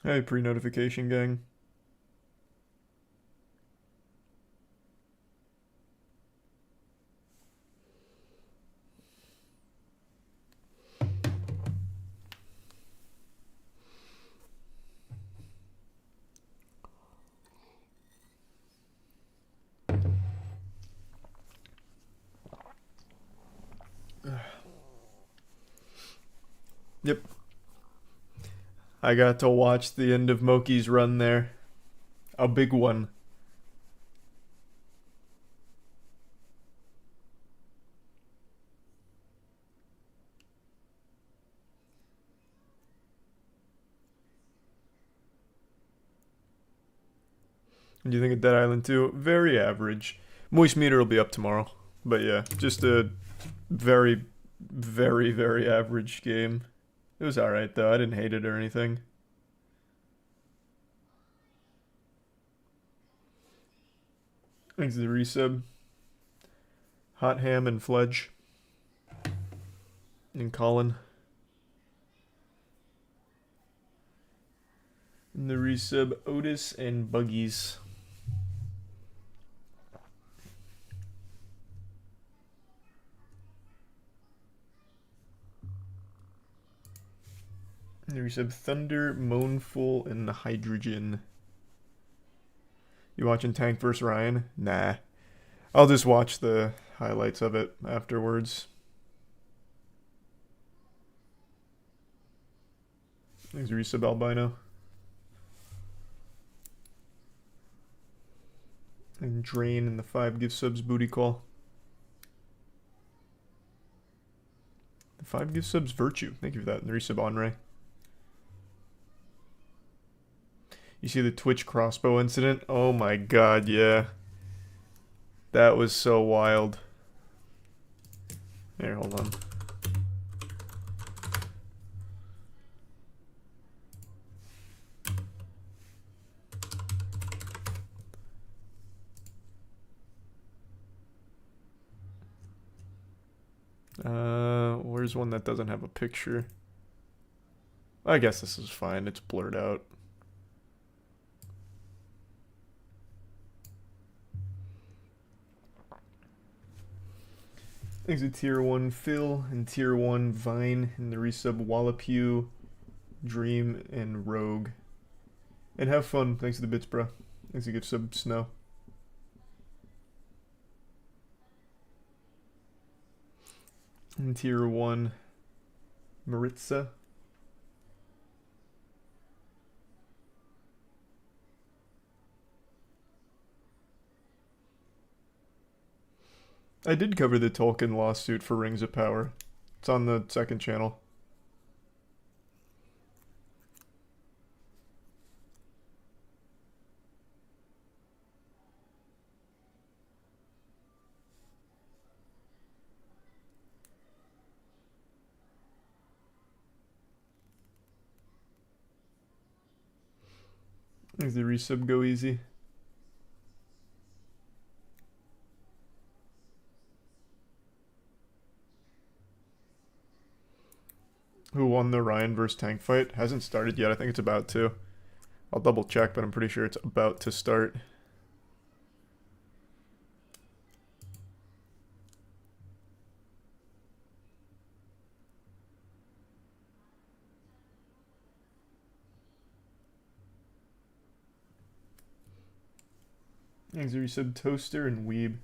Hey, pre-notification gang. Yep, I got to watch the end of Moki's run there. A big one. What do you think of Dead Island 2? Very average. Moist Meter will be up tomorrow. But yeah, just a very, very average game. It was alright though. I didn't hate it or anything. Thanks to the resub. Hot Ham and Fledge. And Colin. And the resub Otis and Buggies. And the resub Thunder, Moanful, and Hydrogen. You watching Tank vs. Ryan? Nah. I'll just watch the highlights of it afterwards. Thanks, resub Albino. And Drain and the 5 gift subs booty call. The 5 gift subs Virtue. Thank you for that. And the resub Onray. You see the Twitch crossbow incident? Oh my god, yeah. That was so wild. Here, hold on. Where's one that doesn't have a picture? I guess this is fine. It's blurred out. Thanks to Tier 1 Phil and Tier 1 Vine and the resub Wallopew, Dream, and Rogue. And have fun. Thanks to the bits, bro. Thanks to gift sub Snow. And Tier 1 Maritza. I did cover the Tolkien lawsuit for Rings of Power. It's on the second channel. Is the resub go easy? Who won the Ryan vs. Tank fight? Hasn't started yet. I think it's about to. I'll double check, but I'm pretty sure it's about to start. Thanks, resub Toaster and Weeb.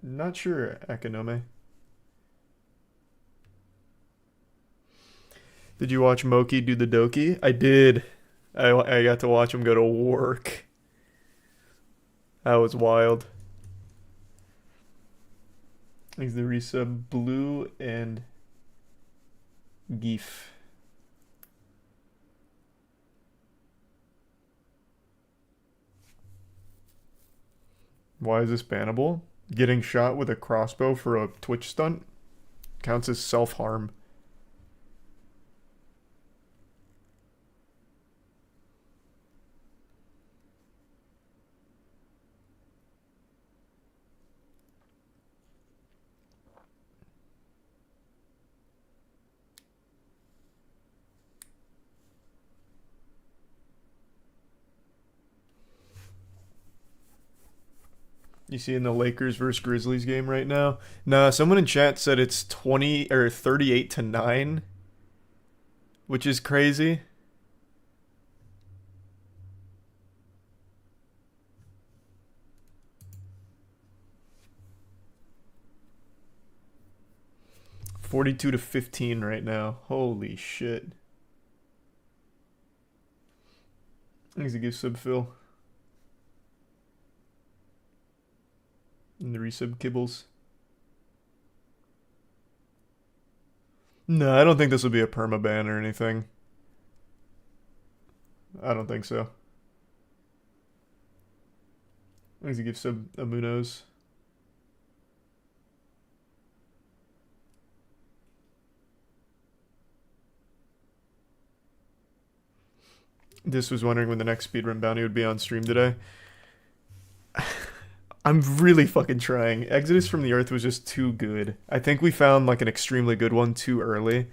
Not sure, Akonome. Did you watch Moki do the Doki? I did. I got to watch him go to work. That was wild. Thanks, the resub Blue and Geef. Why is this bannable? Getting shot with a crossbow for a Twitch stunt counts as self-harm. You see in the Lakers versus Grizzlies game right now? Nah, someone in chat said it's 20 or 38 to 9, which is crazy. $42-15 right now. Holy shit. Thanks to give sub Phil. And the resub kibbles. No, I don't think this will be a permaban or anything. I don't think so. Thanks to give sub Amunos. This was wondering when the next speedrun bounty would be on stream today. I'm really fucking trying. Exodus from the Earth was just too good. I think we found like an extremely good one too early,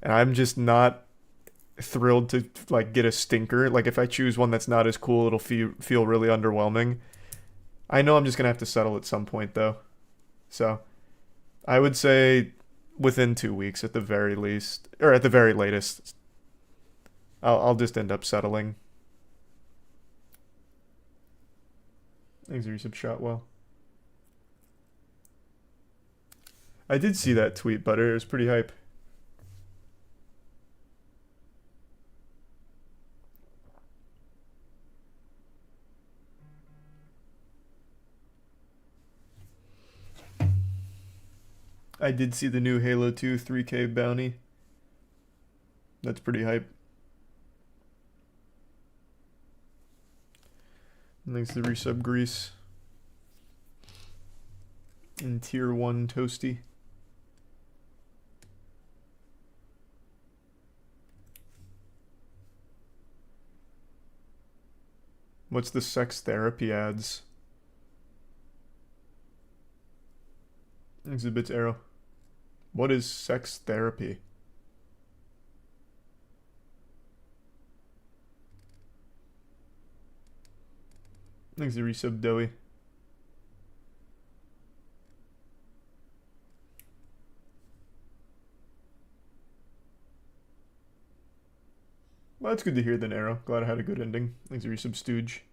and I'm just not thrilled to like get a stinker. Like if I choose one that's not as cool, it'll feel really underwhelming. I know I'm just gonna have to settle at some point though, so I would say within 2 weeks at the very least, or at the very latest. I'll just end up settling. Thanks, resub shot well. I did see that tweet, Butter. It was pretty hype. I did see the new Halo 2 3K bounty. That's pretty hype. Thanks to resub Grease. And tier 1 Toasty. What's the sex therapy ads? Exhibits arrow. What is sex therapy? Thanks to resub Doey. Well, that's good to hear then, Arrow. Glad I had a good ending. Thanks to resub Stooge.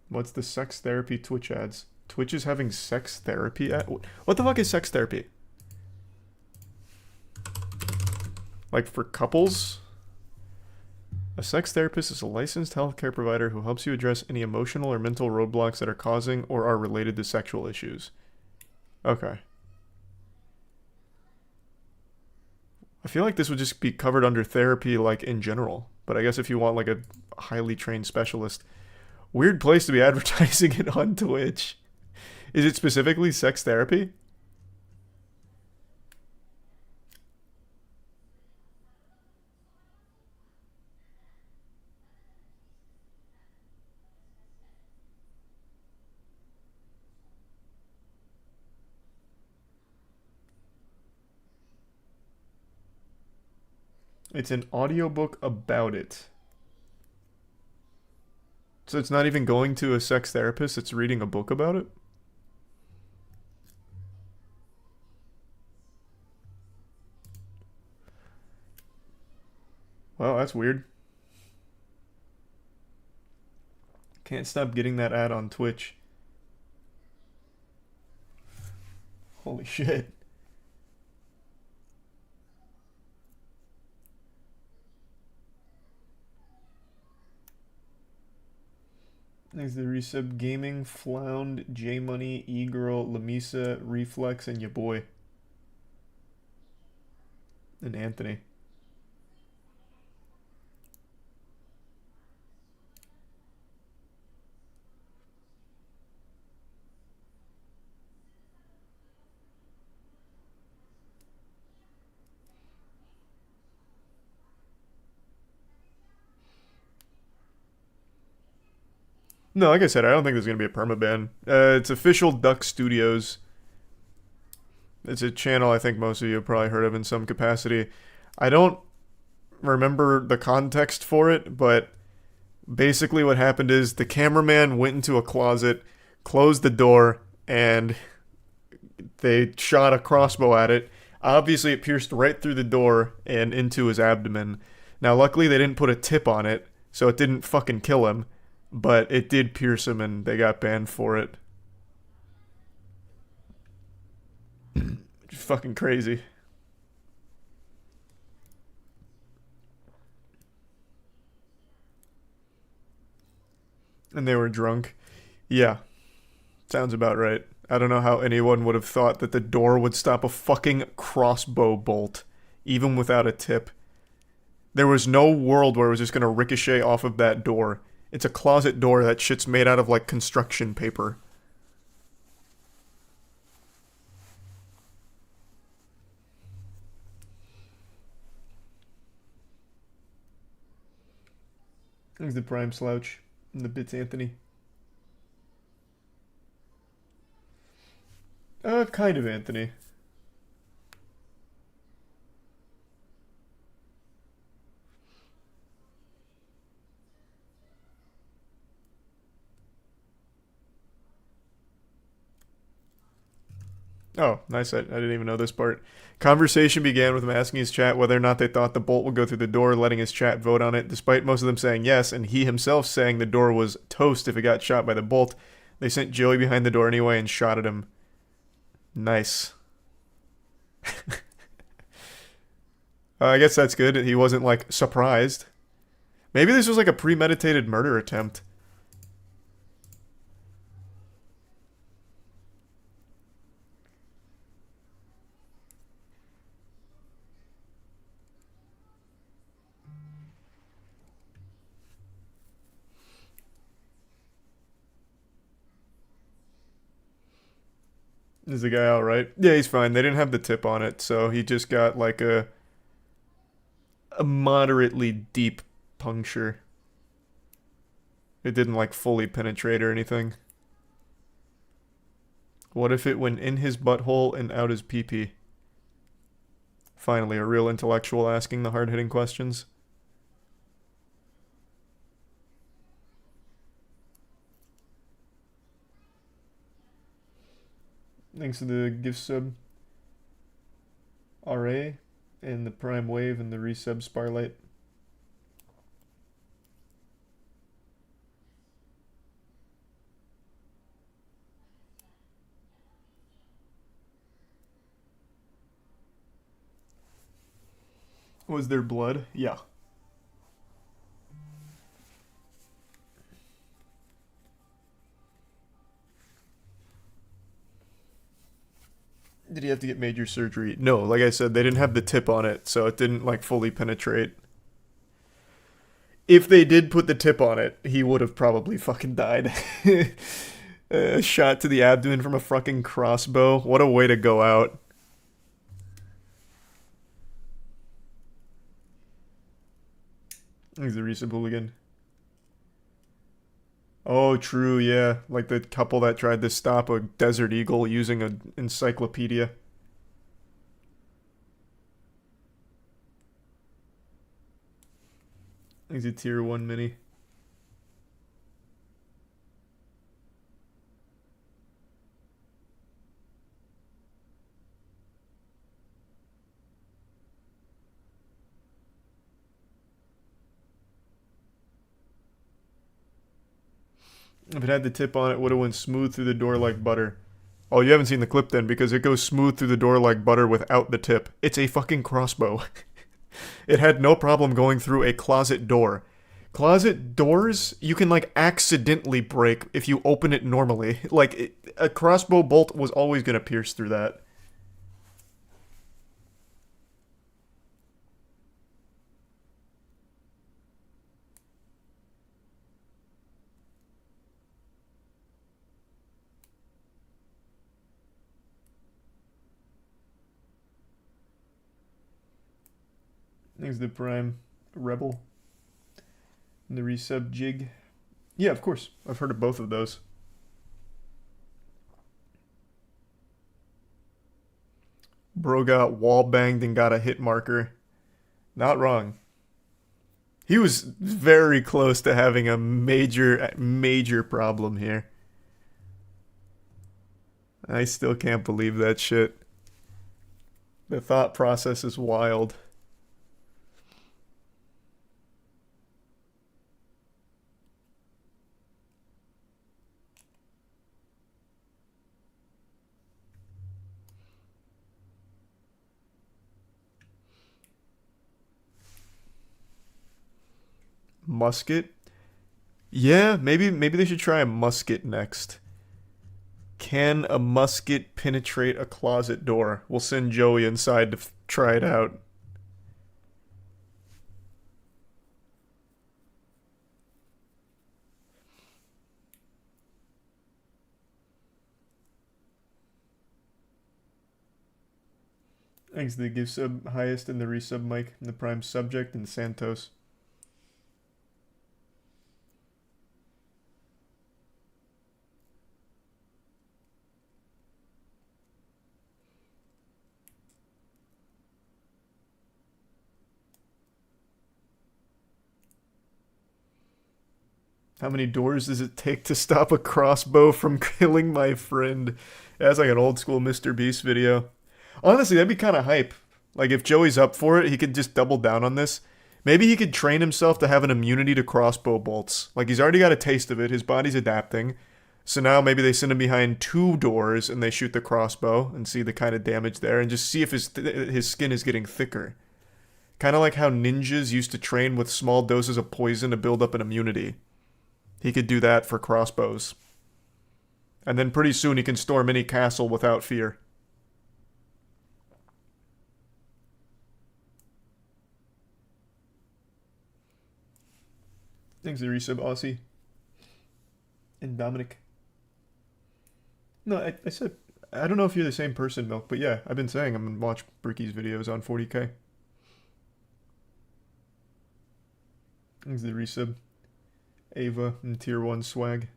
What's the sex therapy Twitch ads? Twitch is having sex therapy ad? What the fuck is sex therapy? Like for couples? A sex therapist is a licensed healthcare provider who helps you address any emotional or mental roadblocks that are causing or are related to sexual issues. Okay. I feel like this would just be covered under therapy like in general, but I guess if you want like a highly trained specialist. Weird place to be advertising it on Twitch. Is it specifically sex therapy? It's an audiobook about it. So it's not even going to a sex therapist, it's reading a book about it? Well, that's weird. Can't stop getting that ad on Twitch. Holy shit. Thanks to the resub Gaming, Flound, J Money, E-Girl, Lamisa, Reflex, and your boy. And Anthony. No, like I said, I don't think there's going to be a permaban. It's official Duck Studios. It's a channel I think most of you have probably heard of in some capacity. I don't remember the context for it, but Basically, what happened is the cameraman went into a closet, closed the door, and they shot a crossbow at it. Obviously, it pierced right through the door and into his abdomen. Now, luckily, they didn't put a tip on it, so it didn't fucking kill him, but it did pierce him and they got banned for it. Just fucking crazy. And they were drunk. Yeah, sounds about right. I don't know how anyone would have thought that the door would stop a fucking crossbow bolt, even without a tip. There was no world where it was just gonna ricochet off of that door. It's a closet door. That shit's made out of like construction paper. There's the prime slouch and the bits Anthony. Kind of Anthony. Oh, nice. I didn't even know this part. Conversation began with him asking his chat whether or not they thought the bolt would go through the door, letting his chat vote on it. Despite most of them saying yes, and he himself saying the door was toast if it got shot by the bolt, they sent Joey behind the door anyway and shot at him. Nice. I guess that's good. He wasn't, like, surprised. Maybe this was like a premeditated murder attempt. Is the guy alright? Yeah, he's fine. They didn't have the tip on it, so he just got like a moderately deep puncture. It didn't like fully penetrate or anything. What if it went in his butthole and out his pee-pee? Finally, a real intellectual asking the hard-hitting questions. Thanks to the gift sub. RA and the Prime Wave and the resub Sparlight. Was there blood? Yeah. Did he have to get major surgery? No, like I said, they didn't have the tip on it, so it didn't like fully penetrate. If they did put the tip on it, he would have probably fucking died. A shot to the abdomen from a fucking crossbow. What a way to go out. He's the recent hooligan. Oh, true, yeah. Like the couple that tried to stop a desert eagle using an encyclopedia. He's a tier 1 mini. If it had the tip on it, would have went smooth through the door like butter. Oh, you haven't seen the clip then, because it goes smooth through the door like butter without the tip. It's a fucking crossbow. It had no problem going through a closet door. Closet doors, you can like accidentally break if you open it normally. A crossbow bolt was always gonna pierce through that. There's the Prime Rebel. And the resub Jig. Yeah, of course. I've heard of both of those. Bro got wall banged and got a hit marker. Not wrong. He was very close to having a major problem here. I still can't believe that shit. The thought process is wild. Musket? Yeah, maybe they should try a musket next. Can a musket penetrate a closet door? We'll send Joey inside to try it out. Thanks to the give sub highest and the resub mic and the prime subject and Santos. How many doors does it take to stop a crossbow from killing my friend? That's like an old school Mr. Beast video. Honestly, that'd be kind of hype. Like, if Joey's up for it, he could just double down on this. Maybe he could train himself to have an immunity to crossbow bolts. Like, he's already got a taste of it. His body's adapting. So now maybe they send him behind 2 doors and they shoot the crossbow and see the kind of damage there and just see if his skin is getting thicker. Kind of like how ninjas used to train with small doses of poison to build up an immunity. He could do that for crossbows. And then pretty soon he can storm any castle without fear. Thanks to resub Aussie. And Dominic. No, I said, I don't know if you're the same person, Milk, but yeah, I've been saying I'm gonna watch Bricky's videos on 40k. Thanks to the resub. Ava and tier 1 swag.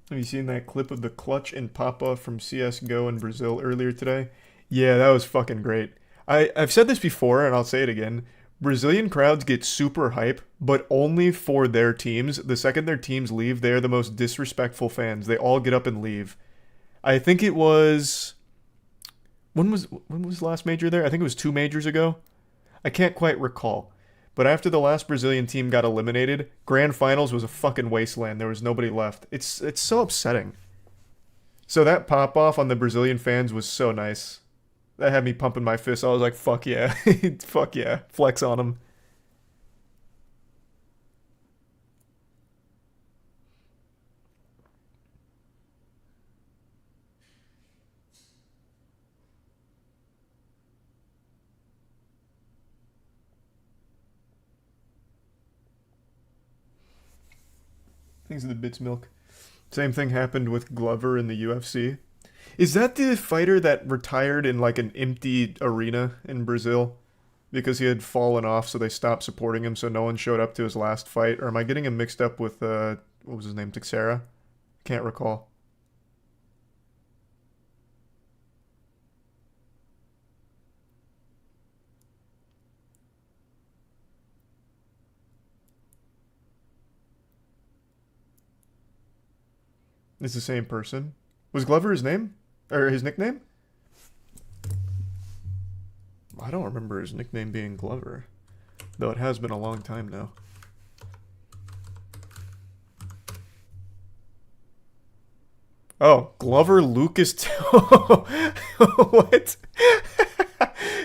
Have you seen that clip of the clutch and Papa from CSGO in Brazil earlier today? Yeah, that was fucking great. I've said this before, and I'll say it again. Brazilian crowds get super hype, but only for their teams. The second their teams leave, they're the most disrespectful fans. They all get up and leave. I think it was... When was the last major there? I think it was 2 majors ago. I can't quite recall. But after the last Brazilian team got eliminated, Grand Finals was a fucking wasteland. There was nobody left. It's so upsetting. So that pop-off on the Brazilian fans was so nice. That had me pumping my fist. I was like, fuck yeah. Fuck yeah. Flex on them. Thanks to the Bits Milk. Same thing happened with Glover in the UFC. Is that the fighter that retired in like an empty arena in Brazil? Because he had fallen off, so they stopped supporting him, so no one showed up to his last fight? Or am I getting him mixed up with, what was his name, Teixeira? Can't recall. It's the same person. Was Glover his name? Or his nickname? I don't remember his nickname being Glover. Though it has been a long time now. Oh, Glover Lucas. What?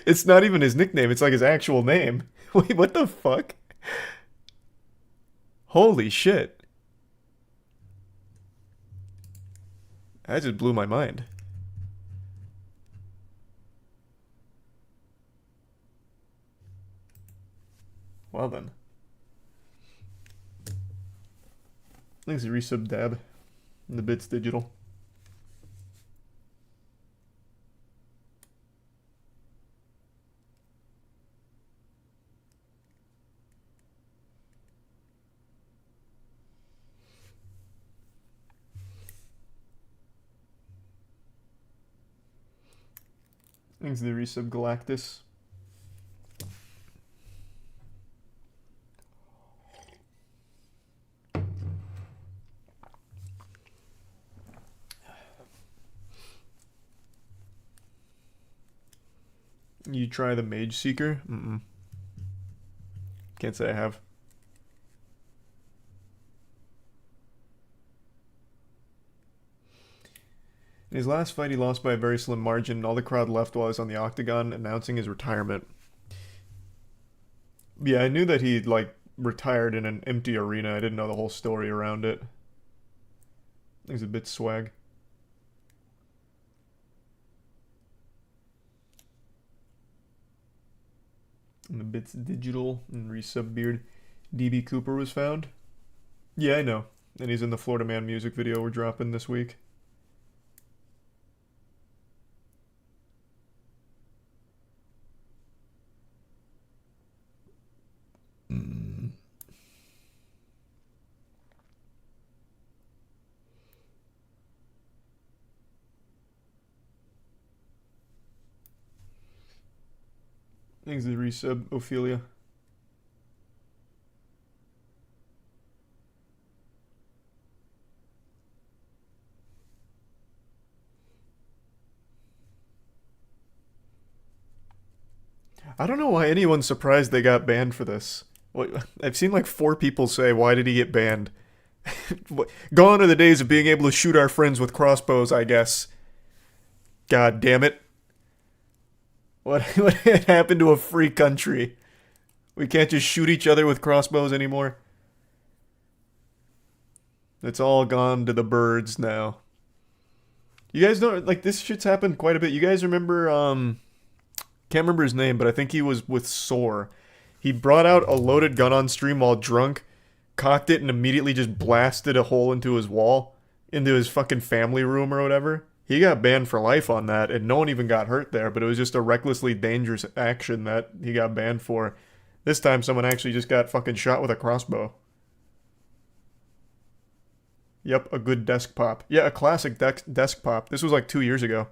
It's not even his nickname. It's like his actual name. Wait, what the fuck? Holy shit. That just blew my mind. Well then. Thanks to resub Dab. And the Bits Digital. Thanks to the resub Galactus. You try the Mage Seeker? Mm-mm. Can't say I have. In his last fight, he lost by a very slim margin, and all the crowd left while he was on the octagon announcing his retirement. Yeah, I knew that he, like, retired in an empty arena. I didn't know the whole story around it. He's a bit swag. And the bits digital and resub beard. DB Cooper was found. Yeah, I know. And he's in the Florida Man music video we're dropping this week. Thanks to the resub, Ophelia. I don't know why anyone's surprised they got banned for this. I've seen like 4 people say, why did he get banned? Gone are the days of being able to shoot our friends with crossbows, I guess. God damn it. What happened to a free country? We can't just shoot each other with crossbows anymore. It's all gone to the birds now. You guys know, like, this shit's happened quite a bit. You guys remember, can't remember his name, but I think he was with Soar. He brought out a loaded gun on stream while drunk, cocked it, and immediately just blasted a hole into his wall, into his fucking family room or whatever. He got banned for life on that, and no one even got hurt there, but it was just a recklessly dangerous action that he got banned for. This time, someone actually just got fucking shot with a crossbow. Yep, a good desk pop. Yeah, a classic desk pop. This was like 2 years ago.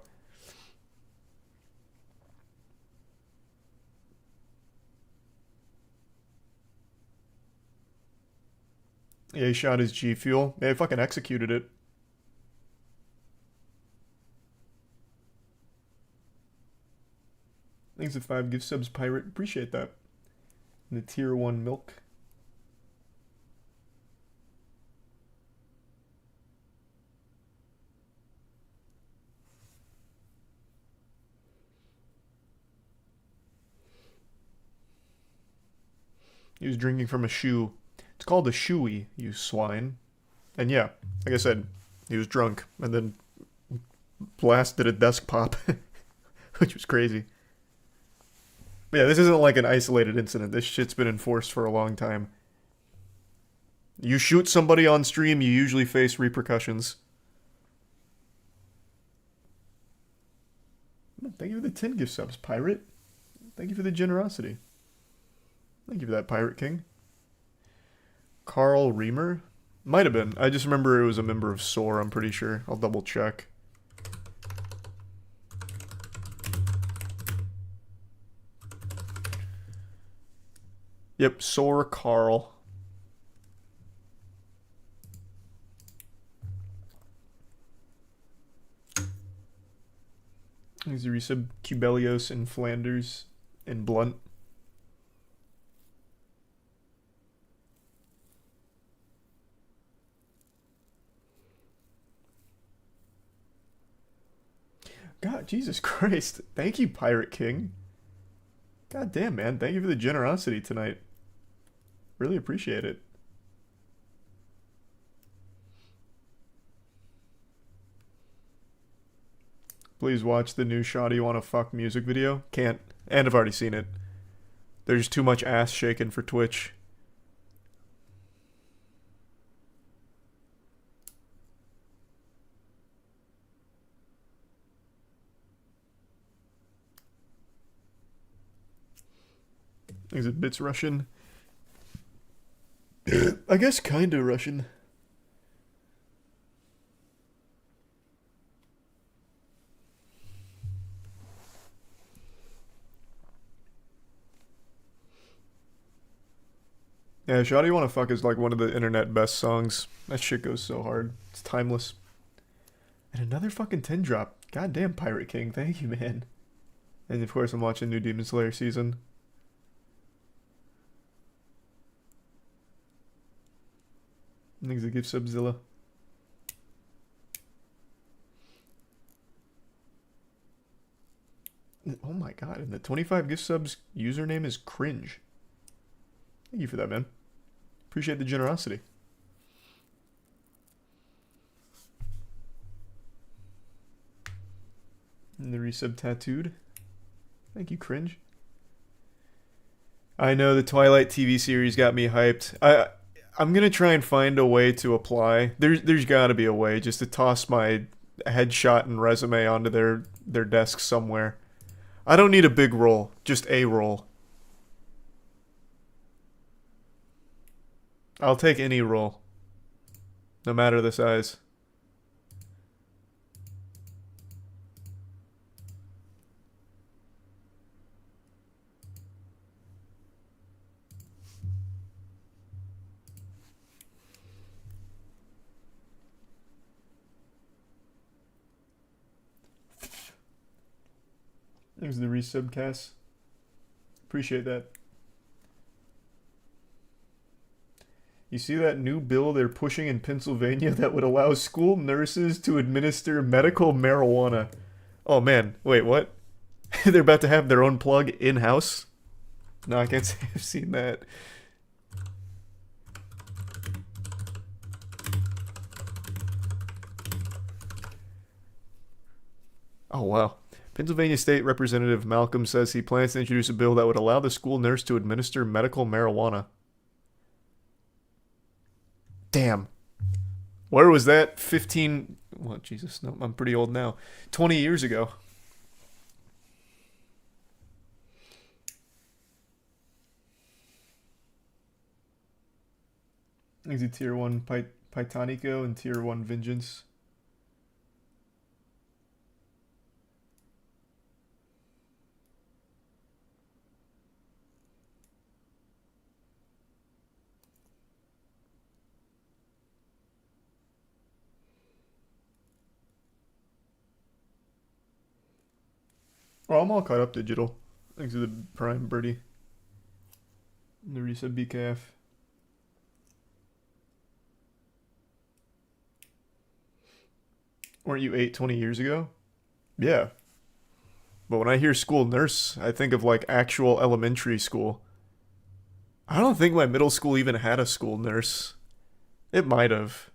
Yeah, he shot his G Fuel. Yeah, he fucking executed it. Thanks to 5 gift subs, Pirate. Appreciate that. And the tier 1 milk. He was drinking from a shoe. It's called a shoey, you swine. And yeah, like I said, he was drunk and then blasted a desk pop, which was crazy. But yeah, this isn't like an isolated incident. This shit's been enforced for a long time. You shoot somebody on stream, you usually face repercussions. Thank you for the 10 gift subs, Pirate. Thank you for the generosity. Thank you for that, Pirate King. Carl Reamer? Might have been. I just remember it was a member of SOAR, I'm pretty sure. I'll double check. Yep, SOAR Carl. He's a resub Cubelios in Flanders and Blunt. God, Jesus Christ. Thank you, Pirate King. God damn, man. Thank you for the generosity tonight. Really appreciate it. Please watch the new Shoddy Wanna Fuck music video. Can't. And I've already seen it. There's too much ass shaking for Twitch. Is it bits Russian? I guess kinda Russian. Yeah, Shawty Wanna Fuck is like one of the internet best songs. That shit goes so hard. It's timeless. And another fucking 10 drop. Goddamn Pirate King. Thank you, man. And of course, I'm watching new Demon Slayer season. Thanks to Gift Subzilla. Oh my god, and the 25 gift subs username is cringe. Thank you for that, man. Appreciate the generosity. And the resub tattooed. Thank you, cringe. I know the Twilight TV series got me hyped. I'm gonna try and find a way to apply. There's got to be a way just to toss my headshot and resume onto their desk somewhere. I don't need a big role, just a role. I'll take any role, no matter the size. There's the resubcast. Appreciate that. You see that new bill they're pushing in Pennsylvania that would allow school nurses to administer medical marijuana? Oh man, wait, what? They're about to have their own plug in-house? No, I can't say I've seen that. Oh wow. Pennsylvania State Representative Malcolm says he plans to introduce a bill that would allow the school nurse to administer medical marijuana. Damn. Where was that 15... Well, Jesus, no, I'm pretty old now. 20 years ago. Is it Tier 1 Pythonico and Tier 1 Vengeance? Oh, I'm all caught up digital. Thanks to the Prime Birdie. The resub BKF. Weren't you 20 years ago? Yeah. But when I hear school nurse, I think of like actual elementary school. I don't think my middle school even had a school nurse. It might have.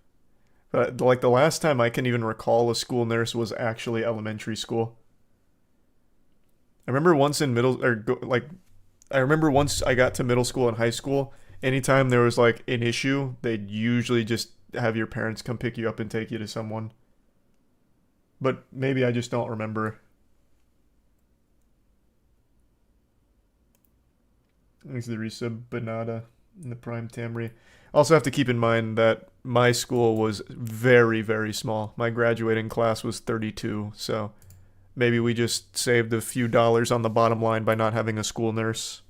But like the last time I can even recall a school nurse was actually elementary school. I remember once in I remember once I got to middle school and high school, anytime there was like an issue, they'd usually just have your parents come pick you up and take you to someone. But maybe I just don't remember. Thanks to the resub Banada and the Prime Tamri. Also have to keep in mind that my school was very, very small. My graduating class was 32, so maybe we just saved a few dollars on the bottom line by not having a school nurse.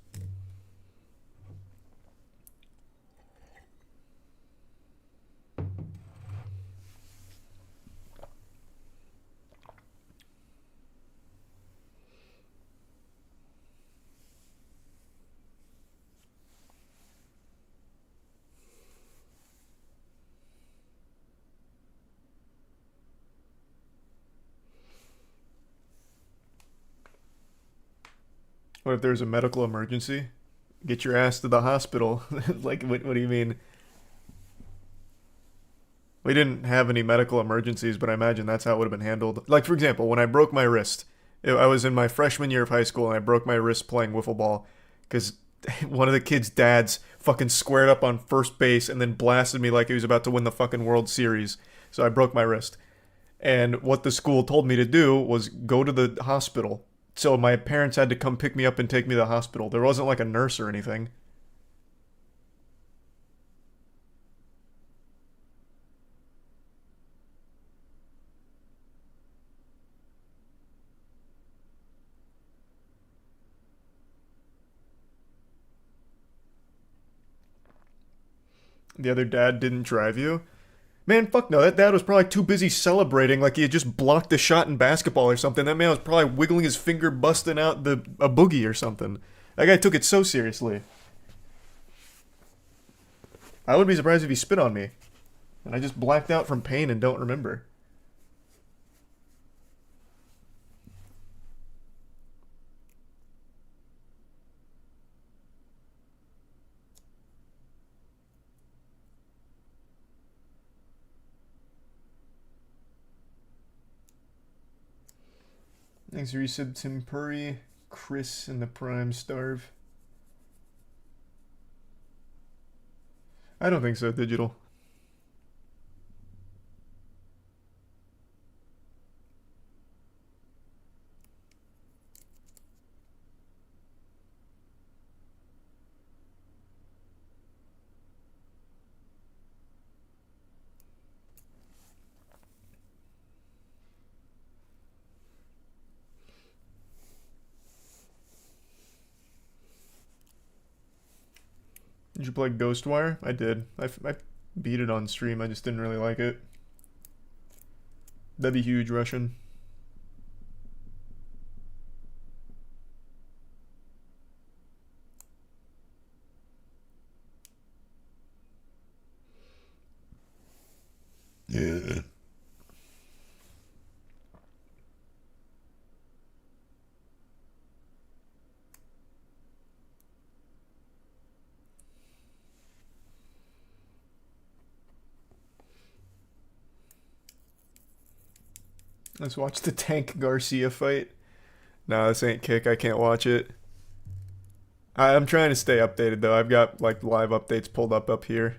What if there's a medical emergency? Get your ass to the hospital. Like, what do you mean? We didn't have any medical emergencies, but I imagine that's how it would have been handled. Like, for example, when I broke my wrist, I was in my freshman year of high school and I broke my wrist playing wiffle ball because one of the kids' dads fucking squared up on first base and then blasted me like he was about to win the fucking World Series. So I broke my wrist. And what the school told me to do was go to the hospital. So my parents had to come pick me up and take me to the hospital. There wasn't like a nurse or anything. The other dad didn't drive you? Man, fuck no. That dad was probably too busy celebrating like he had just blocked a shot in basketball or something. That man was probably wiggling his finger, busting out a boogie or something. That guy took it so seriously. I wouldn't be surprised if he spit on me. And I just blacked out from pain and don't remember. Thanks, resub Tim Purry, Chris, and the Prime Starve. I don't think so, Digital. Did you play Ghostwire? I did. I beat it on stream. I just didn't really like it. That'd be huge, Russian. Yeah. Let's watch the Tank Garcia fight. Nah, this ain't kick. I can't watch it. I'm trying to stay updated though. I've got like live updates pulled up here.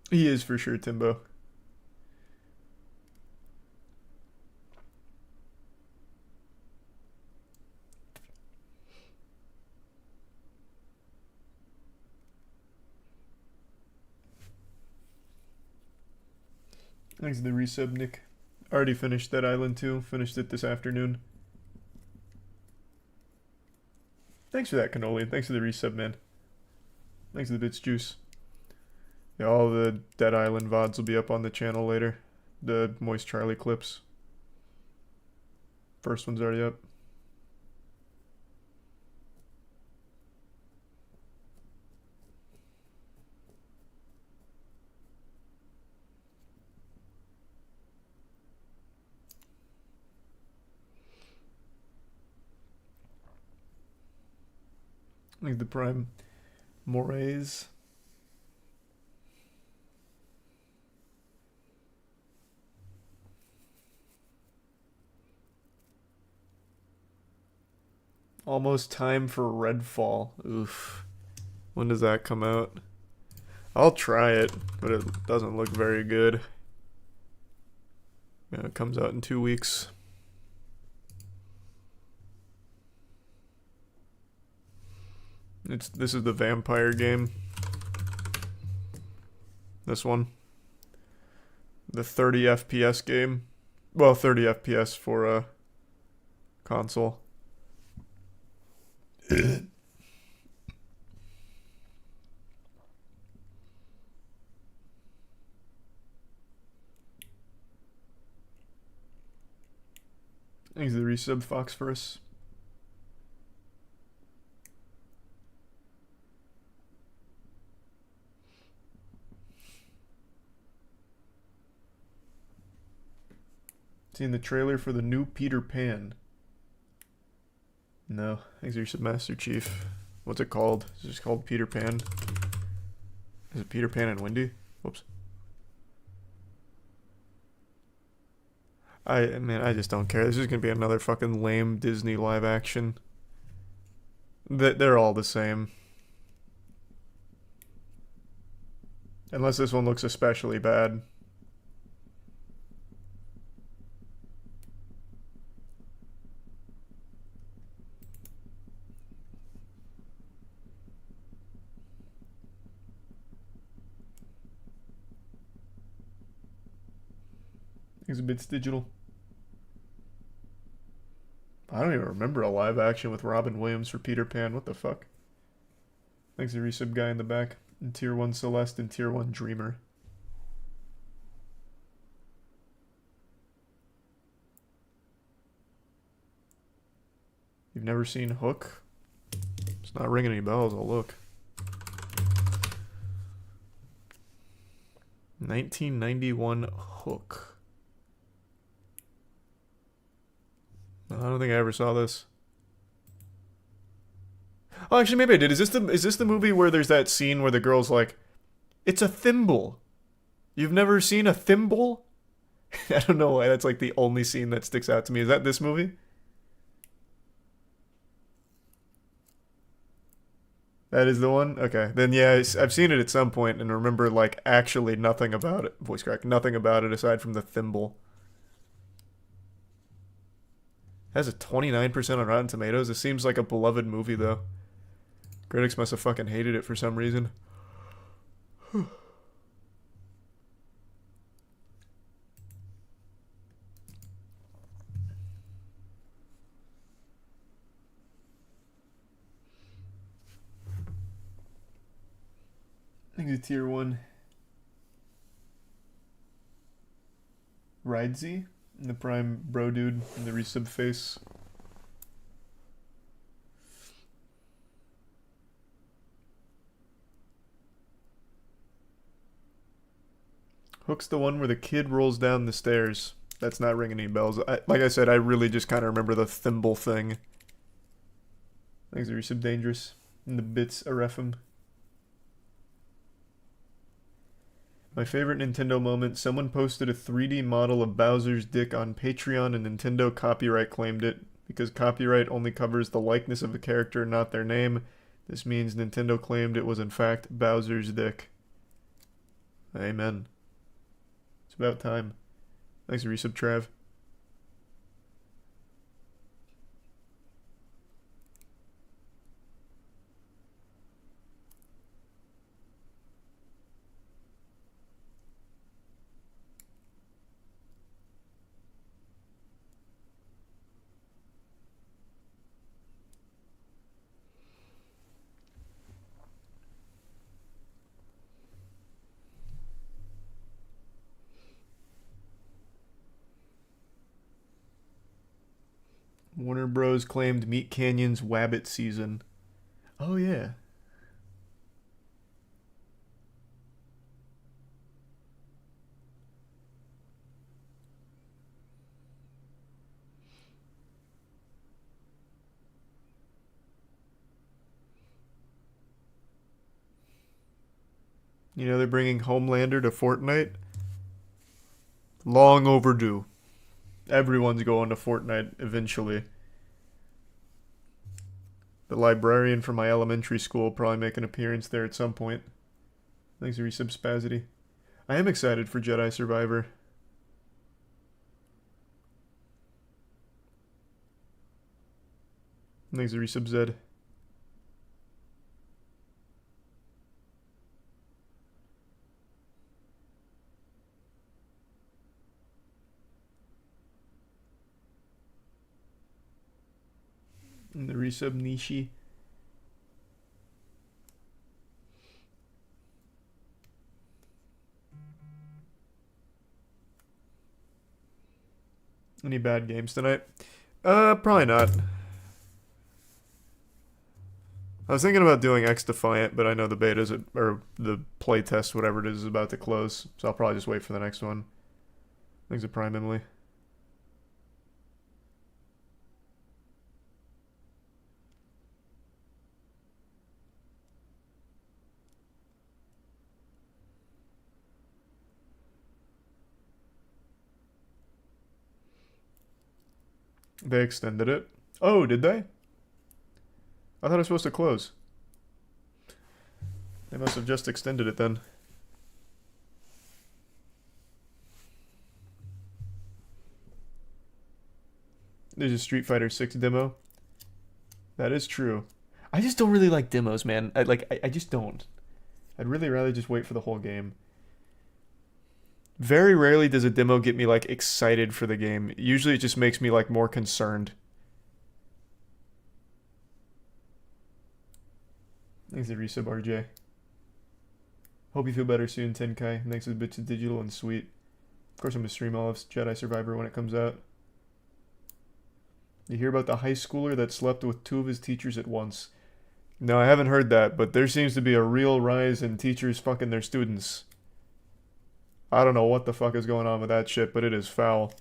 He is for sure, Timbo. Thanks to the resub, Nick. Already finished that island too. Finished it this afternoon. Thanks for that, Cannoli. Thanks for the resub, man. Thanks for the bits, Juice. Yeah, all the Dead Island VODs will be up on the channel later. The Moist Charlie clips. First one's already up. I think the Prime Moraes. Almost time for Redfall. Oof. When does that come out? I'll try it, but it doesn't look very good. Yeah, it comes out in 2 weeks. This is the vampire game. This one. The 30 FPS game. Well, 30 FPS for a console. Thanks to the resub, Foxforus. Seen the trailer for the new Peter Pan? No. Thanks to your Master Chief. What's it called? Is it just called Peter Pan? Is it Peter Pan and Wendy? Whoops. I just don't care. This is gonna be another fucking lame Disney live action. They're all the same. Unless this one looks especially bad. It's a bit digital. I don't even remember a live action with Robin Williams for Peter Pan. What the fuck? Thanks to resub guy in the back. And Tier 1 Celeste and Tier 1 Dreamer. You've never seen Hook? It's not ringing any bells, I'll look. 1991 Hook. I don't think I ever saw this. Oh, actually, maybe I did. Is this the movie where there's that scene where the girl's like, "It's a thimble. You've never seen a thimble?" I don't know why that's like the only scene that sticks out to me. Is that this movie? That is the one? Okay. Then yeah, I've seen it at some point and remember like actually nothing about it. Voice crack. Nothing about it aside from the thimble. It has a 29% on Rotten Tomatoes. It seems like a beloved movie though. Critics must have fucking hated it for some reason. I think it's Tier 1. Ridesy? The Prime Bro Dude in the resub face. Hook's the one where the kid rolls down the stairs. That's not ringing any bells. Like I said, I really just kind of remember the thimble thing. Thanks, resub dangerous. And the bits Arefim. My favorite Nintendo moment, someone posted a 3D model of Bowser's dick on Patreon and Nintendo copyright claimed it. Because copyright only covers the likeness of a character, not their name. This means Nintendo claimed it was in fact Bowser's dick. Amen. It's about time. Thanks for resub, Trav. Warner Bros. Claimed Meat Canyon's Wabbit season. Oh, yeah. You know, they're bringing Homelander to Fortnite. Long overdue. Everyone's going to Fortnite eventually. The librarian from my elementary school will probably make an appearance there at some point. Thanks for resub, Spazity. I am excited for Jedi Survivor. Thanks for resub, Zed. And the resub Nishi. Any bad games tonight? Probably not. I was thinking about doing X Defiant, but I know the beta's or the playtest, whatever it is about to close, so I'll probably just wait for the next one. Thanks to Prime Emily. They extended it. Oh, did they? I thought it was supposed to close. They must have just extended it then. There's a Street Fighter 6 demo. That is true. I just don't really like demos, man. I just don't. I'd really rather just wait for the whole game. Very rarely does a demo get me like excited for the game. Usually it just makes me like more concerned. Thanks for the resub, RJ. Hope you feel better soon, Tenkai. Thanks for the bits of digital and sweet. Of course I'm gonna stream all of Jedi Survivor when it comes out. You hear about the high schooler that slept with two of his teachers at once? No, I haven't heard that, but there seems to be a real rise in teachers fucking their students. I don't know what the fuck is going on with that shit, but it is foul.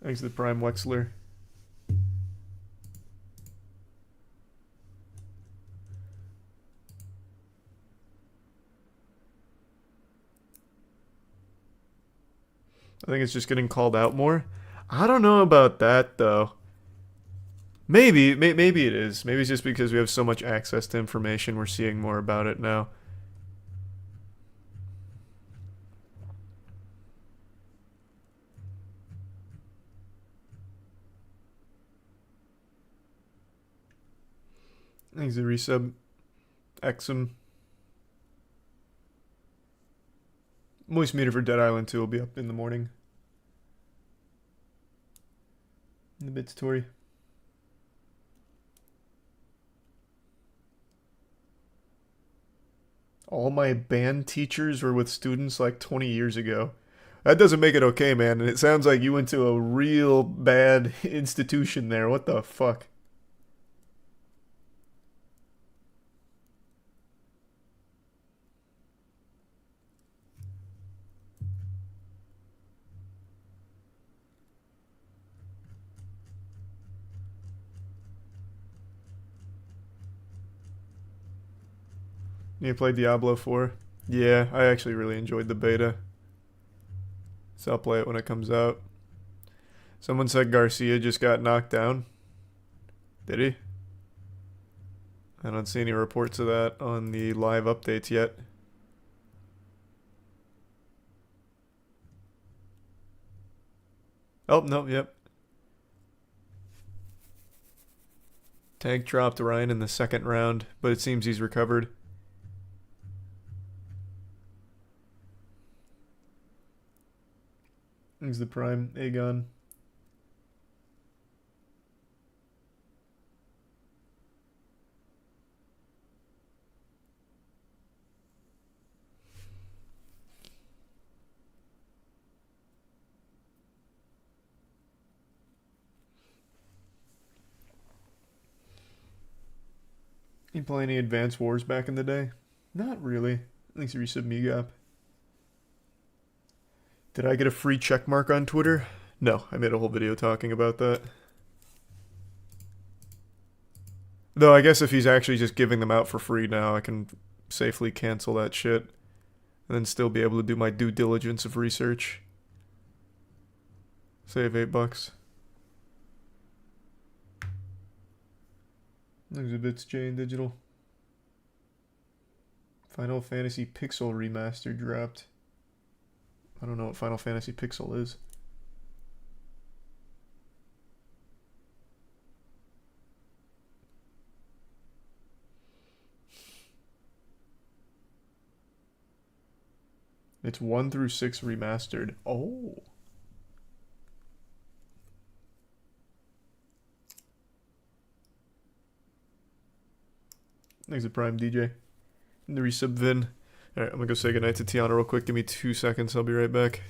Thanks to the Prime Wexler. I think it's just getting called out more. I don't know about that though. Maybe it is. Maybe it's just because we have so much access to information, we're seeing more about it now. Thanks to resub. Exum. Moist meter for Dead Island 2 will be up in the morning. In the bits, Tori. All my band teachers were with students like 20 years ago. That doesn't make it okay, man. And it sounds like you went to a real bad institution there. What the fuck? You played Diablo 4? Yeah, I actually really enjoyed the beta. So I'll play it when it comes out. Someone said Garcia just got knocked down. Did he? I don't see any reports of that on the live updates yet. Oh, no, yep. Tank dropped Ryan in the second round, but it seems he's recovered. He's the prime Aegon. You play any Advance Wars back in the day? Not really. Thanks for resub Megap. Did I get a free check mark on Twitter? No, I made a whole video talking about that. Though I guess if he's actually just giving them out for free now, I can safely cancel that shit. And then still be able to do my due diligence of research. Save $8. Exhibits J and Digital. Final Fantasy Pixel Remaster dropped. I don't know what Final Fantasy Pixel is. It's 1 through 6 remastered. Oh. Thanks to Prime DJ. And the resub Vin. Alright, I'm gonna go say goodnight to Tiana real quick. Give me 2 seconds. I'll be right back.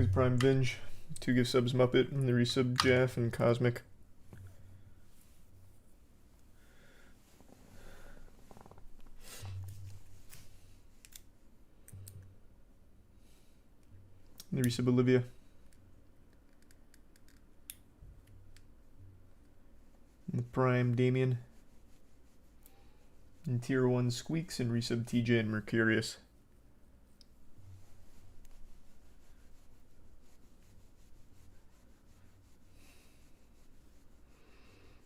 Thanks, Prime Vinge. 2 gift subs, Muppet, and the resub Jeff and Cosmic. And the resub Olivia. And the Prime Damien. And Tier 1 Squeaks and resub TJ and Mercurius.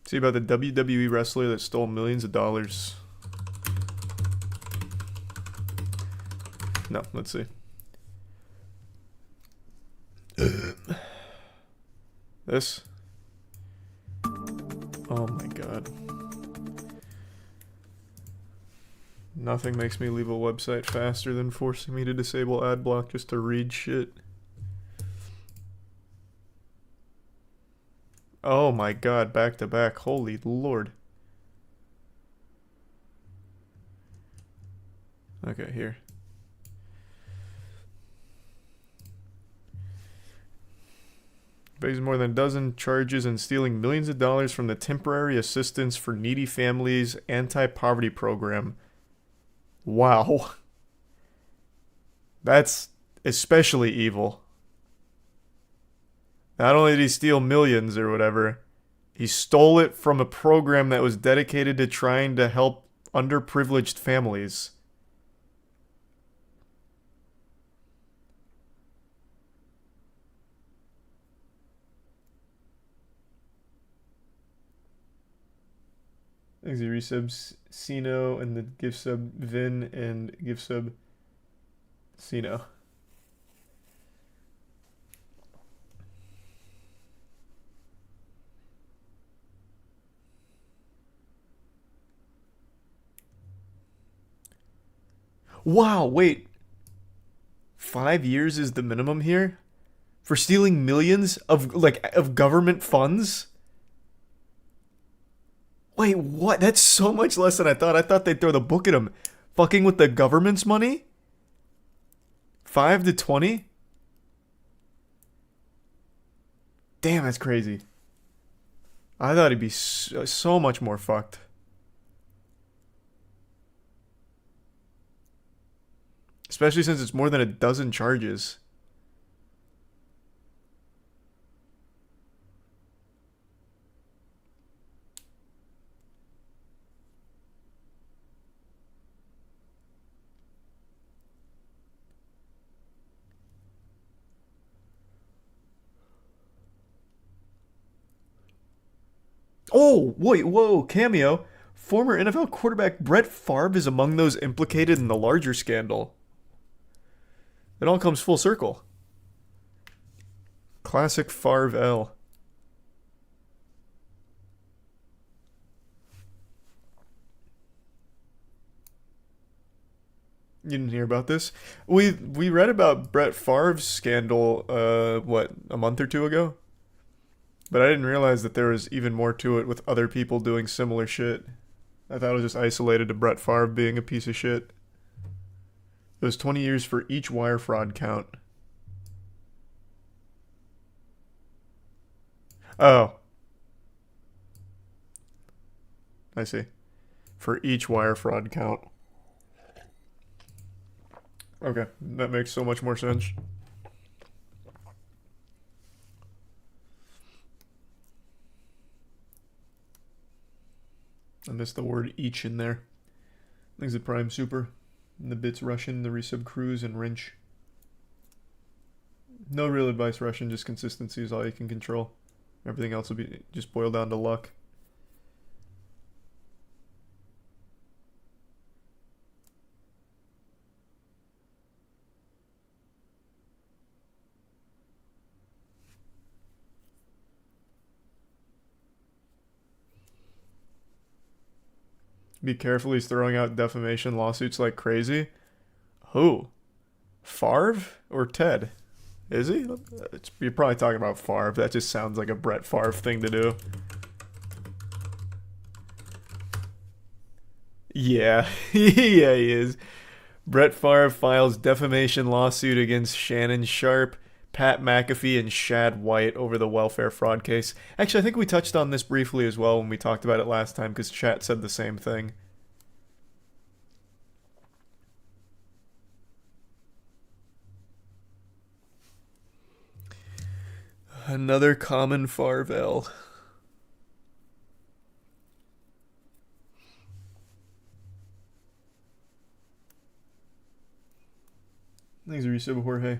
See about the WWE wrestler that stole millions of dollars. No, let's see. This? Oh my god. Nothing makes me leave a website faster than forcing me to disable ad block just to read shit. Oh my god, back to back. Holy lord. Okay, here. Faces more than a dozen charges and stealing millions of dollars from the Temporary Assistance for Needy Families Anti-Poverty Program. Wow. That's especially evil. Not only did he steal millions or whatever, he stole it from a program that was dedicated to trying to help underprivileged families. Thanks, resubs Sino and the gift sub Vin and gift sub Sino. Wow, wait. 5 years is the minimum here? For stealing millions of government funds? Wait, what? That's so much less than I thought. I thought they'd throw the book at him. Fucking with the government's money? 5 to 20? Damn, that's crazy. I thought he'd be so much more fucked. Especially since it's more than a dozen charges. Oh, wait, whoa, cameo. Former NFL quarterback Brett Favre is among those implicated in the larger scandal. It all comes full circle. Classic Favre L. You didn't hear about this? We read about Brett Favre's scandal, what, a month or two ago? But I didn't realize that there was even more to it with other people doing similar shit. I thought it was just isolated to Brett Favre being a piece of shit. It was 20 years for each wire fraud count. Oh. I see. For each wire fraud count. Okay, that makes so much more sense. I missed the word each in there. Thanks to Prime Super. And the bits Russian, the resub Cruz, and Wrench. No real advice, Russian, just consistency is all you can control. Everything else will be just boiled down to luck. Be careful, he's throwing out defamation lawsuits like crazy. Who? Favre or Ted? Is he? You're probably talking about Favre. That just sounds like a Brett Favre thing to do. Yeah. Yeah, he is. Brett Favre files defamation lawsuit against Shannon Sharpe, Pat McAfee and Shad White over the welfare fraud case. Actually, I think we touched on this briefly as well when we talked about it last time because chat said the same thing. Another common Farvel. Thanks, Resub Jorge.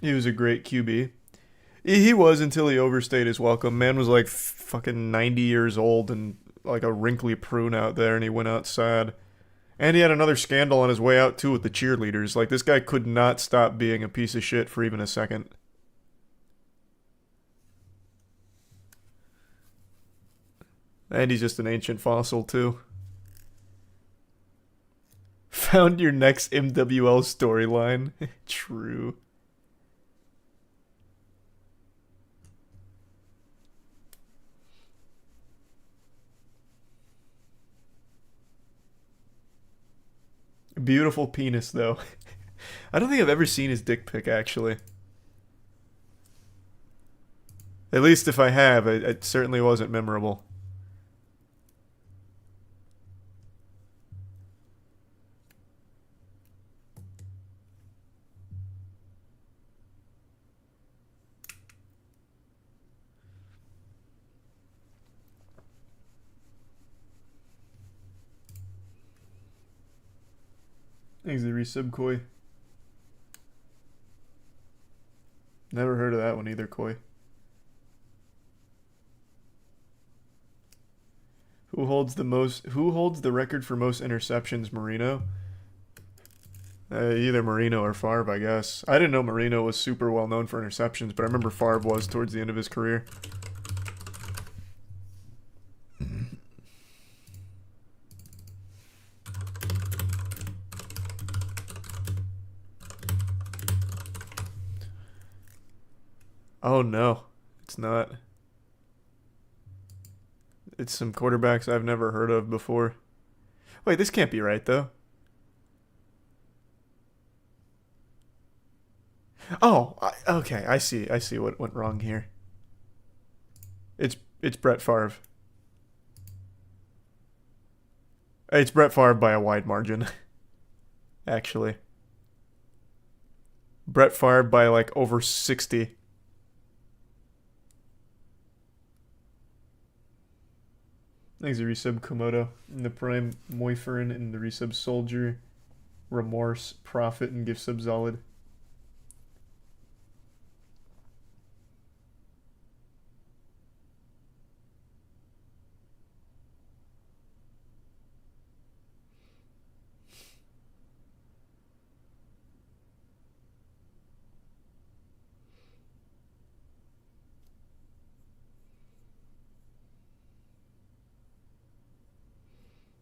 He was a great QB. He was until he overstayed his welcome. Man was like fucking 90 years old and like a wrinkly prune out there, and he went out sad. And he had another scandal on his way out too with the cheerleaders. Like, this guy could not stop being a piece of shit for even a second. And he's just an ancient fossil too. Found your next MWL storyline. True. Beautiful penis, though. I don't think I've ever seen his dick pic, actually. At least if I have, it certainly wasn't memorable. Thanks, the resub, Koi. Never heard of that one either, Koi. Who holds the record for most interceptions, Marino? Either Marino or Favre, I guess. I didn't know Marino was super well known for interceptions, but I remember Favre was towards the end of his career. Oh no, it's not. It's some quarterbacks I've never heard of before. Wait, this can't be right though. Oh, okay, I see. I see what went wrong here. It's Brett Favre. It's Brett Favre by a wide margin, actually. Brett Favre by like over 60. Thanks, the resub Komodo. In the Prime Moiferin and the resub Soldier. Remorse, Profit, and gift sub Solid.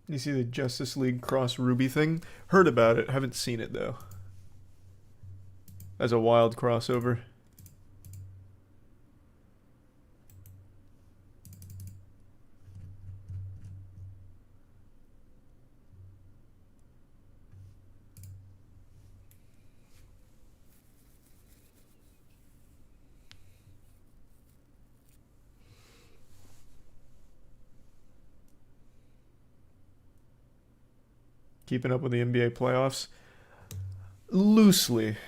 You see the Justice League Cross Ruby thing? Heard about it, haven't seen it though. As a wild crossover. Keeping up with the NBA playoffs? Loosely.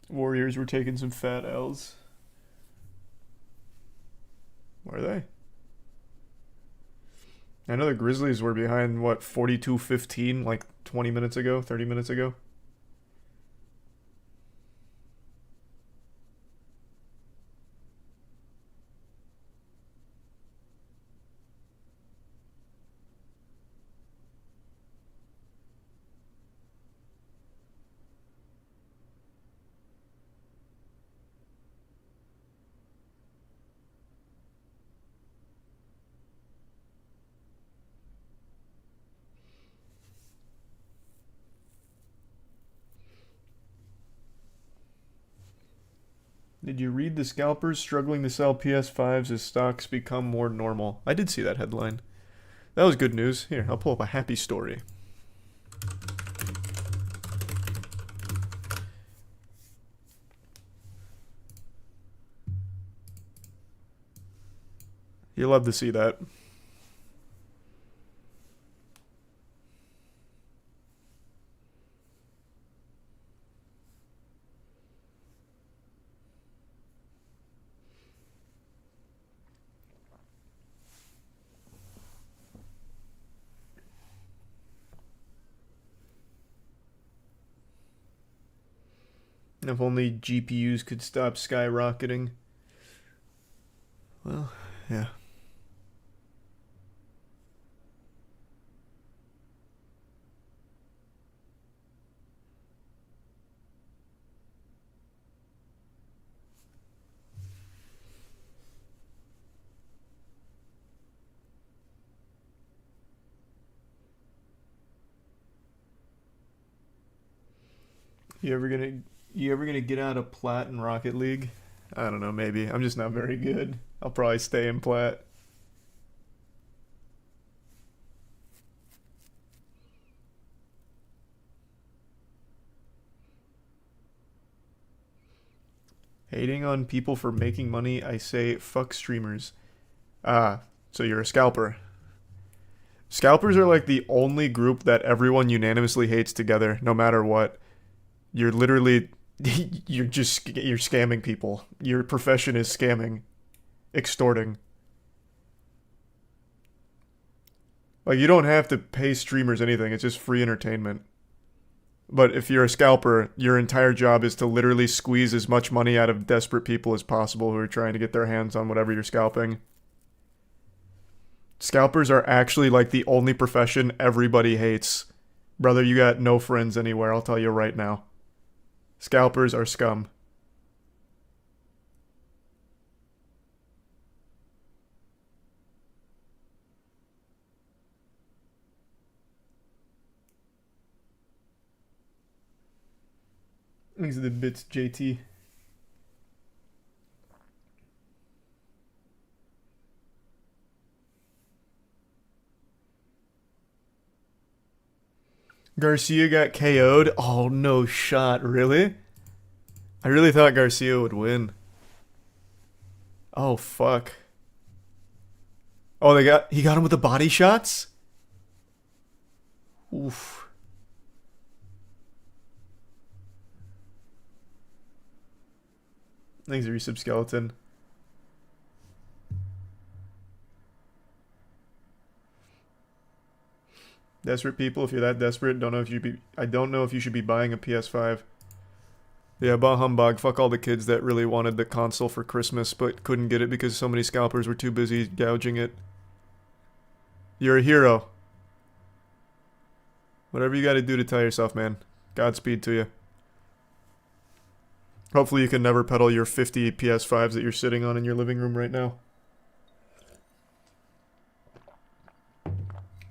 Warriors were taking some fat L's. Were they? I know the Grizzlies were behind, what, 42-15 like 20 minutes ago, 30 minutes ago? Did you read the scalpers struggling to sell PS5s as stocks become more normal? I did see that headline. That was good news. Here, I'll pull up a happy story. You'll love to see that. If only GPUs could stop skyrocketing. Well, yeah. You ever gonna get out of plat in Rocket League? I don't know, maybe. I'm just not very good. I'll probably stay in plat. Hating on people for making money, I say fuck streamers. Ah, so you're a scalper. Scalpers are like the only group that everyone unanimously hates together, no matter what. You're literally you're scamming people. Your profession is scamming, extorting. Like you don't have to pay streamers anything. It's just free entertainment. But if you're a scalper, your entire job is to literally squeeze as much money out of desperate people as possible who are trying to get their hands on whatever you're scalping. Scalpers are actually like the only profession everybody hates. Brother, you got no friends anywhere, I'll tell you right now. Scalpers are scum. These are the bits, JT. Garcia got KO'd? Oh, no shot, really? I really thought Garcia would win. Oh, fuck. Oh, he got him with the body shots? Oof. Thanks, Resub Skeleton. Desperate people, if you're that desperate, I don't know if you should be buying a PS5. Yeah, bah humbug. Fuck all the kids that really wanted the console for Christmas but couldn't get it because so many scalpers were too busy gouging it. You're a hero. Whatever you gotta do to tell yourself, man. Godspeed to you. Hopefully you can never peddle your 50 PS5s that you're sitting on in your living room right now.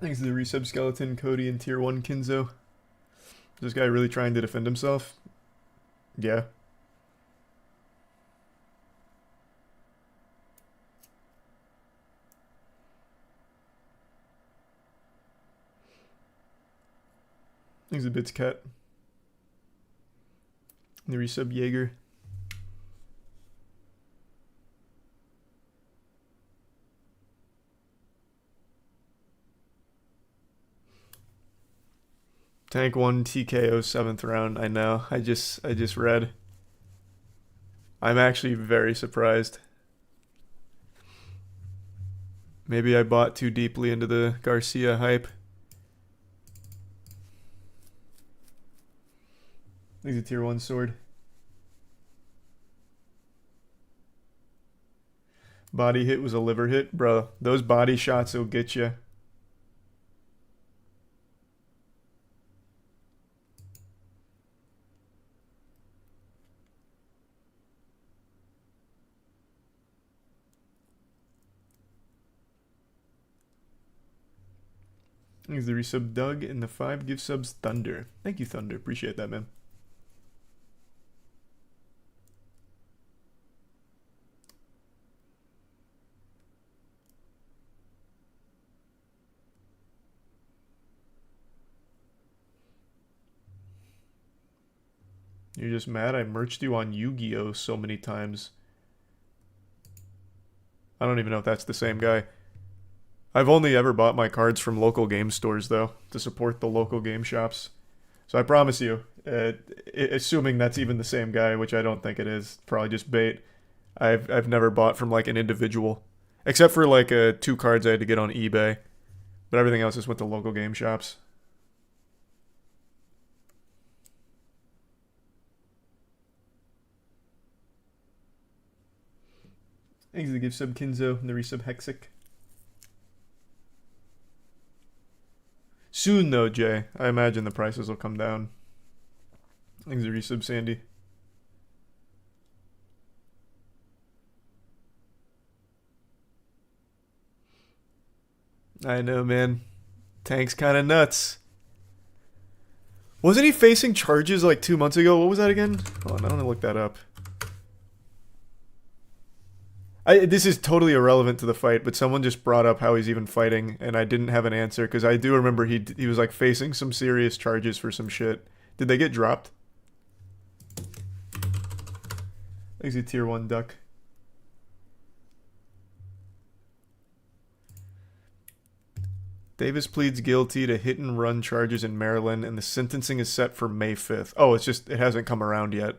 Thanks to the Resub Skeleton, Cody, and Tier 1 Kinzo. Is this guy really trying to defend himself? Yeah. Thanks to Bits Cat. The Resub Jaeger. Tank 1 TKO 7th round. I know. I just read. I'm actually very surprised. Maybe I bought too deeply into the Garcia hype. He's a tier 1 sword. Body hit was a liver hit. Bro, those body shots will get you. Thanks the resub Doug and the 5 gift subs Thunder. Thank you, Thunder. Appreciate that, man. You're just mad I merched you on Yu-Gi-Oh so many times. I don't even know if that's the same guy. I've only ever bought my cards from local game stores, though, to support the local game shops. So I promise you, assuming that's even the same guy, which I don't think it is, probably just bait, I've never bought from like an individual. Except for like 2 cards I had to get on eBay. But everything else just went to local game shops. Thanks to the gift sub Kinzo and the resub Hexic. Soon though, Jay. I imagine the prices will come down. Thanks to the resub Sandy. I know, man. Tank's kind of nuts. Wasn't he facing charges like 2 months ago? What was that again? Oh, I want to look that up. This is totally irrelevant to the fight, but someone just brought up how he's even fighting, and I didn't have an answer because I do remember he was like facing some serious charges for some shit. Did they get dropped? He's a tier 1 duck. Davis pleads guilty to hit and run charges in Maryland, and the sentencing is set for May 5th. Oh, it hasn't come around yet.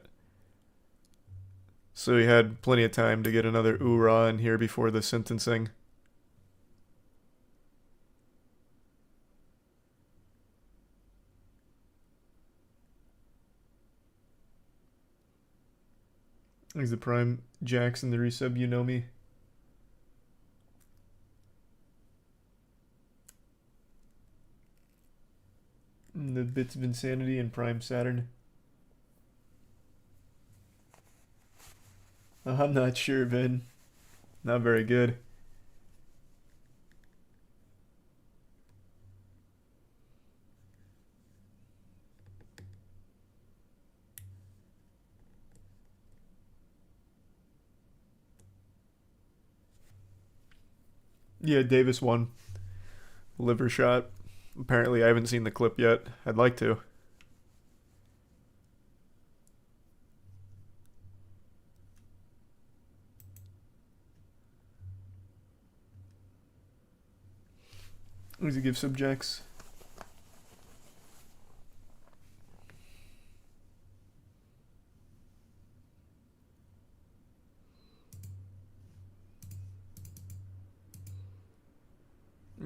So he had plenty of time to get another oorah in here before the sentencing. He's the prime Jackson, the resub, you know me. And the bits of insanity and prime Saturn. I'm not sure, Ben. Not very good. Yeah, Davis won. Liver shot. Apparently, I haven't seen the clip yet. I'd like to. Easy give subjects.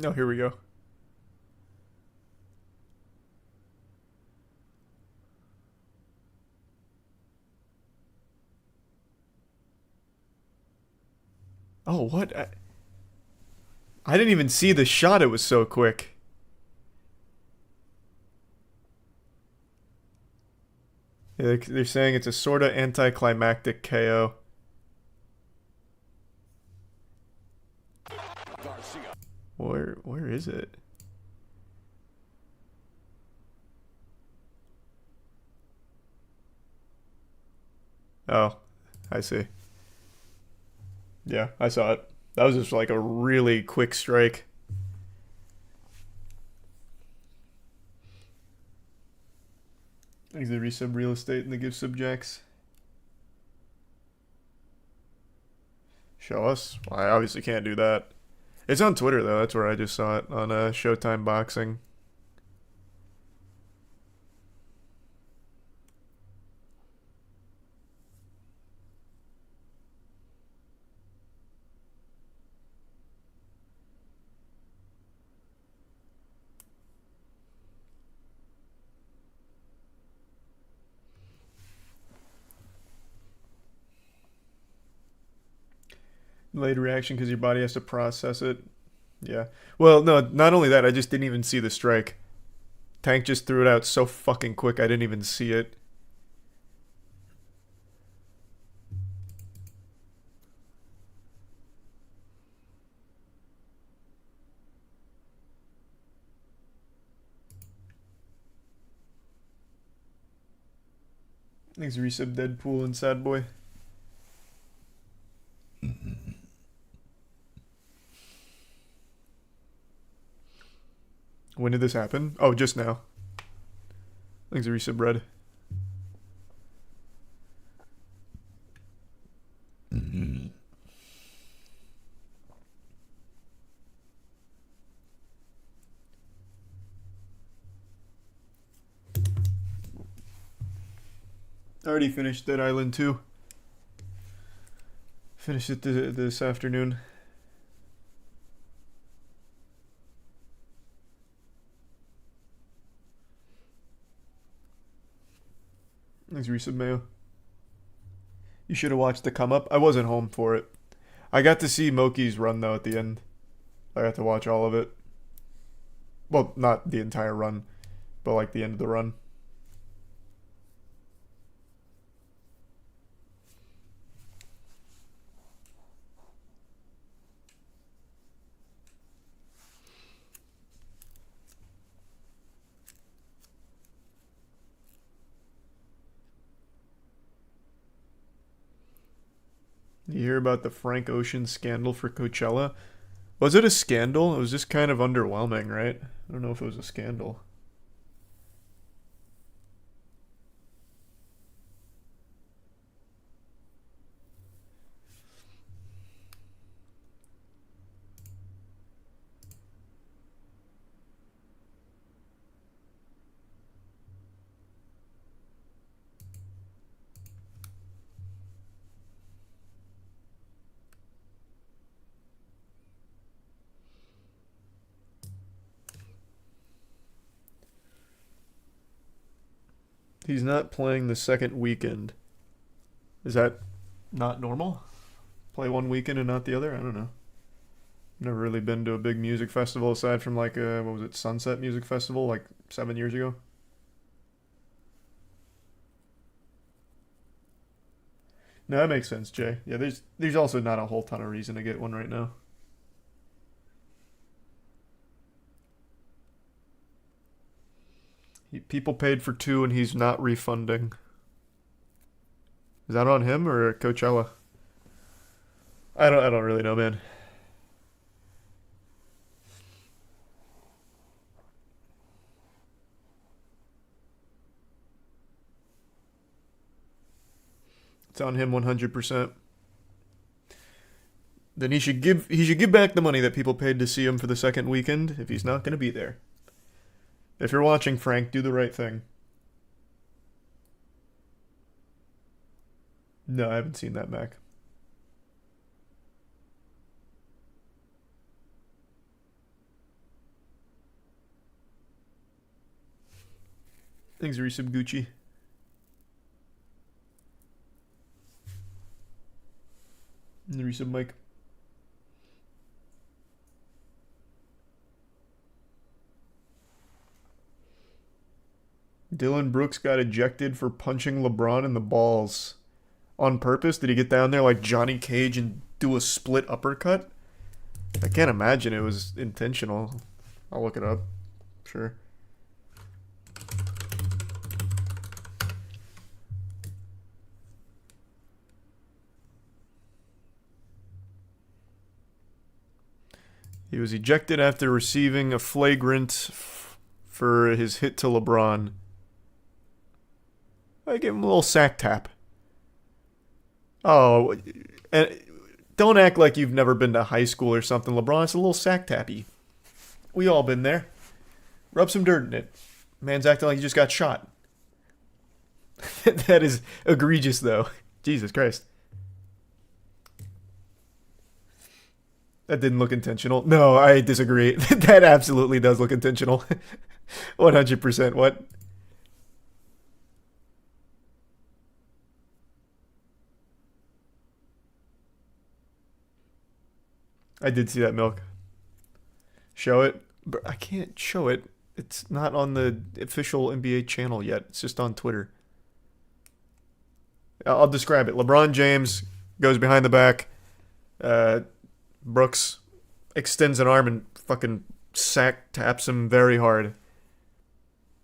Oh, here we go. Oh, what? I didn't even see the shot. It was so quick. Yeah, they're saying it's a sort of anticlimactic KO. Where is it? Oh, I see. Yeah, I saw it. That was just like a really quick strike. Thanks to resub real estate and the give subjects. Show us? Well, I obviously can't do that. It's on Twitter though. That's where I just saw it on Showtime Boxing. Delayed reaction because your body has to process it. Yeah. Well, no, not only that, I just didn't even see the strike. Tank just threw it out so fucking quick, I didn't even see it. Thanks, resub Deadpool and Sad Boy. When did this happen? Oh, just now. Thanks, resub Red. I already finished Dead Island 2. Finished it this afternoon. Thanks, Reese Mayo. You should have watched the come up. I wasn't home for it. I got to see Moki's run though at the end. I got to watch all of it. Well, not the entire run, but like the end of the run. You hear about the Frank Ocean scandal for Coachella? Was it a scandal? It was just kind of underwhelming, right? I don't know if it was a scandal. He's not playing the second weekend. Is that not normal? Play one weekend and not the other? I don't know. Never really been to a big music festival aside from like what was it, Sunset Music Festival like 7 years ago. No, that makes sense, Jay. Yeah, there's also not a whole ton of reason to get one right now. People paid for two and he's not refunding. Is that on him or Coachella? I don't really know, man. It's on him 100%. Then he should give back the money that people paid to see him for the second weekend if he's not going to be there. If you're watching, Frank, do the right thing. No, I haven't seen that, Mac. Thanks, Resub Gucci. And Resub Mike. Dylan Brooks got ejected for punching LeBron in the balls. On purpose? Did he get down there like Johnny Cage and do a split uppercut? I can't imagine it was intentional. I'll look it up. Sure. He was ejected after receiving a flagrant for his hit to LeBron. I give him a little sack tap. Oh, and don't act like you've never been to high school or something, LeBron. It's a little sack tappy. We all been there. Rub some dirt in it. Man's acting like he just got shot. That is egregious, though. Jesus Christ. That didn't look intentional. No, I disagree. That absolutely does look intentional. 100%. What? I did see that milk. Show it. But I can't show it. It's not on the official NBA channel yet. It's just on Twitter. I'll describe it. LeBron James goes behind the back. Brooks extends an arm and fucking sack taps him very hard.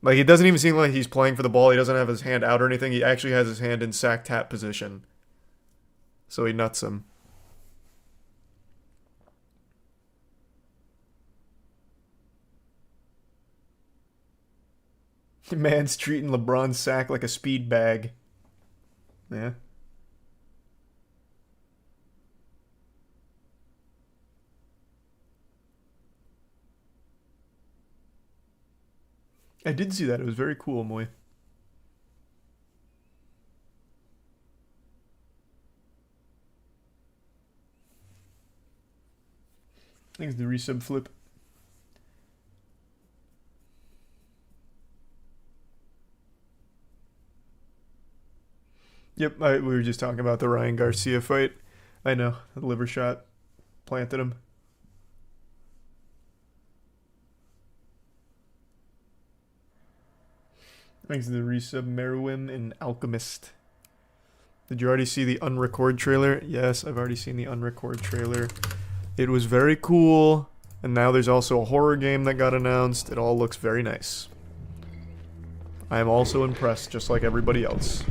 Like, it doesn't even seem like he's playing for the ball. He doesn't have his hand out or anything. He actually has his hand in sack tap position. So he nuts him. Man's treating LeBron's sack like a speed bag. Yeah. I did see that. It was very cool, Moy. Thanks the resub flip. Yep, we were just talking about the Ryan Garcia fight. I know, the liver shot planted him. Thanks to the resub Meruem and Alchemist. Did you already see the unrecord trailer? Yes, I've already seen the unrecord trailer. It was very cool, and now there's also a horror game that got announced. It all looks very nice. I am also impressed, just like everybody else.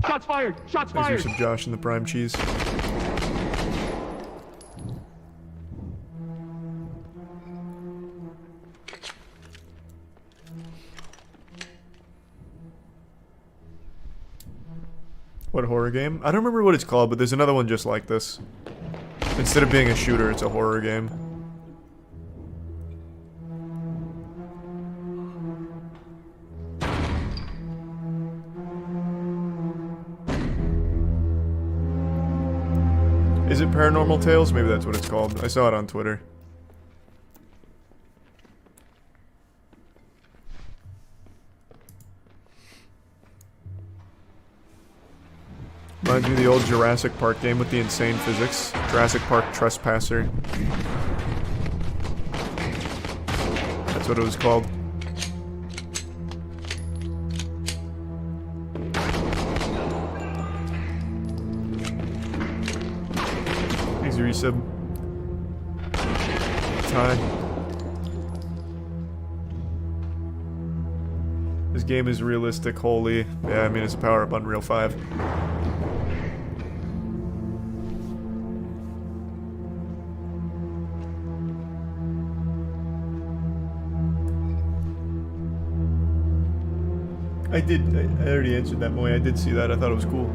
Shots fired! Shots fired! Thanks for Josh and the Prime Cheese. What horror game? I don't remember what it's called, but there's another one just like this. Instead of being a shooter, it's a horror game. Is it Paranormal Tales? Maybe that's what it's called. I saw it on Twitter. Reminds me of the old Jurassic Park game with the insane physics. Jurassic Park Trespasser. That's what it was called. Thanks, resub. Tie. This game is realistic, holy. Yeah, I mean, it's the power of Unreal 5. I already answered that, Moy. I did see that. I thought it was cool.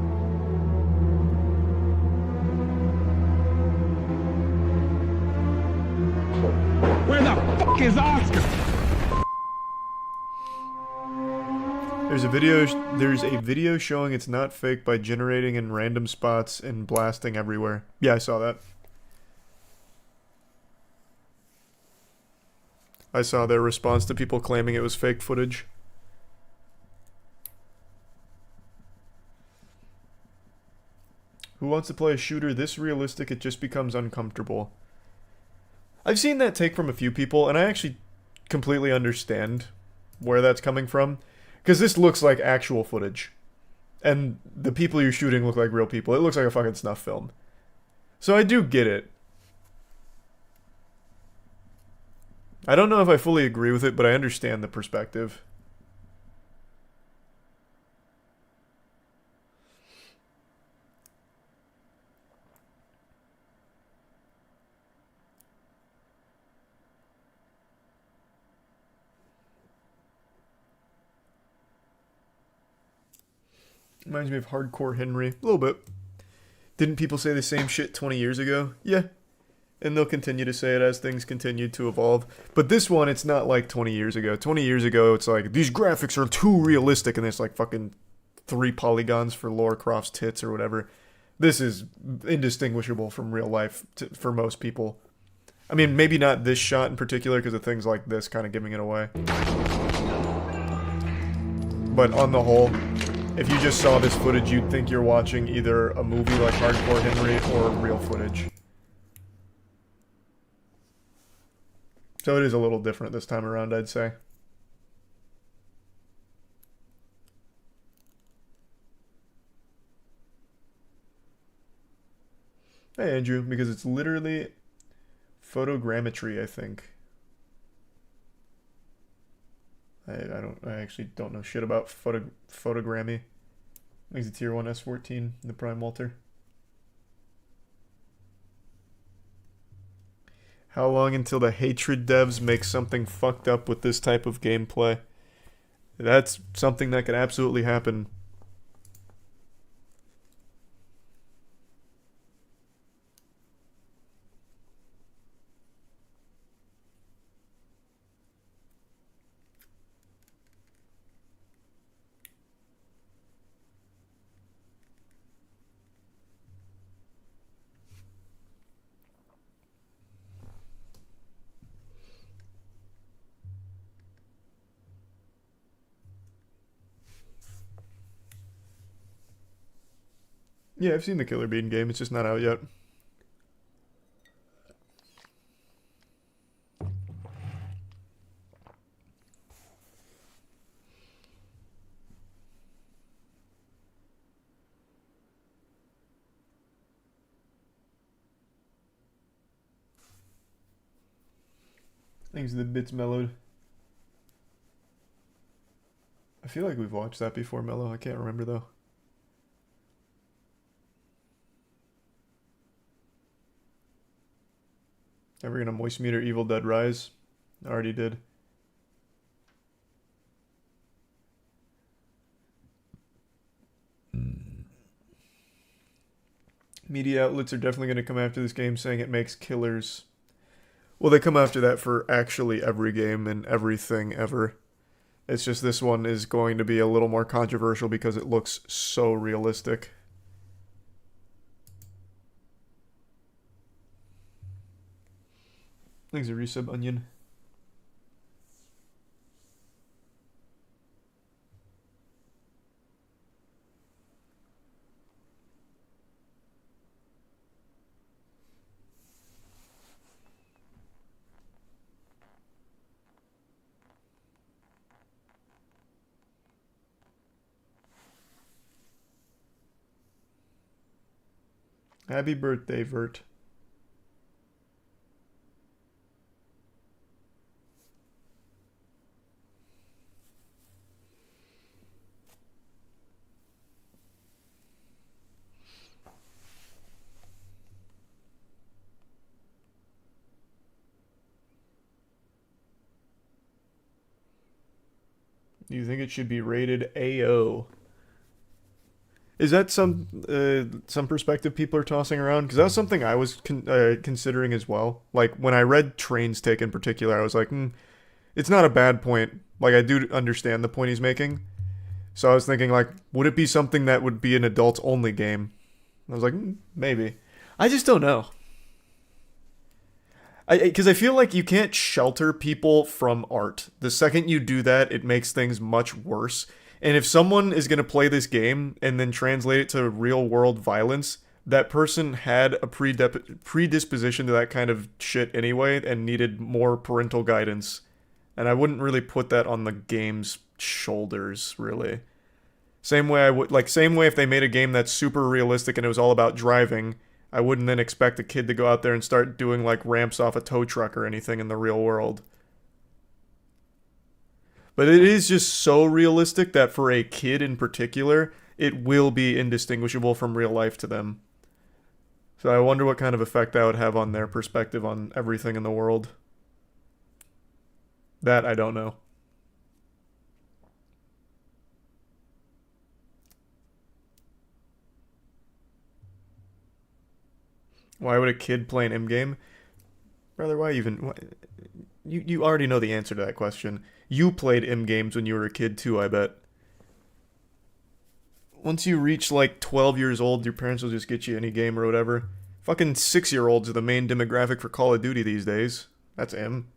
Where the fuck is Oscar? There's a video showing it's not fake by generating in random spots and blasting everywhere. Yeah, I saw that. I saw their response to people claiming it was fake footage. Who wants to play a shooter this realistic it just becomes uncomfortable? I've seen that take from a few people, and I actually completely understand where that's coming from. Because this looks like actual footage. And the people you're shooting look like real people. It looks like a fucking snuff film. So I do get it. I don't know if I fully agree with it, but I understand the perspective. Reminds me of Hardcore Henry. A little bit. Didn't people say the same shit 20 years ago? Yeah. And they'll continue to say it as things continue to evolve. But this one, it's not like 20 years ago. 20 years ago, it's like, these graphics are too realistic, and there's like fucking 3 polygons for Lara Croft's tits or whatever. This is indistinguishable from real life for most people. I mean, maybe not this shot in particular, because of things like this kind of giving it away. But on the whole, if you just saw this footage, you'd think you're watching either a movie like Hardcore Henry or real footage. So it is a little different this time around, I'd say. Hey, Andrew, because it's literally photogrammetry, I think. I actually don't know shit about photogrammy. Makes a tier 1 S14 in the Prime Walter. How long until the Hatred devs make something fucked up with this type of gameplay? That's something that could absolutely happen. Yeah, I've seen the Killer Bean game. It's just not out yet. Things the bits mellowed. I feel like we've watched that before, Mellow. I can't remember though. Ever gonna moist meter Evil Dead Rise? I already did. Media outlets are definitely gonna come after this game saying it makes killers. Well, they come after that for actually every game and everything ever. It's just this one is going to be a little more controversial because it looks so realistic. Thanks a resub, Onion. Happy birthday, Vert. You think it should be rated AO? Is that some perspective people are tossing around? Because that was something I was considering as well. Like when I read Train's take in particular, I was like, it's not a bad point. Like I do understand the point he's making. So I was thinking like, would it be something that would be an adults only game? I was like, maybe. I just don't know. Because I feel like you can't shelter people from art. The second you do that, it makes things much worse. And if someone is going to play this game and then translate it to real world violence, that person had a predisposition to that kind of shit anyway and needed more parental guidance. And I wouldn't really put that on the game's shoulders, really. Same way if they made a game that's super realistic and it was all about driving, I wouldn't then expect a kid to go out there and start doing like ramps off a tow truck or anything in the real world. But it is just so realistic that for a kid in particular, it will be indistinguishable from real life to them. So I wonder what kind of effect that would have on their perspective on everything in the world. That I don't know. Why would a kid play an M game? Brother, why even... Why, you already know the answer to that question. You played M games when you were a kid too, I bet. Once you reach like 12 years old, your parents will just get you any game or whatever. Fucking 6-year-olds are the main demographic for Call of Duty these days. That's M.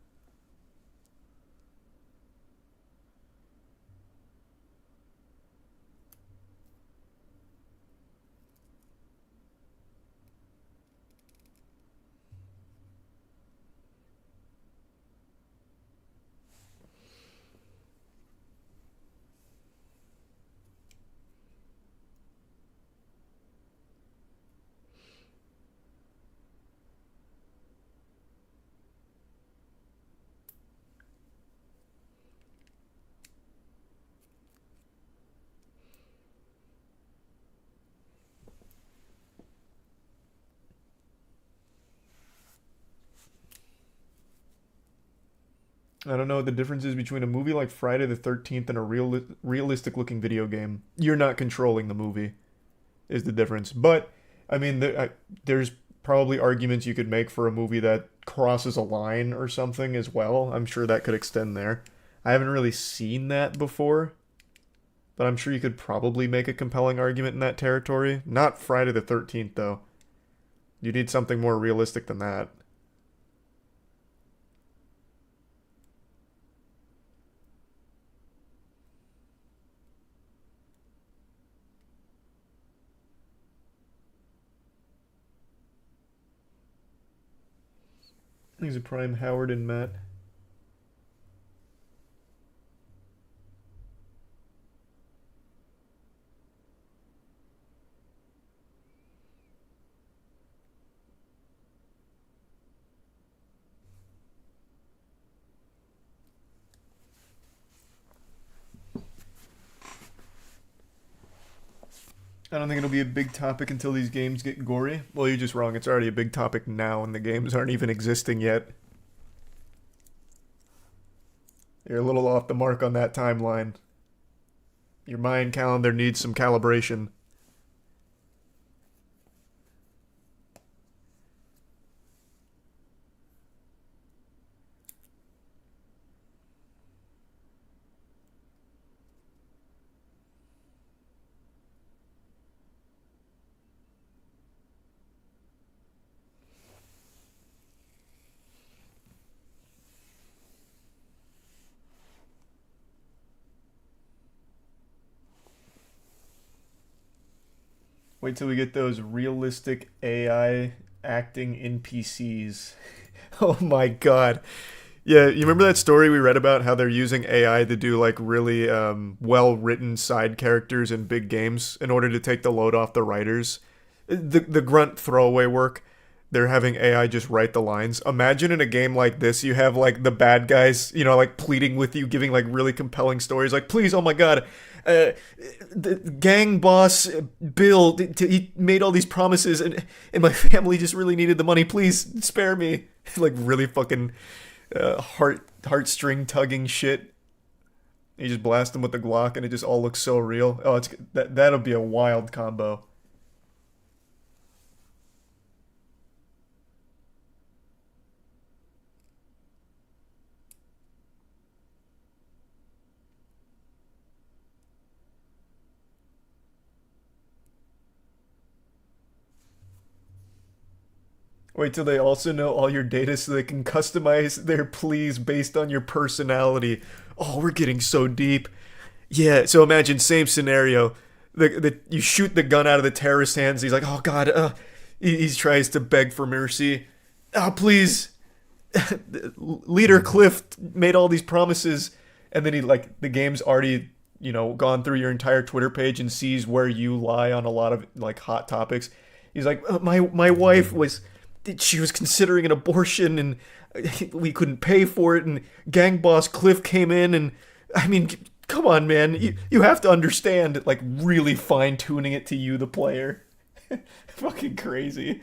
I don't know what the difference is between a movie like Friday the 13th and a realistic looking video game. You're not controlling the movie, is the difference. But, I mean, there's probably arguments you could make for a movie that crosses a line or something as well. I'm sure that could extend there. I haven't really seen that before, but I'm sure you could probably make a compelling argument in that territory. Not Friday the 13th, though. You need something more realistic than that. He's a prime Howard and Matt. I don't think it'll be a big topic until these games get gory. Well, you're just wrong. It's already a big topic now, and the games aren't even existing yet. You're a little off the mark on that timeline. Your Mayan calendar needs some calibration. Wait till we get those realistic AI acting NPCs. Oh my god. Yeah, you remember that story we read about how they're using AI to do like really well-written side characters in big games in order to take the load off the writers? The grunt throwaway work. They're having AI just write the lines. Imagine in a game like this, you have like the bad guys, you know, like pleading with you, giving like really compelling stories. Like, please, oh my god, the gang boss Bill, he made all these promises, and my family just really needed the money. Please spare me. Like really fucking heartstring tugging shit. You just blast them with the Glock, and it just all looks so real. Oh, that'll be a wild combo. Wait till they also know all your data so they can customize their pleas based on your personality. Oh, we're getting so deep. Yeah, so imagine same scenario. You shoot the gun out of the terrorist's hands. He's like, oh god. He tries to beg for mercy. Oh, please. Leader Cliff made all these promises, and then he like the game's already gone through your entire Twitter page and sees where you lie on a lot of like hot topics. He's like, my wife was she was considering an abortion and we couldn't pay for it, and gang boss Cliff came in, and I mean, come on, man, you have to understand, like really fine tuning it to you, the player. Fucking crazy.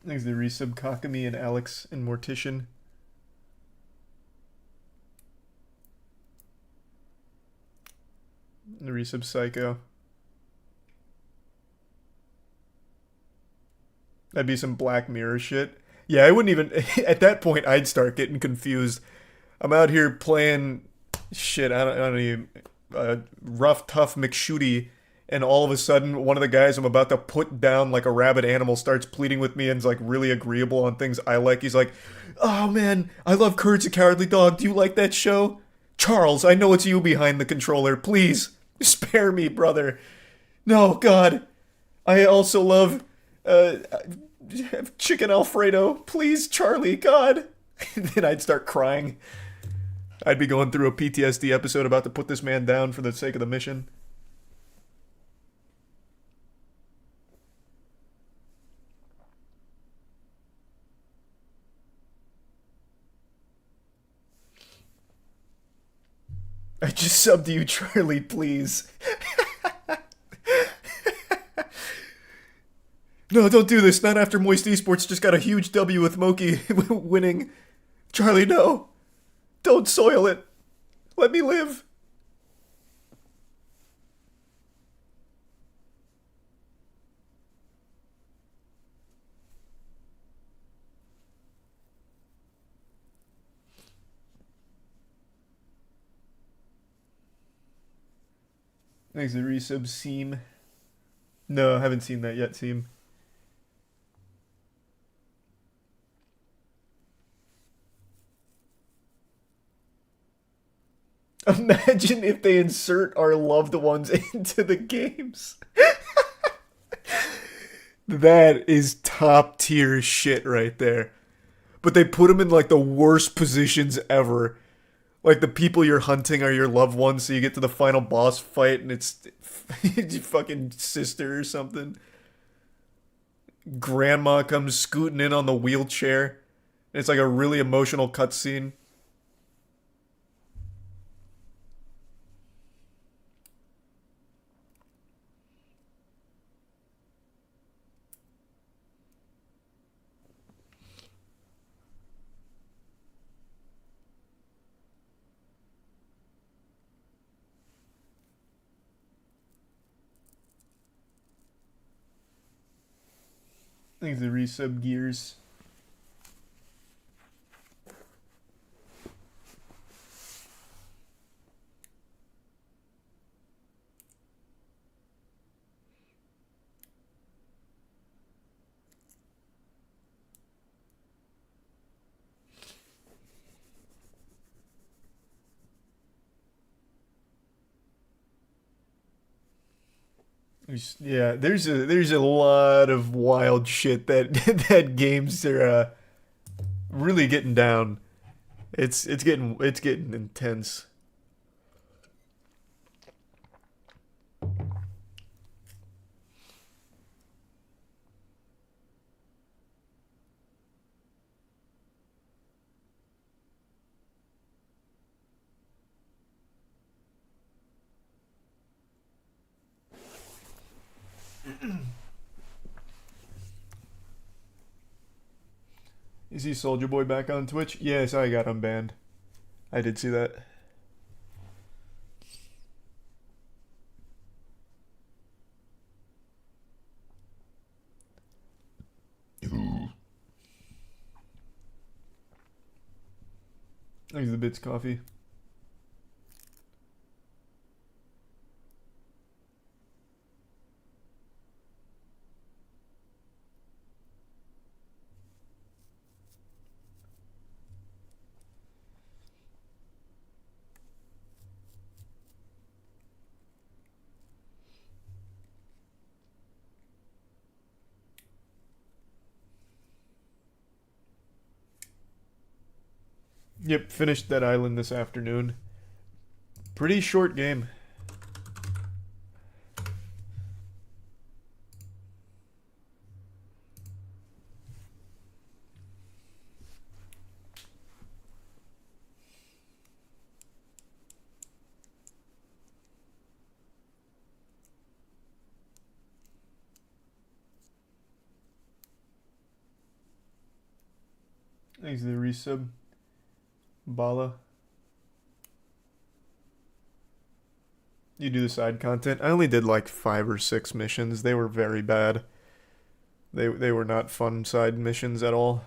Thanks to resub Kakami and Alex and Mortician. The resub Psycho. That'd be some Black Mirror shit. Yeah, I wouldn't even... At that point, I'd start getting confused. I'm out here playing... Shit, I don't even... Rough, tough McShooty, and all of a sudden, one of the guys I'm about to put down like a rabid animal starts pleading with me and's like really agreeable on things I like. He's like, oh man, I love Courage the Cowardly Dog. Do you like that show? Charles, I know it's you behind the controller. Please, spare me, brother. No, God. I also love chicken Alfredo. Please, Charlie, God. Then I'd start crying. I'd be going through a PTSD episode about to put this man down for the sake of the mission. I just subbed to you, Charlie, please. No, don't do this. Not after Moist Esports just got a huge W with Moki winning. Charlie, no. Don't soil it. Let me live. Thanks to resub Seam. No, I haven't seen that yet, Seam. Imagine if they insert our loved ones into the games. That is top tier shit right there. But they put them in like the worst positions ever. Like the people you're hunting are your loved ones, so you get to the final boss fight and it's your fucking sister or something. Grandma comes scooting in on the wheelchair. And it's like a really emotional cutscene. I think the resub gears. Yeah, there's a lot of wild shit that that games are really getting down. It's getting intense. You see Soldier Boy back on Twitch? Yes, I got him banned. I did see that. Thanks the bits coffee. Yep, finished that island this afternoon. Pretty short game. Thanks to the resub. Bala. You do the side content. I only did like 5 or 6 missions. They were very bad. They were not fun side missions at all.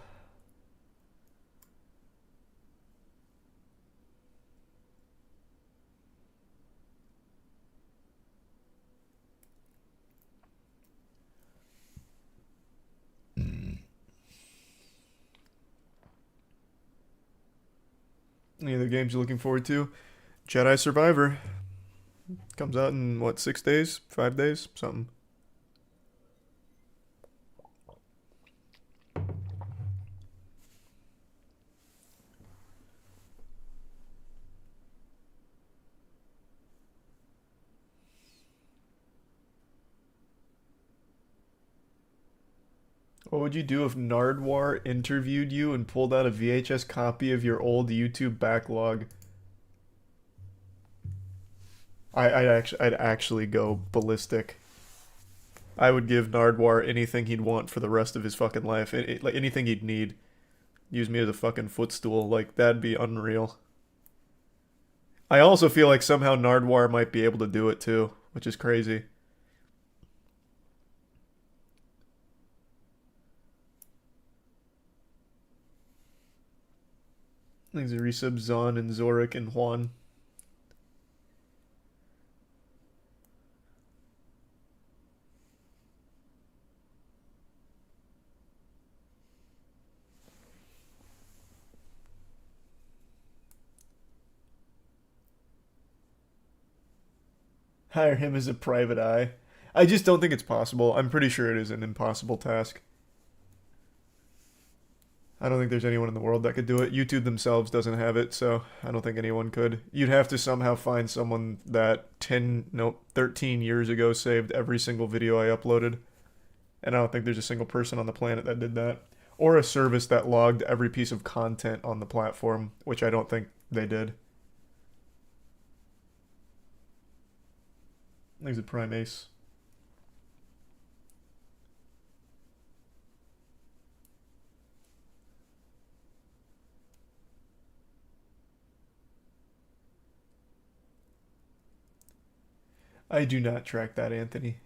Any other games you're looking forward to? Jedi Survivor. Comes out in what, 6 days? 5 days? Something. What would you do if Nardwar interviewed you and pulled out a VHS copy of your old YouTube backlog? I'd actually go ballistic. I would give Nardwar anything he'd want for the rest of his fucking life. Like anything he'd need. Use me as a fucking footstool. Like that'd be unreal. I also feel like somehow Nardwar might be able to do it too, which is crazy. Thanks to resub Zon and Zorik and Juan. Hire him as a private eye. I just don't think it's possible. I'm pretty sure it is an impossible task. I don't think there's anyone in the world that could do it. YouTube themselves doesn't have it, so I don't think anyone could. You'd have to somehow find someone that 13 years ago saved every single video I uploaded. And I don't think there's a single person on the planet that did that. Or a service that logged every piece of content on the platform, which I don't think they did. There's a prime ace. I do not track that, Anthony.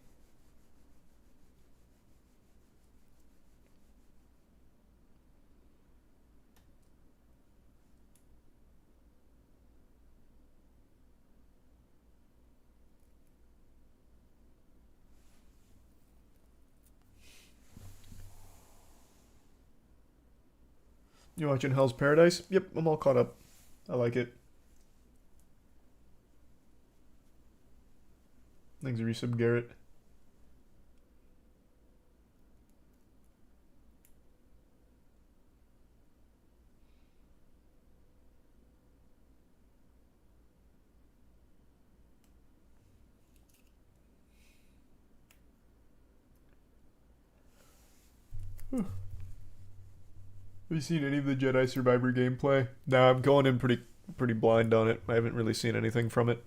You watching Hell's Paradise? Yep, I'm all caught up. I like it. Thanks, Resub Garrett. Have you seen any of the Jedi Survivor gameplay? Nah, I'm going in pretty blind on it. I haven't really seen anything from it.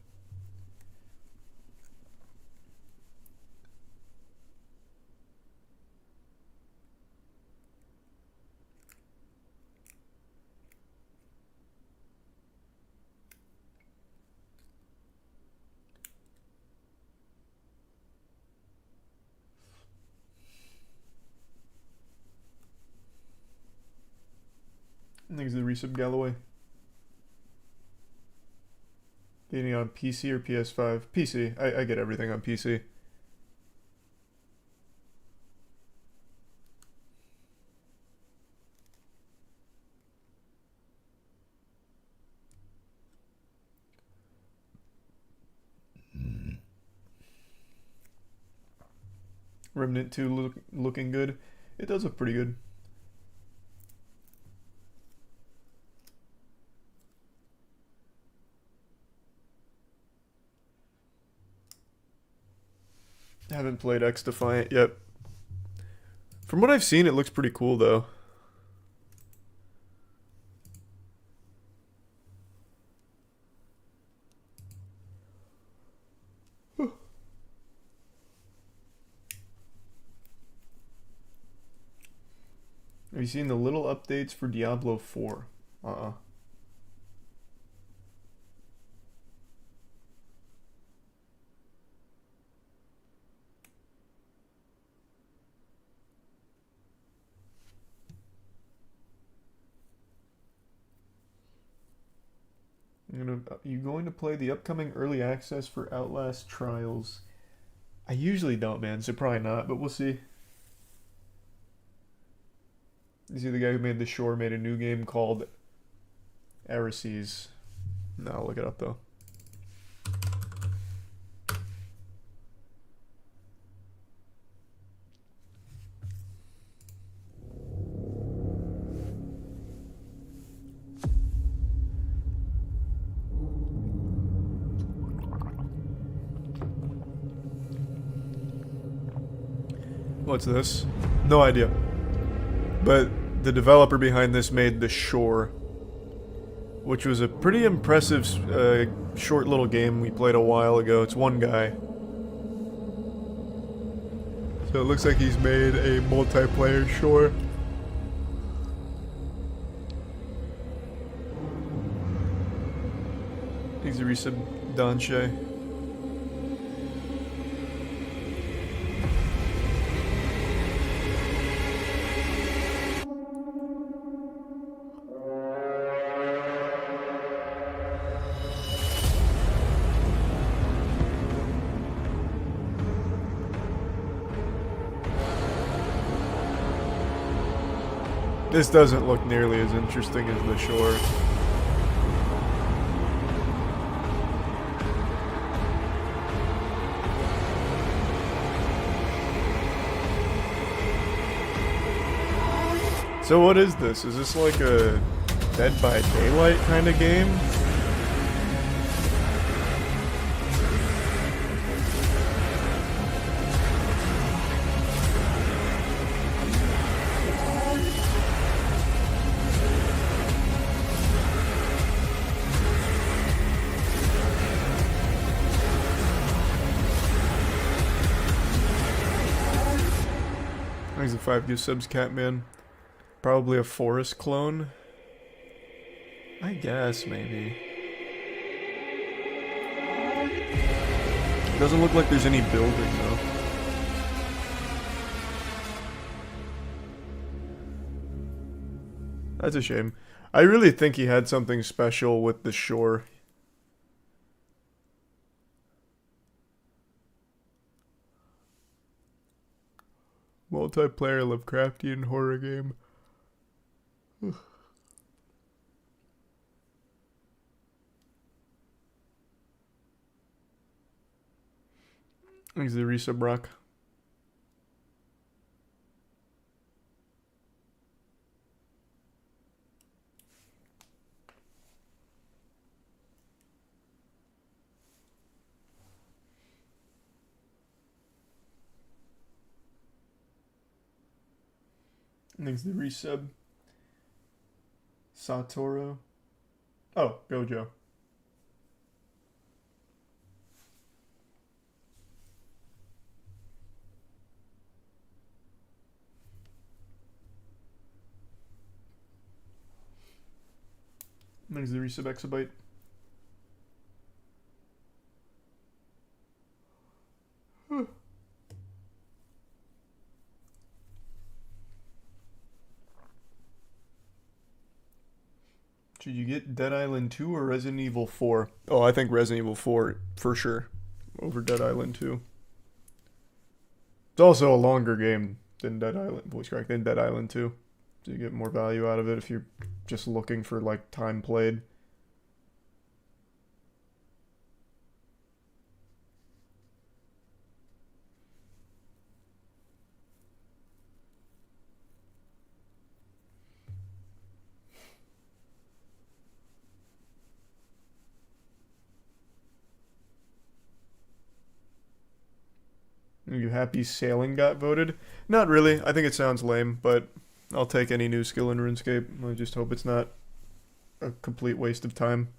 Thanks to the Resub Galloway. Getting on PC or PS5? PC. I get everything on PC. Remnant 2 looking good. It does look pretty good. Haven't played X Defiant yet. From what I've seen, it looks pretty cool though. Have you seen the little updates for Diablo 4? Uh-uh. You going to play the upcoming early access for Outlast Trials? I usually don't, man, so probably not, but we'll see. You see the guy who made The Shore made a new game called Arises. No, I'll look it up though. What's this? No idea. But the developer behind this made The Shore, which was a pretty impressive short little game we played a while ago. It's one guy. So it looks like he's made a multiplayer Shore. He's a resub Danshe. This doesn't look nearly as interesting as The Shore. So what is this? Is this like a Dead by Daylight kind of game? Thanks for 5 gift subs, Catman. Probably a Forest clone. I guess, maybe. Doesn't look like there's any building, though. That's a shame. I really think he had something special with the shore. Multiplayer Lovecraftian horror game. Thanks to the resub rock. Thanks to the resub. Satoru. Oh, Gojo. Thanks to the resub exabyte. Should you get Dead Island 2 or Resident Evil 4? Oh, I think Resident Evil 4 for sure over Dead Island 2. It's also a longer game than Dead Island, voice crack, than Dead Island 2. So you get more value out of it if you're just looking for like time played. Are you happy Sailing got voted? Not really. I think it sounds lame, but I'll take any new skill in RuneScape. I just hope it's not a complete waste of time.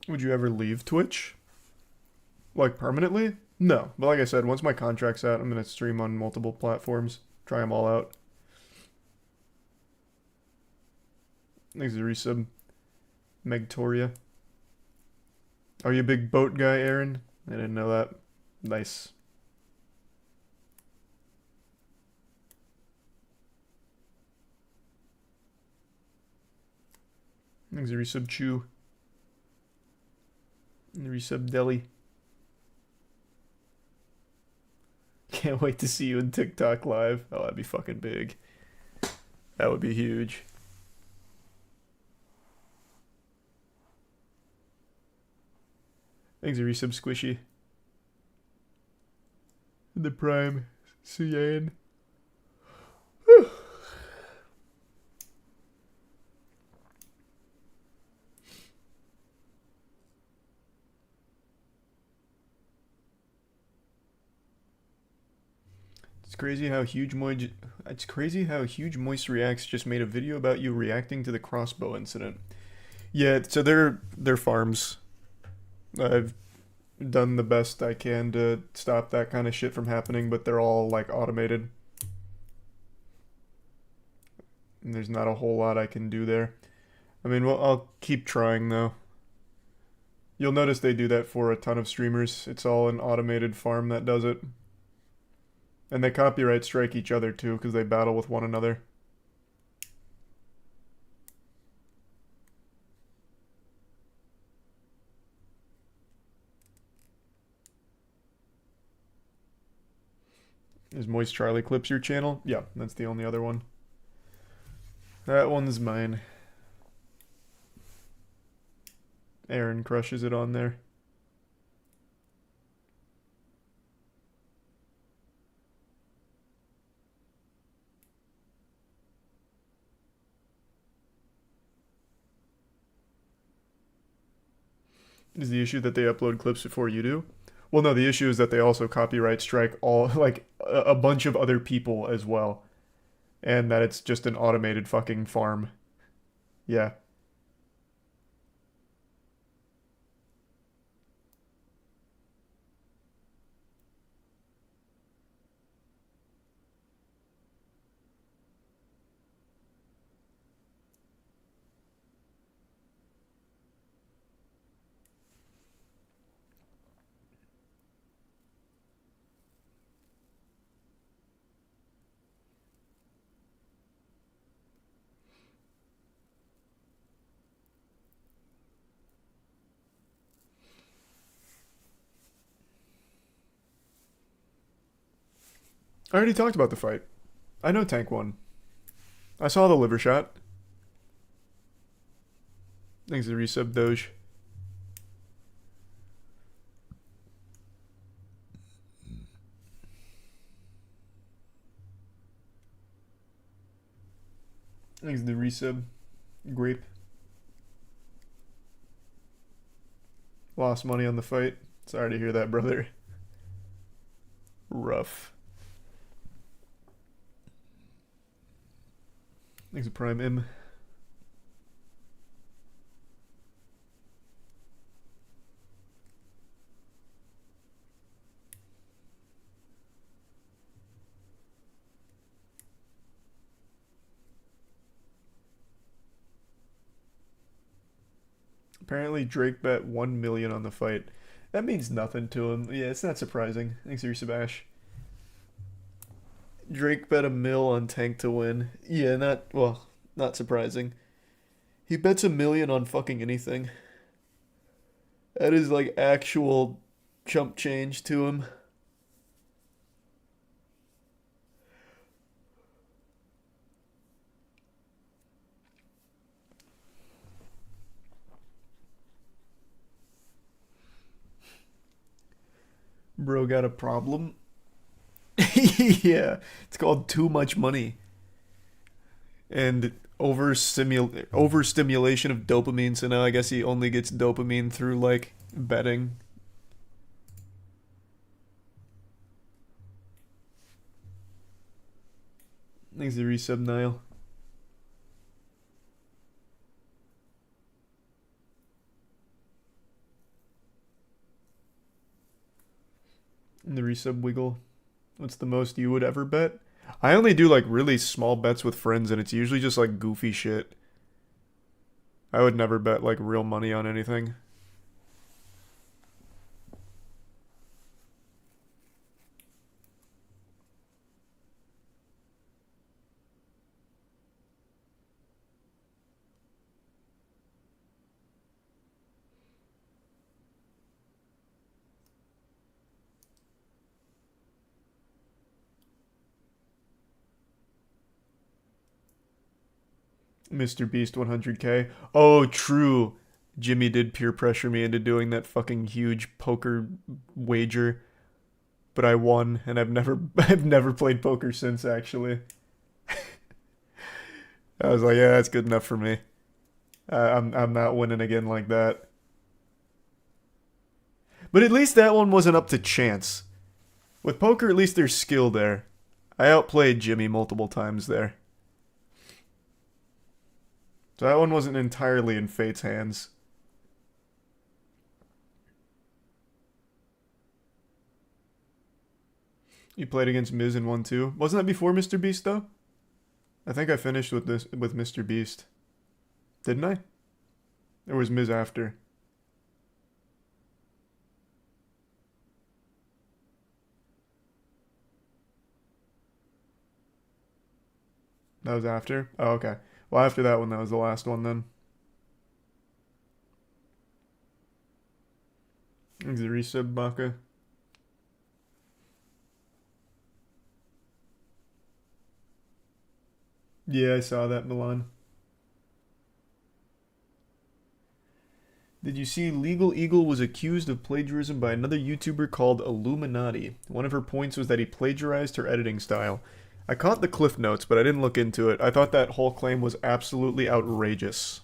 Would you ever leave Twitch? Like permanently? No, but like I said, once my contract's out, I'm gonna stream on multiple platforms, try them all out. Thanks to resub. Megtoria. Are you a big boat guy, Aaron? I didn't know that. Nice. Thanks to resub Chew. And resub Deli. Can't wait to see you in TikTok live. Oh, that'd be fucking big. That would be huge. Thanks, resub Squishy. The Prime Suyan. It's crazy how Huge Moist Reacts just made a video about you reacting to the crossbow incident. Yeah, so they're farms. I've done the best I can to stop that kind of shit from happening, but they're all like automated. And there's not a whole lot I can do there. I mean, well, I'll keep trying though. You'll notice they do that for a ton of streamers. It's all an automated farm that does it. And they copyright strike each other too, because they battle with one another. Is Moist Charlie Clips your channel? Yeah, that's the only other one. That one's mine. Aaron crushes it on there. Is the issue that they upload clips before you do? Well, no, the issue is that they also copyright strike all, like, a bunch of other people as well. And that it's just an automated fucking farm. Yeah. I already talked about the fight. I know Tank won. I saw the liver shot. Thanks to resub Doge. Thanks to resub Grape. Lost money on the fight. Sorry to hear that, brother. Rough. Thanks to Prime M. Apparently Drake bet 1 million on the fight. That means nothing to him. Yeah, it's not surprising. Thanks, Sabash. Drake bet $1 million on Tank to win. Yeah, not surprising. He bets $1 million on fucking anything. That is like actual chump change to him. Bro got a problem. Yeah, it's called too much money. And overstimulation of dopamine, so now I guess he only gets dopamine through like betting. Thanks to resub Nile. And the resub Wiggle. What's the most you would ever bet? I only do like really small bets with friends, and it's usually just like goofy shit. I would never bet like real money on anything. Mr. Beast 100K. Oh, true. Jimmy did peer pressure me into doing that fucking huge poker wager, but I won, and I've never played poker since. Actually, I was like, yeah, that's good enough for me. I'm not winning again like that. But at least that one wasn't up to chance. With poker, at least there's skill there. I outplayed Jimmy multiple times there. So that one wasn't entirely in fate's hands. You played against Miz and won too. Wasn't that before Mr. Beast though? I think I finished with Mr. Beast. Didn't I? Or was Miz after? That was after? Oh, okay. Well, after that one, that was the last one then. Thanks the resub, Baka. Yeah, I saw that, Milan. Did you see Legal Eagle was accused of plagiarism by another YouTuber called Illuminati? One of her points was that he plagiarized her editing style. I caught the cliff notes, but I didn't look into it. I thought that whole claim was absolutely outrageous.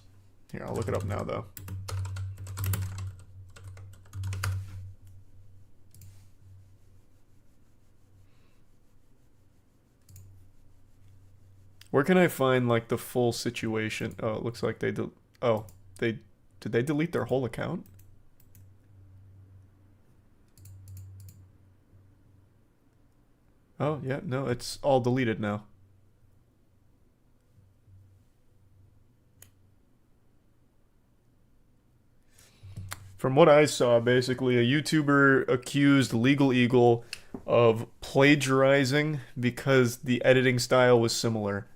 Here, I'll look it up now, though. Where can I find, like, the full situation? Oh, it looks like they did they delete their whole account? Oh, yeah, no, it's all deleted now. From what I saw, basically, a YouTuber accused Legal Eagle of plagiarizing because the editing style was similar.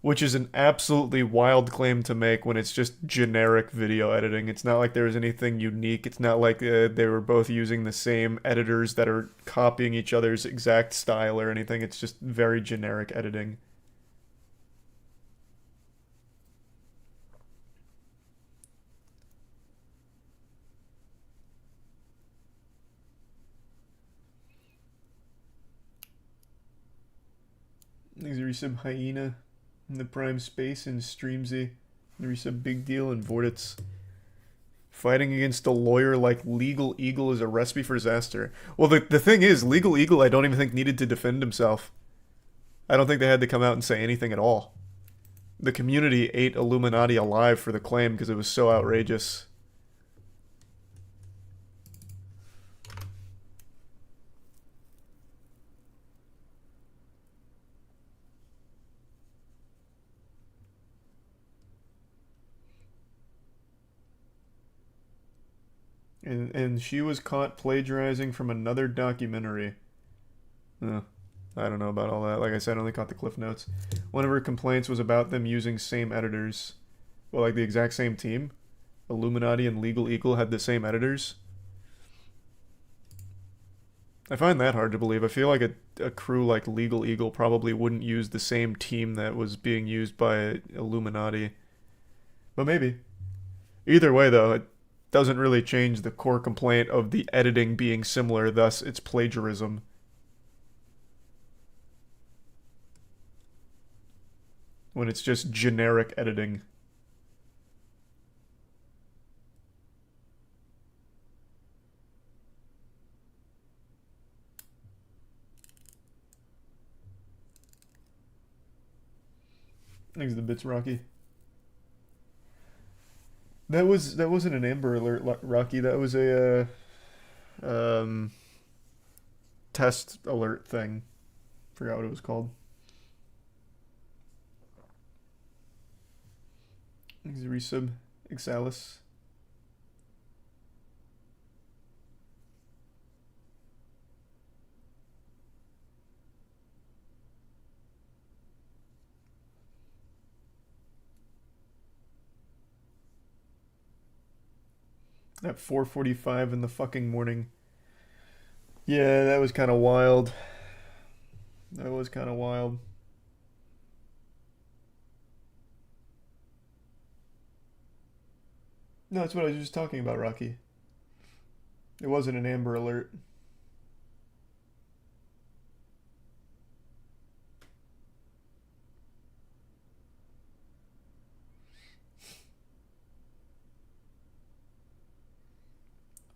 Which is an absolutely wild claim to make when it's just generic video editing. It's not like there's anything unique. It's not like they were both using the same editors that are copying each other's exact style or anything. It's just very generic editing. Thanks, Resub Hyena in the Prime Space and Streamsy. Resub Big Deal and Vortitz. Fighting against a lawyer like Legal Eagle is a recipe for disaster. Well, the thing is, Legal Eagle I don't even think needed to defend himself. I don't think they had to come out and say anything at all. The community ate Illuminati alive for the claim because it was so outrageous. And she was caught plagiarizing from another documentary. I don't know about all that. Like I said, I only caught the cliff notes. One of her complaints was about them using same editors. Well, like the exact same team. Illuminati and Legal Eagle had the same editors. I find that hard to believe. I feel like a crew like Legal Eagle probably wouldn't use the same team that was being used by Illuminati. But maybe. Either way, though, it doesn't really change the core complaint of the editing being similar, thus it's plagiarism. When it's just generic editing. Thanks the bits, Rocky. That wasn't an Amber Alert, Rocky. That was a test alert thing. Forgot what it was called. Thanks the resub, Exalis. At 4:45 in the fucking morning. Yeah, that was kind of wild. That was kind of wild. No, that's what I was just talking about, Rocky. It wasn't an Amber Alert.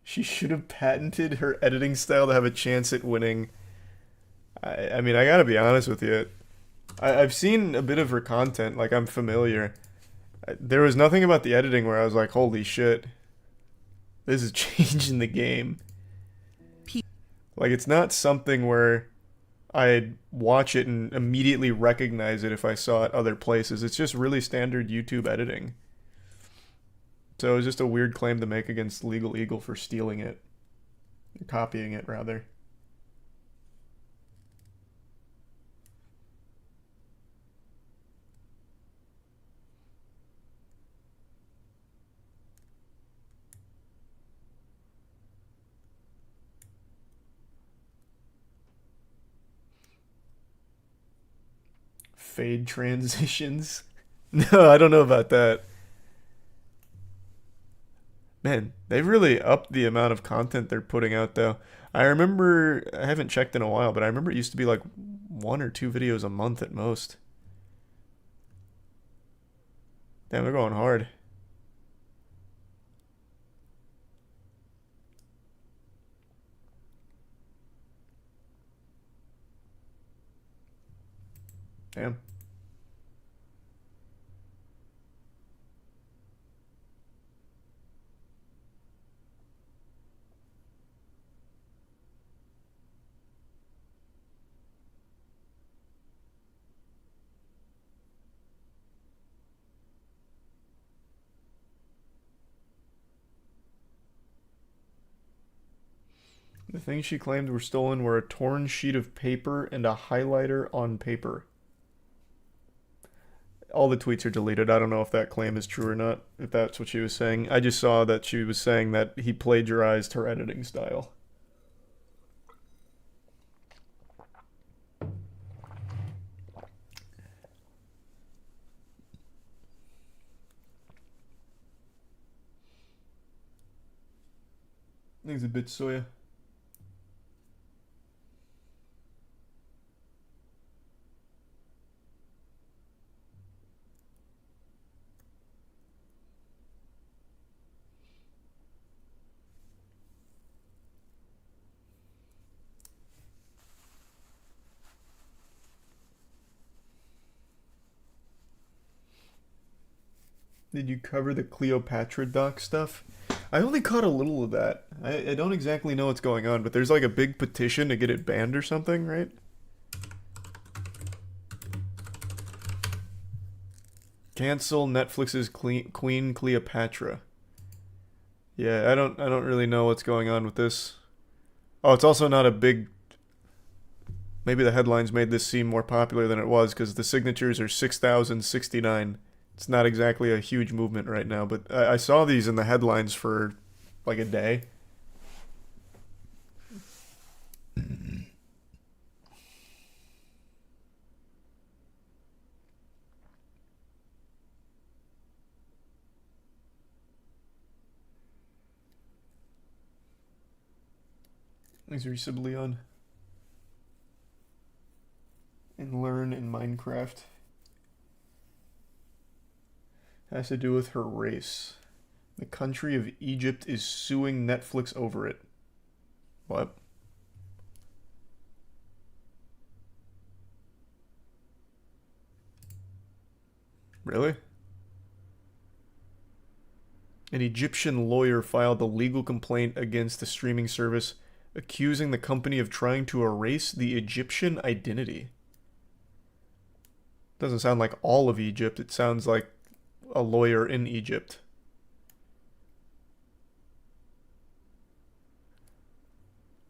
She should have patented her editing style to have a chance at winning. I mean, I gotta be honest with you. I've seen a bit of her content, like I'm familiar. There was nothing about the editing where I was like, holy shit, this is changing the game. Like, it's not something where I'd watch it and immediately recognize it if I saw it other places. It's just really standard YouTube editing. So it was just a weird claim to make against Legal Eagle for stealing it. Copying it, rather. Fade transitions? No, I don't know about that. Man, they've really upped the amount of content they're putting out, though. I remember, I haven't checked in a while, but I remember it used to be like 1 or 2 videos a month at most. Damn, they're going hard. Damn. The things she claimed were stolen were a torn sheet of paper and a highlighter on paper. All the tweets are deleted. I don't know if that claim is true or not, if that's what she was saying. I just saw that she was saying that he plagiarized her editing style. Thanks a bit, Soya. Did you cover the Cleopatra doc stuff? I only caught a little of that. I don't exactly know what's going on, but there's like a big petition to get it banned or something, right? Cancel Netflix's Queen Cleopatra. Yeah, I don't really know what's going on with this. Oh, it's also not a big. Maybe the headlines made this seem more popular than it was because the signatures are 6,069. It's not exactly a huge movement right now, but I saw these in the headlines for like a day. Thanks, Resub Leon. And learn in Minecraft. Has to do with her race. The country of Egypt is suing Netflix over it. What? Really? An Egyptian lawyer filed a legal complaint against the streaming service, accusing the company of trying to erase the Egyptian identity. Doesn't sound like all of Egypt, it sounds like a lawyer in Egypt.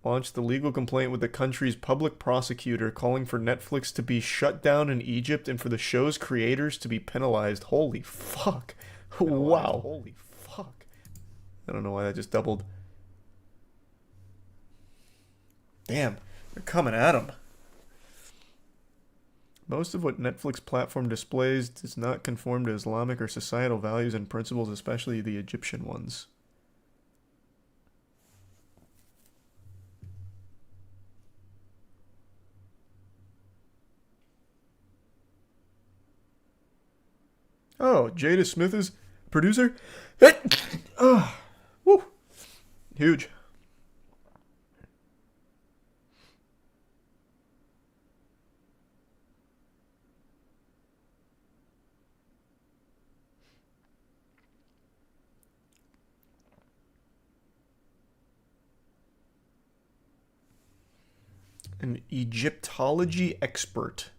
Launched the legal complaint with the country's public prosecutor, calling for Netflix to be shut down in Egypt and for the show's creators to be penalized. Holy fuck. Wow. Holy fuck. I don't know why that just doubled. Damn, they're coming at him. Most of what Netflix platform displays does not conform to Islamic or societal values and principles, especially the Egyptian ones. Oh, Jada Smith is producer? Oh, woo. Huge. An Egyptology expert.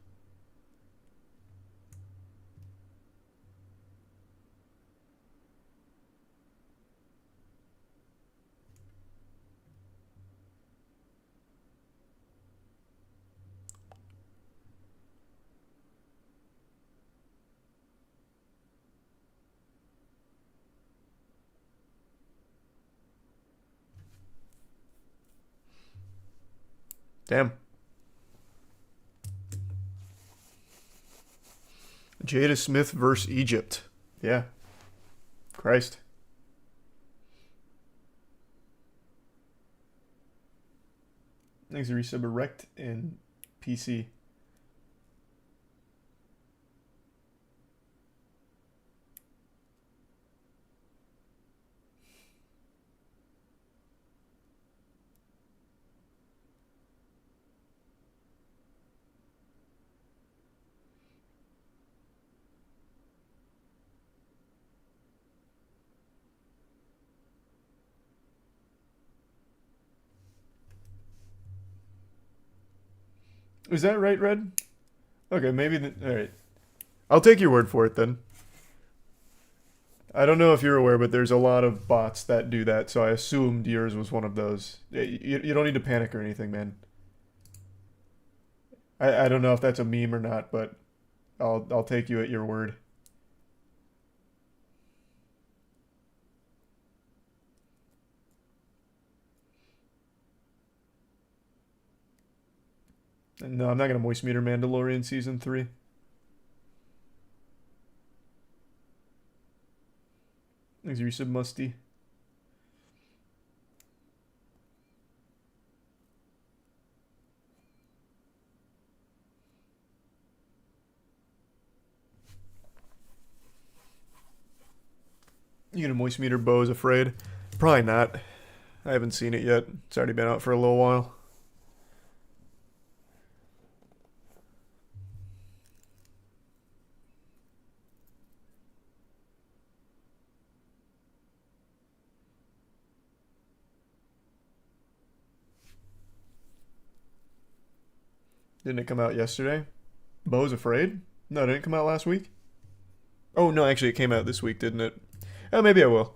Damn. Jada Smith versus Egypt. Yeah. Christ. Thanks to resub erect and PC. Is that right, Red? Okay, maybe. Alright. I'll take your word for it then. I don't know if you're aware, but there's a lot of bots that do that, so I assumed yours was one of those. You don't need to panic or anything, man. I don't know if that's a meme or not, but I'll take you at your word. No, I'm not gonna moist meter Mandalorian season 3. Thanks, resub Musty. You gonna moist meter Bo's Afraid? Probably not. I haven't seen it yet. It's already been out for a little while. Didn't it come out yesterday? Bo's Afraid? No, didn't it come out last week? Oh, no, actually, it came out this week, didn't it? Oh, maybe I will.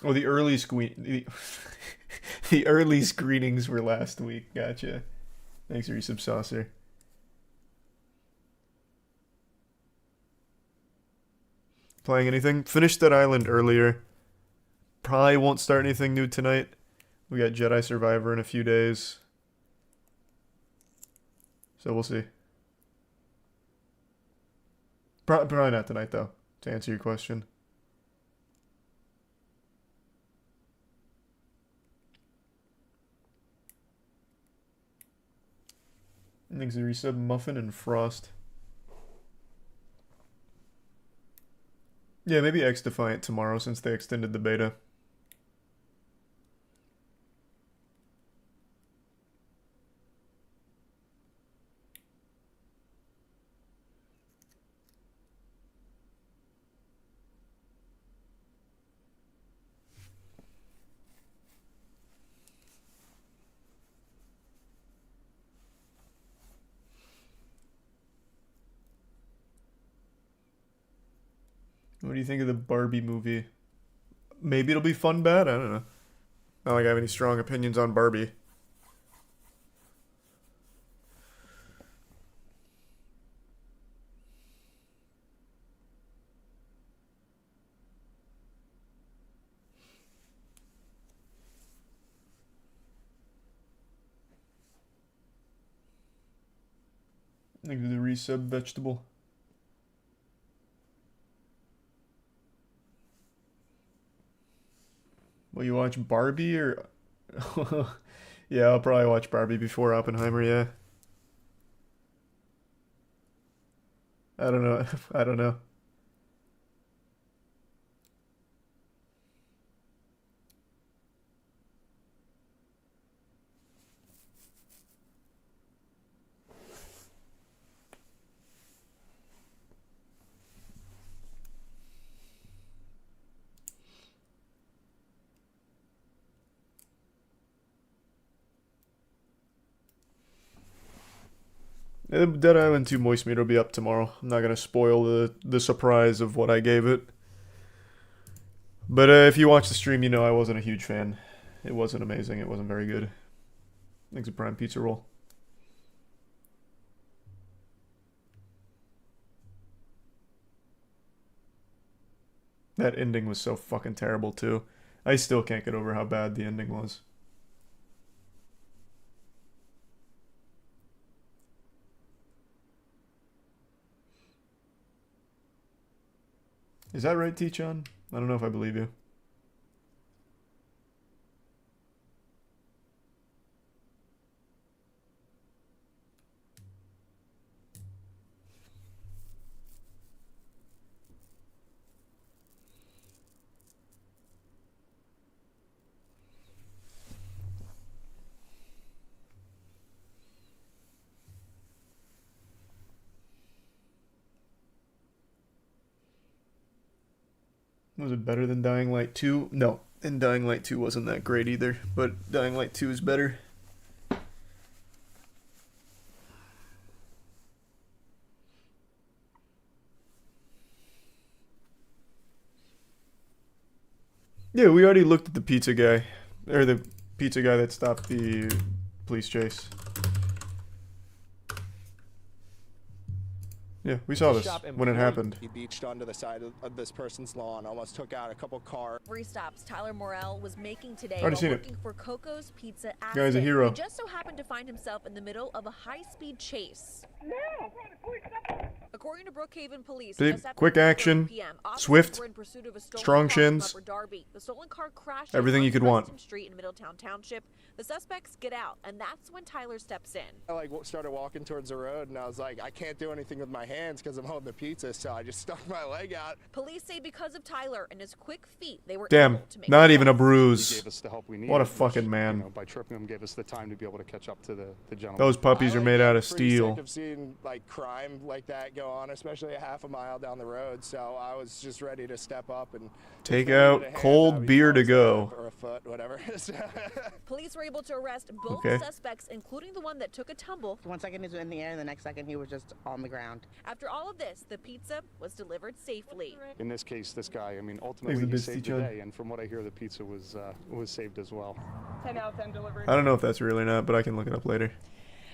Oh, the early the early screenings were last week. Gotcha. Thanks, resub Saucer. Playing anything? Finished Dead Island earlier. Probably won't start anything new tonight. We got Jedi Survivor in a few days. So we'll see. Probably not tonight, though, to answer your question. Thanks to resub Muffin and Frost. Yeah, maybe X Defiant tomorrow since they extended the beta. What do you think of the Barbie movie? Maybe it'll be fun, bad? I don't know. Not like I have any strong opinions on Barbie. I think the resub vegetable. Will you watch Barbie or... Yeah, I'll probably watch Barbie before Oppenheimer, yeah. I don't know. I don't know. Dead Island 2 Moist Meter will be up tomorrow. I'm not going to spoil the surprise of what I gave it. But if you watch the stream, you know I wasn't a huge fan. It wasn't amazing. It wasn't very good. Thanks a Prime Pizza Roll. That ending was so fucking terrible too. I still can't get over how bad the ending was. Is that right, T-Chan? I don't know if I believe you. Was it better than Dying Light 2? No. And Dying Light 2 wasn't that great either, but Dying Light 2 is better. Yeah, we already looked at the pizza guy. Or the pizza guy that stopped the police chase. Yeah, we saw this when it happened. He beached onto the side of this person's lawn, almost took out a couple cars. Three stops Tyler Morrell was making today Already while seen it. working for Coco's Pizza Aspen. Guy's a hero. He just so happened to find himself in the middle of a high-speed chase. According to Brookhaven Police, Big, just after quick 3:30 action, PM, officers swift, were in pursuit of a stolen strong car from shins. Upper Darby. The stolen car crashed Everything on you could want. Preston Street in Middletown Township. The suspects get out, and that's when Tyler steps in. I started walking towards the road, and I was like, I can't do anything with my hands because I'm holding the pizza, so I just stuck my leg out. Police say because of Tyler and his quick feet, they were Damn, able to make not the even a arrest. He bruise. gave us the help we needed. What a which, fucking man. You know, by tripping him, gave us the time to be able to catch up to the gentleman. Those puppies are made out of Pretty steel. sick of seeing like crime like that go on, especially a half a mile down the road. So I was just ready to step up and Take if I needed out a hand, cold I would beer to use go. or a foot, whatever. Police were able to arrest both Okay. suspects, including the one that took a tumble. 1 second he was in the air, and the next second he was just on the ground. After all of this, the pizza was delivered safely. In this case, this guy, I mean, ultimately he best saved teacher. the day, and from what I hear, the pizza was saved as well. 10 out of 10 delivered. I don't know if that's real or not, but I can look it up later.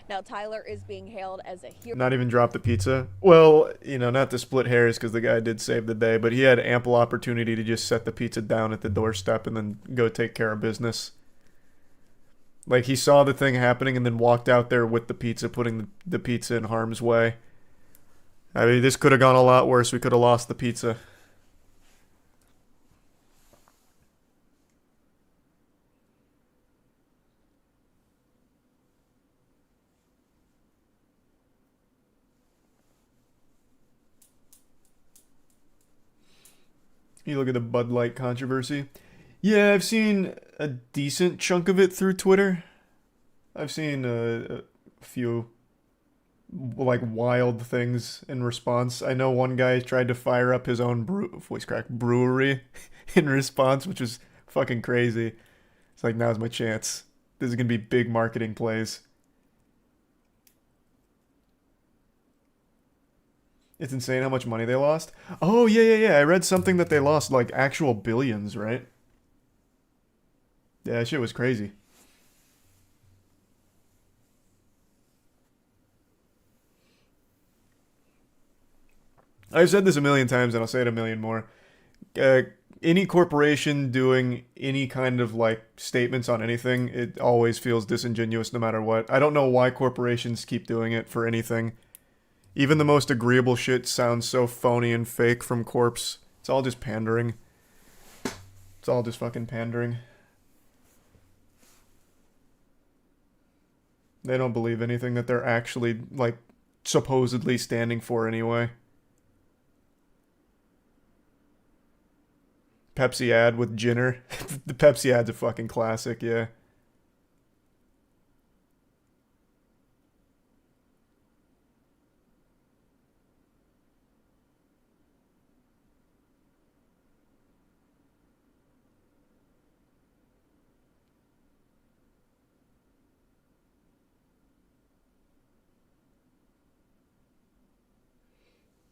Now, Tyler is being hailed as a hero. Not even drop the pizza. Well, you know, not to split hairs because the guy did save the day, but he had ample opportunity to just set the pizza down at the doorstep and then go take care of business. Like, he saw the thing happening and then walked out there with the pizza, putting the pizza in harm's way. I mean, this could have gone a lot worse. We could have lost the pizza. You look at the Bud Light controversy. Yeah, I've seen a decent chunk of it through Twitter. I've seen a few like wild things in response. I know one guy tried to fire up his own voice crack brewery in response, which was fucking crazy. It's like, now's my chance. This is gonna be big marketing plays. It's insane how much money they lost. Oh, yeah. I read something that they lost, like, actual billions, right? Yeah, that shit was crazy. I've said this a million times, and I'll say it a million more. Any corporation doing any kind of, like, statements on anything, it always feels disingenuous no matter what. I don't know why corporations keep doing it for anything. Even the most agreeable shit sounds so phony and fake from corpse. It's all just pandering. It's all just fucking pandering. They don't believe anything that they're actually, like, supposedly standing for anyway. Pepsi ad with Jinner. The Pepsi ad's a fucking classic, yeah.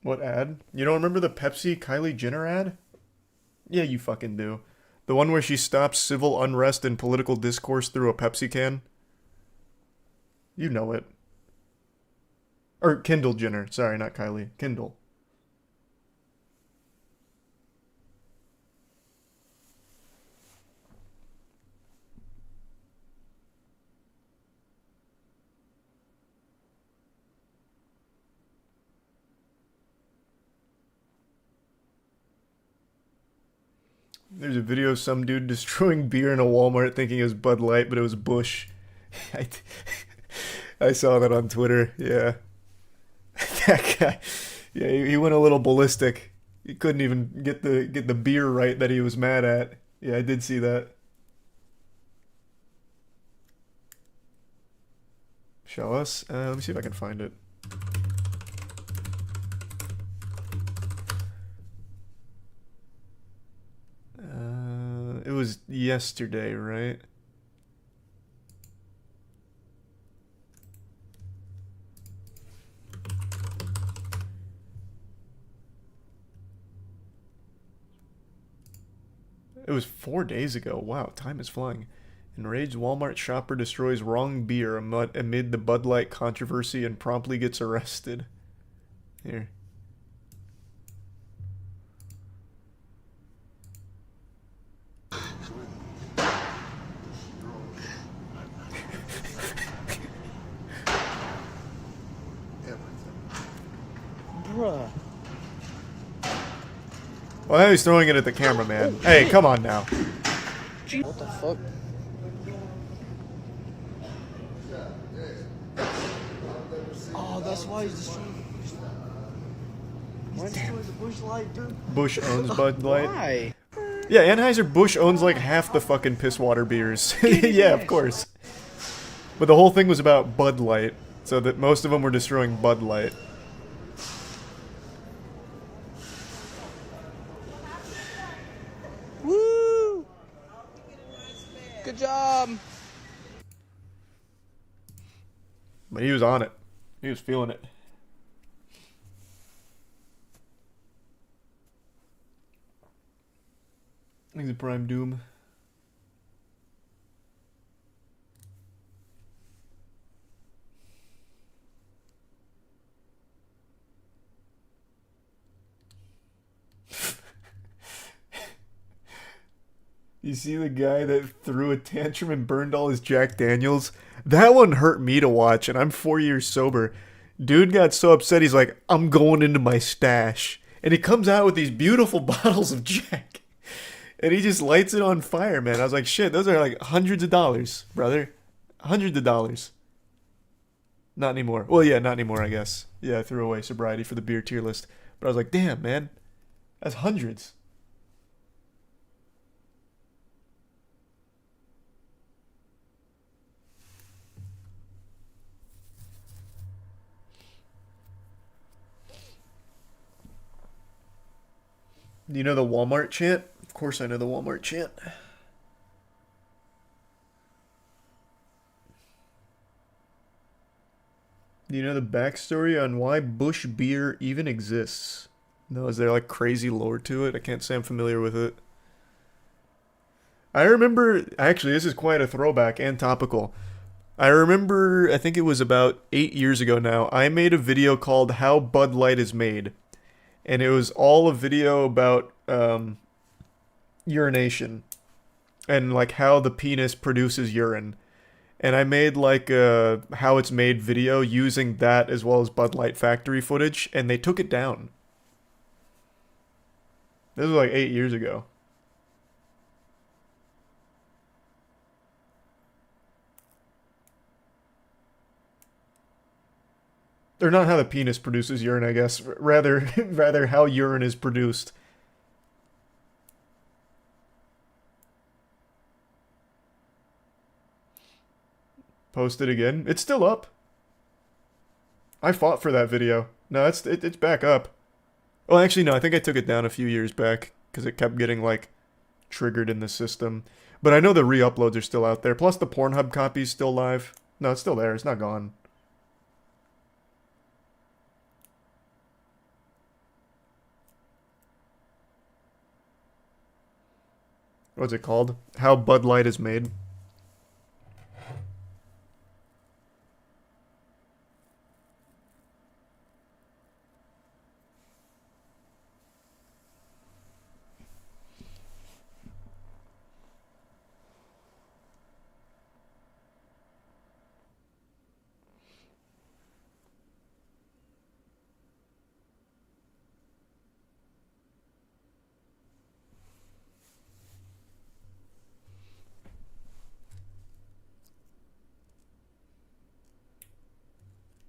What ad? You don't remember the Pepsi Kylie Jenner ad? Yeah, you fucking do. The one where she stops civil unrest and political discourse through a Pepsi can? You know it. Or Kendall Jenner. Sorry, not Kylie. Kendall. There's a video of some dude destroying beer in a Walmart thinking it was Bud Light, but it was Bush. I saw that on Twitter. Yeah. That guy. Yeah, he went a little ballistic. He couldn't even get the beer right that he was mad at. Yeah, I did see that. Show us? Let me see if I can find it. It was yesterday, right? It was 4 days ago. Wow, time is flying. Enraged Walmart shopper destroys wrong beer amid the Bud Light controversy and promptly gets arrested. Here. Bruh. Well, now he's throwing it at the cameraman. Hey, come on now. What the fuck? Oh, that's why he's destroying. Why destroy the Bush Light, dude? Bush owns Bud Light. Why? Yeah, Anheuser-Busch owns like half the fucking piss water beers. Yeah, of course. But the whole thing was about Bud Light, so that most of them were destroying Bud Light. Woo! Good job. But he was on it. He was feeling it. I think it's Prime Doom. You see the guy that threw a tantrum and burned all his Jack Daniels? That one hurt me to watch, and I'm 4 years sober. Dude got so upset, he's like, I'm going into my stash. And he comes out with these beautiful bottles of Jack. And he just lights it on fire, man. I was like, shit, those are like hundreds of dollars, brother. Hundreds of dollars. Not anymore. Well, yeah, not anymore, I guess. Yeah, I threw away sobriety for the beer tier list. But I was like, damn, man. That's hundreds. Do you know the Walmart chant? Of course I know the Walmart chant. Do you know the backstory on why Bush beer even exists? No, is there like crazy lore to it? I can't say I'm familiar with it. I remember, actually this is quite a throwback and topical. I remember, I think it was about 8 years ago now, I made a video called How Bud Light is Made. And it was all a video about urination and like how the penis produces urine. And I made like a how it's made video using that as well as Bud Light factory footage, and they took it down. This was like 8 years ago. Or not how the penis produces urine, I guess. Rather how urine is produced. Post it again. It's still up. I fought for that video. No, it's back up. Well, actually, no. I think I took it down a few years back because it kept getting like triggered in the system. But I know the re-uploads are still out there. Plus the Pornhub copy's still live. No, it's still there. It's not gone. What's it called? How Bud Light is Made.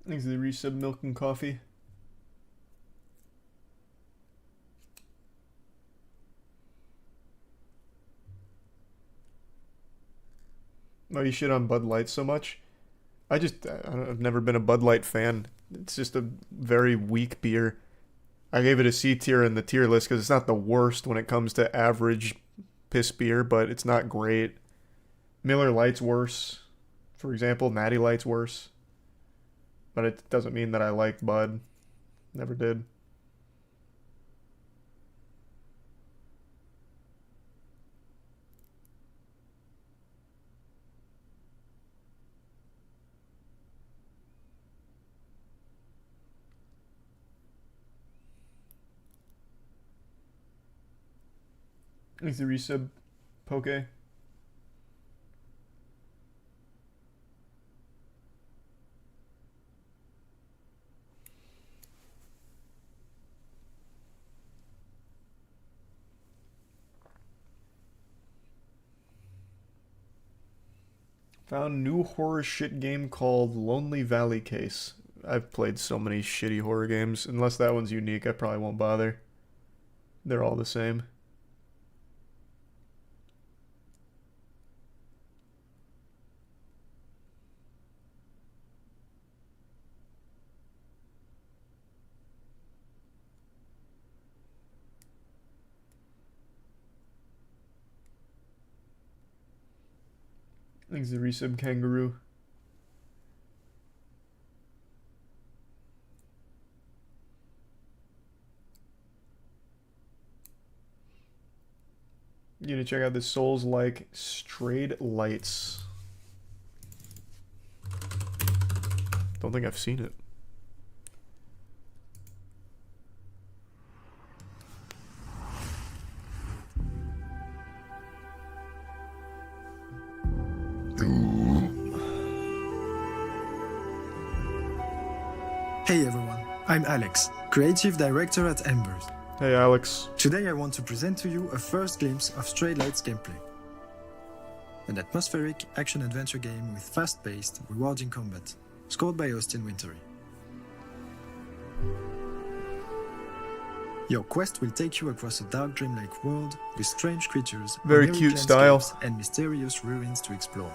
Thanks to the resub milk and coffee. Oh, you shit on Bud Light so much? I've never been a Bud Light fan. It's just a very weak beer. I gave it a C tier in the tier list because it's not the worst when it comes to average piss beer, but it's not great. Miller Lite's worse. For example, Natty Light's worse. But it doesn't mean that I like Bud. Never did. Thanks to resub Poke. Found new horror shit game called Lonely Valley Case. I've played so many shitty horror games. Unless that one's unique, I probably won't bother. They're all the same. Thanks to resub Kangaroo. You need to check out the Souls-like Strayed Lights. Don't think I've seen it. Hey everyone, I'm Alex, Creative Director at Embers. Hey Alex. Today I want to present to you a first glimpse of Strayed Lights gameplay. An atmospheric action-adventure game with fast-paced, rewarding combat, scored by Austin Wintory. Your quest will take you across a dark dreamlike world with strange creatures, Very oniric cute style, landscapes, and mysterious ruins to explore.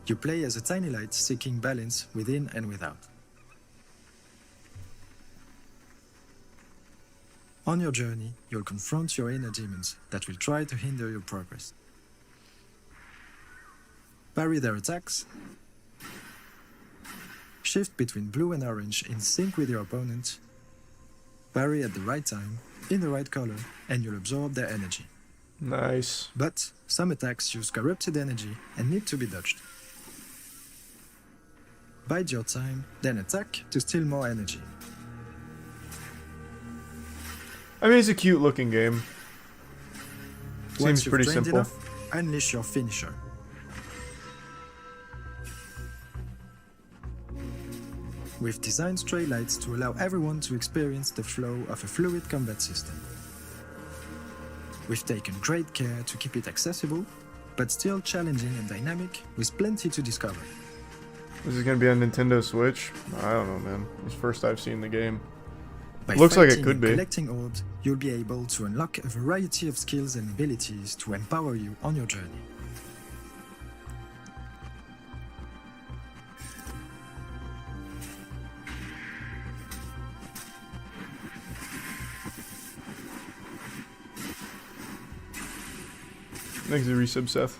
You play as a tiny light seeking balance within and without. On your journey, you'll confront your inner demons that will try to hinder your progress. Parry their attacks, shift between blue and orange in sync with your opponent, parry at the right time, in the right color, and you'll absorb their energy. Nice. But some attacks use corrupted energy and need to be dodged. Bide your time, then attack to steal more energy. I mean, it's a cute looking game. Once Seems you've pretty trained simple. enough, unleash your finisher. We've designed Stray Lights to allow everyone to experience the flow of a fluid combat system. We've taken great care to keep it accessible, but still challenging and dynamic, with plenty to discover. This is gonna be on Nintendo Switch? I don't know, man. It's the first I've seen the game. By Looks like it fighting could and be. collecting orbs, you'll be able to unlock a variety of skills and abilities to empower you on your journey. Thanks to resub Seth.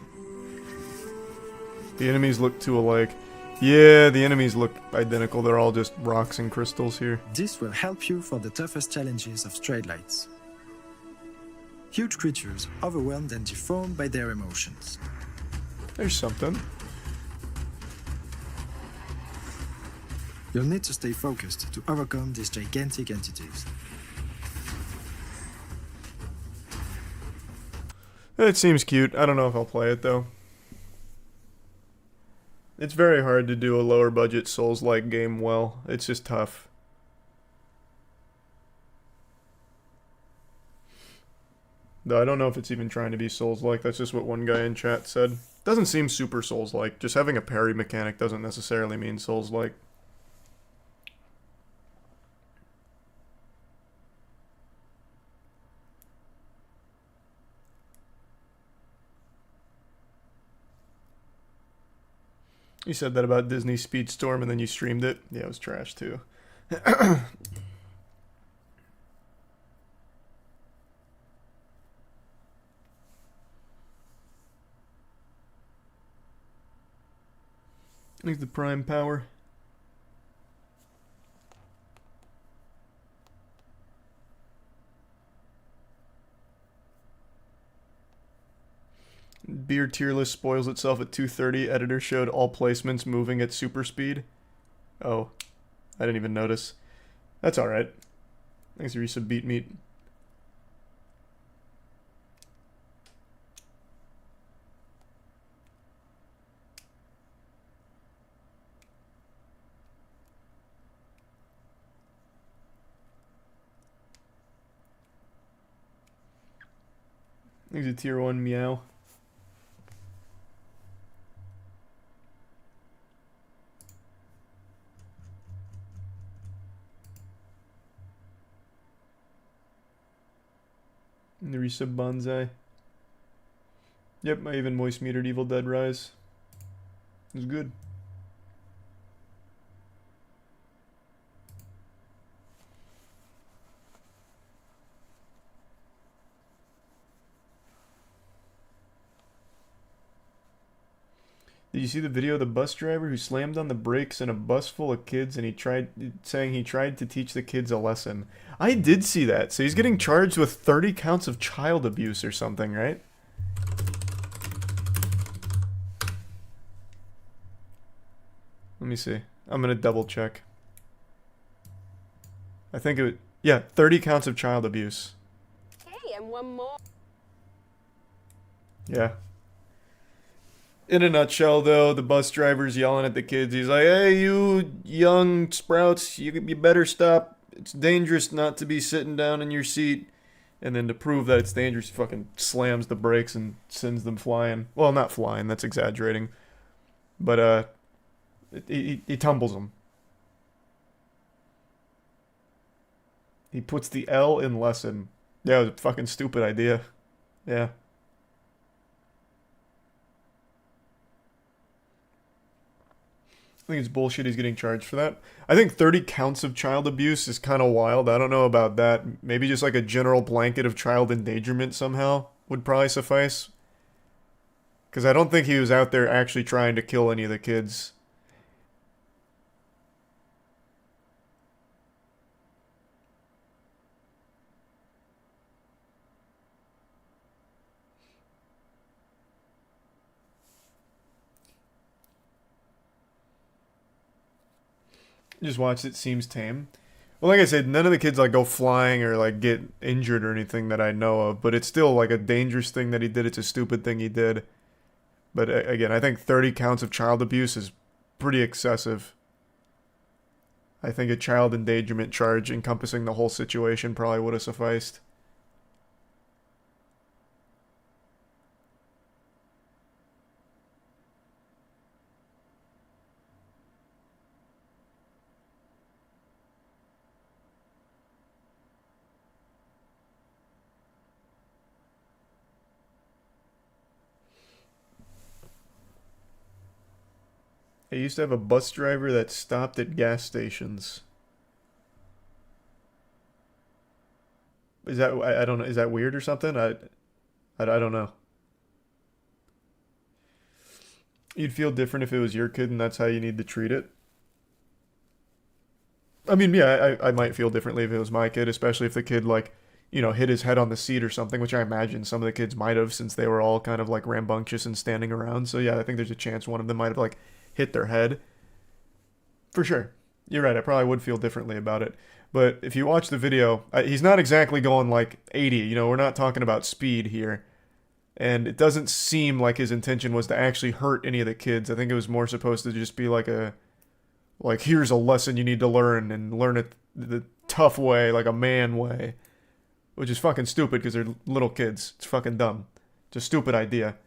The enemies look too alike. Yeah, the enemies look identical. They're all just rocks and crystals here. This will help you for the toughest challenges of Strayed Lights. Huge creatures overwhelmed and deformed by their emotions. There's something. You'll need to stay focused to overcome these gigantic entities. It seems cute. I don't know if I'll play it though. It's very hard to do a lower budget Souls-like game well. It's just tough. Though I don't know if it's even trying to be Souls-like. That's just what one guy in chat said. Doesn't seem super Souls-like. Just having a parry mechanic doesn't necessarily mean Souls-like. You said that about Disney Speedstorm and then you streamed it. Yeah, it was trash too. Needs the prime power. Beer tier list spoils itself at 2:30. Editor showed all placements moving at super speed. Oh, I didn't even notice. That's alright. Thanks, Risa Beat Meat. Thanks a tier 1 meow. Nerissa Banzai. Yep, I even moist metered Evil Dead Rise. It was good. Did you see the video of the bus driver who slammed on the brakes in a bus full of kids and he tried to teach the kids a lesson? I did see that. So he's getting charged with 30 counts of child abuse or something, right? Let me see. I'm gonna double check. I think it would, yeah, 30 counts of child abuse. Hey, and one more. Yeah. In a nutshell, though, the bus driver's yelling at the kids. He's like, hey, you young sprouts, you better stop. It's dangerous not to be sitting down in your seat. And then to prove that it's dangerous, he fucking slams the brakes and sends them flying. Well, not flying, that's exaggerating. But, he tumbles them. He puts the L in lesson. Yeah, it was a fucking stupid idea. Yeah. I think it's bullshit he's getting charged for that. I think 30 counts of child abuse is kind of wild. I don't know about that. Maybe just like a general blanket of child endangerment somehow would probably suffice. Because I don't think he was out there actually trying to kill any of the kids. Just watched it, seems tame. Well, like I said, none of the kids like go flying or like get injured or anything that I know of, but it's still like a dangerous thing that he did. It's a stupid thing he did. But again, I think 30 counts of child abuse is pretty excessive. I think a child endangerment charge encompassing the whole situation probably would have sufficed. I used to have a bus driver that stopped at gas stations. Is that, I don't know, is that weird or something? I don't know. You'd feel different if it was your kid and that's how you need to treat it? I mean, yeah, I might feel differently if it was my kid, especially if the kid, like, you know, hit his head on the seat or something, which I imagine some of the kids might have since they were all kind of, like, rambunctious and standing around. So, yeah, I think there's a chance one of them might have, like, hit their head. For sure. You're right, I probably would feel differently about it. But if you watch the video, he's not exactly going like 80, you know, we're not talking about speed here. And it doesn't seem like his intention was to actually hurt any of the kids. I think it was more supposed to just be like here's a lesson you need to learn and learn it the tough way, like a man way. which is fucking stupid because they're little kids. It's fucking dumb. It's a stupid idea.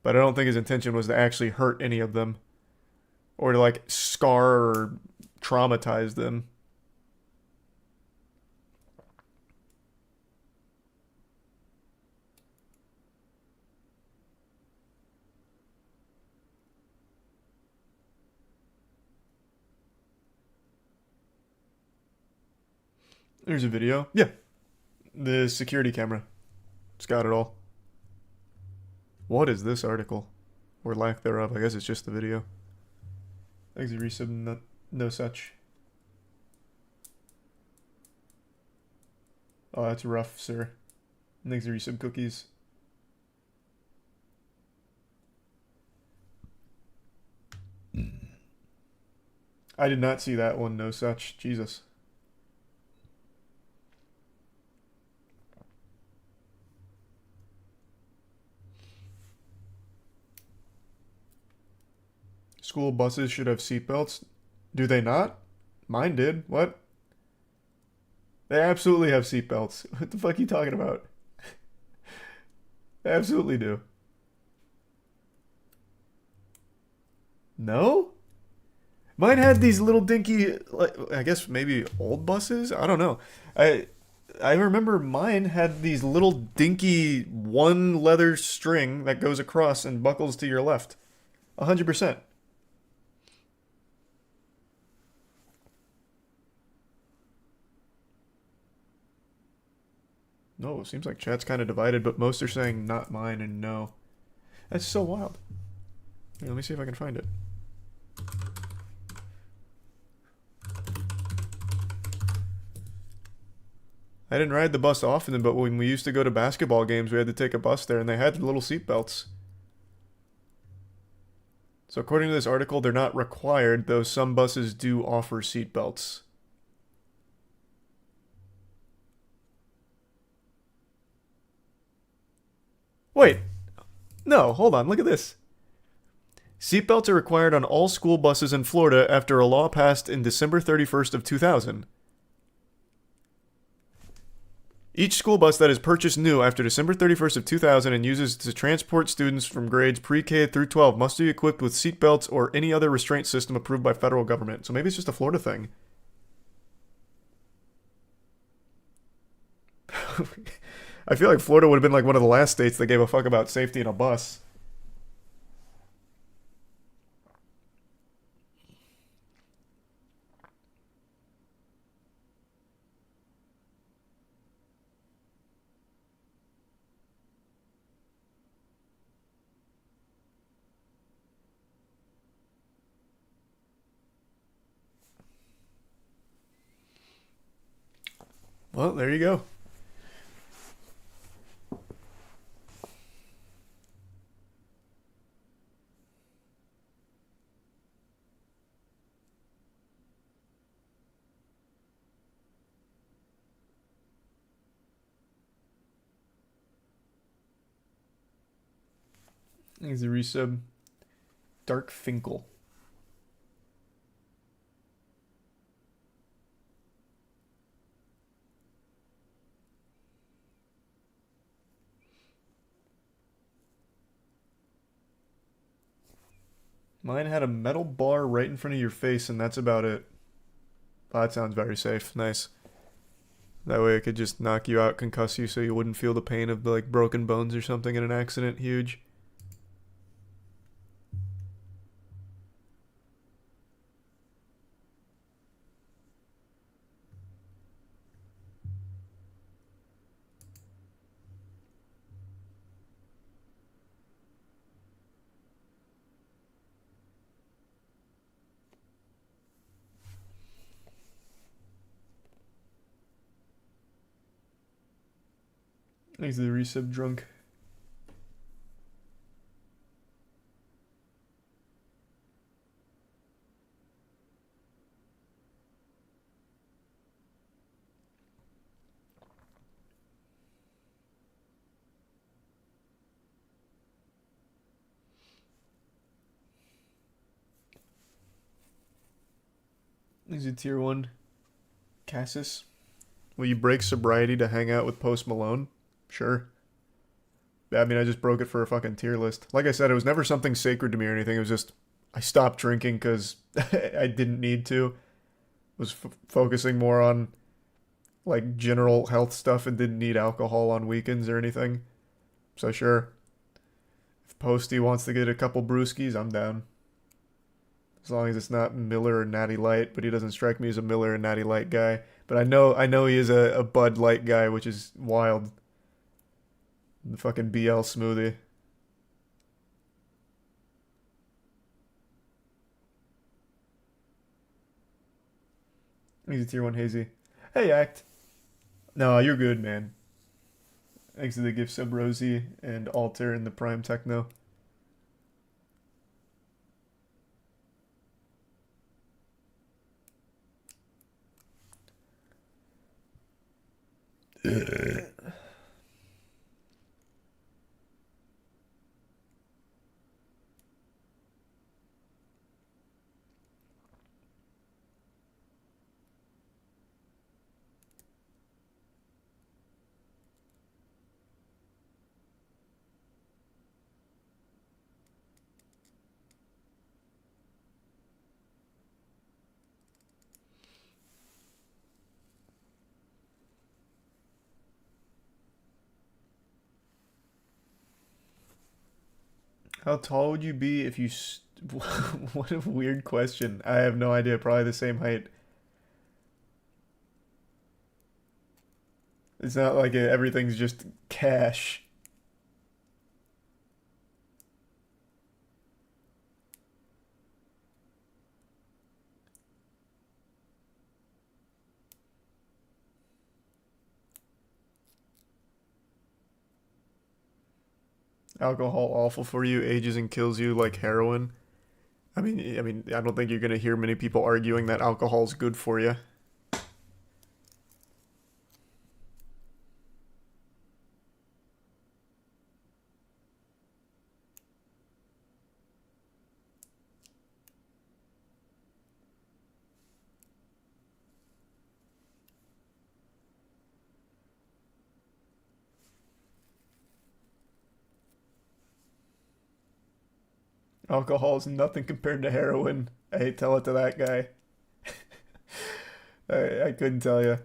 But I don't think his intention was to actually hurt any of them. Or to, like, scar or traumatize them. There's a video. Yeah. The security camera. It's got it all. What is this article? Or lack thereof. I guess it's just the video. Thanks, resub, no such. Oh, that's rough, sir. Thanks, resub cookies. I did not see that one, no such. Jesus. School buses should have seatbelts. Do they not? Mine did. What? They absolutely have seatbelts. What the fuck are you talking about? They absolutely do. No? Mine had these little dinky, like, I guess maybe old buses? I don't know. I remember mine had these little dinky one leather string that goes across and buckles to your left. 100%. No, it seems like chat's kind of divided, but most are saying not mine and no. That's so wild. Here, let me see if I can find it. I didn't ride the bus often, but when we used to go to basketball games, we had to take a bus there, and they had little seat belts. So according to this article, they're not required, though some buses do offer seat belts. Wait. No, hold on, look at this. Seatbelts are required on all school buses in Florida after a law passed in December 31st of 2000. Each school bus that is purchased new after December 31st of 2000 and uses to transport students from grades pre-K through 12 must be equipped with seatbelts or any other restraint system approved by federal government. So maybe it's just a Florida thing. I feel like Florida would have been like one of the last states that gave a fuck about safety in a bus. Well, there you go. Thanks, the resub. Dark Finkel. Mine had a metal bar right in front of your face, and that's about it. Oh, that sounds very safe. Nice. That way it could just knock you out, concuss you, so you wouldn't feel the pain of like broken bones or something in an accident. Huge. Thanks to the resub drunk. Thanks to tier 1. Cassis. Will you break sobriety to hang out with Post Malone? Sure. I mean, I just broke it for a fucking tier list. Like I said, it was never something sacred to me or anything. It was just, I stopped drinking because I didn't need to. Was focusing more on, like, general health stuff and didn't need alcohol on weekends or anything. So sure. If Posty wants to get a couple brewskis, I'm down. As long as it's not Miller or Natty Light, but he doesn't strike me as a Miller or Natty Light guy. But I know he is a Bud Light guy, which is wild. The fucking BL smoothie. He's a tier 1 hazy. Hey, Act. No, you're good, man. Thanks to the gift sub Rosie and Alter and the Prime Techno. How tall would you be if you... What a weird question. I have no idea. Probably the same height. It's not like everything's just cash. Alcohol awful for you, ages and kills you like heroin. I mean, I don't think you're gonna hear many people arguing that alcohol's good for you. Alcohol is nothing compared to heroin. I hate tell it to that guy. I couldn't tell you.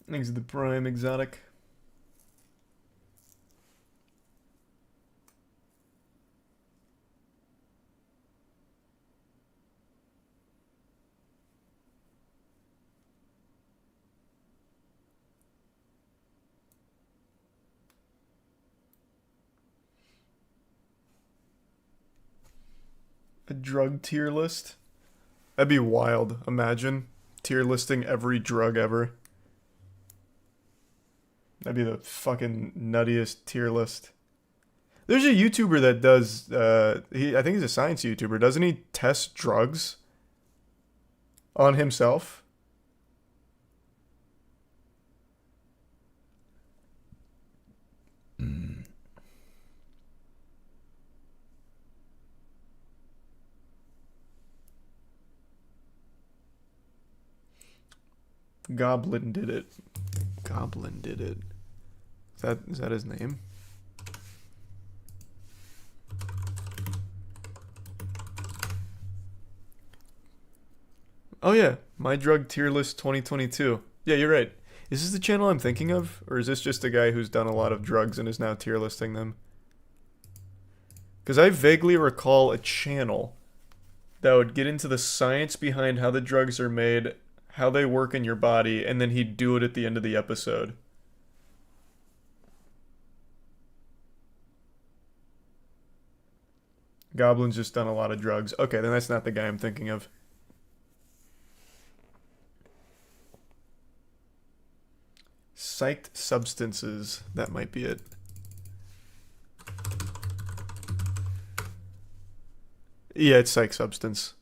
Thanks to the Prime Exotic. A drug tier list? That'd be wild. Imagine tier listing every drug ever. That'd be the fucking nuttiest tier list. There's a YouTuber that does, I think he's a science YouTuber. Doesn't he test drugs on himself? Goblin did it. Goblin did it. Is that his name? Oh yeah, My Drug Tier List 2022. Yeah, you're right. Is this the channel I'm thinking of? Or is this just a guy who's done a lot of drugs and is now tier listing them? Because I vaguely recall a channel that would get into the science behind how the drugs are made, how they work in your body, and then he'd do it at the end of the episode. Goblin's just done a lot of drugs. Okay, then that's not the guy I'm thinking of. Psyched Substances. That might be it. Yeah, it's psych substance.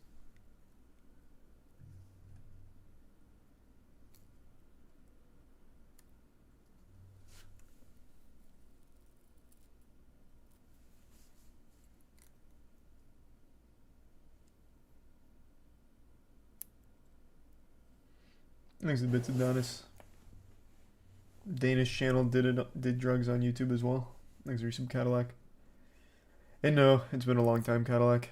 Thanks a bit to Adonis. Danish channel did drugs on YouTube as well. Thanks for some Cadillac. And no, it's been a long time, Cadillac.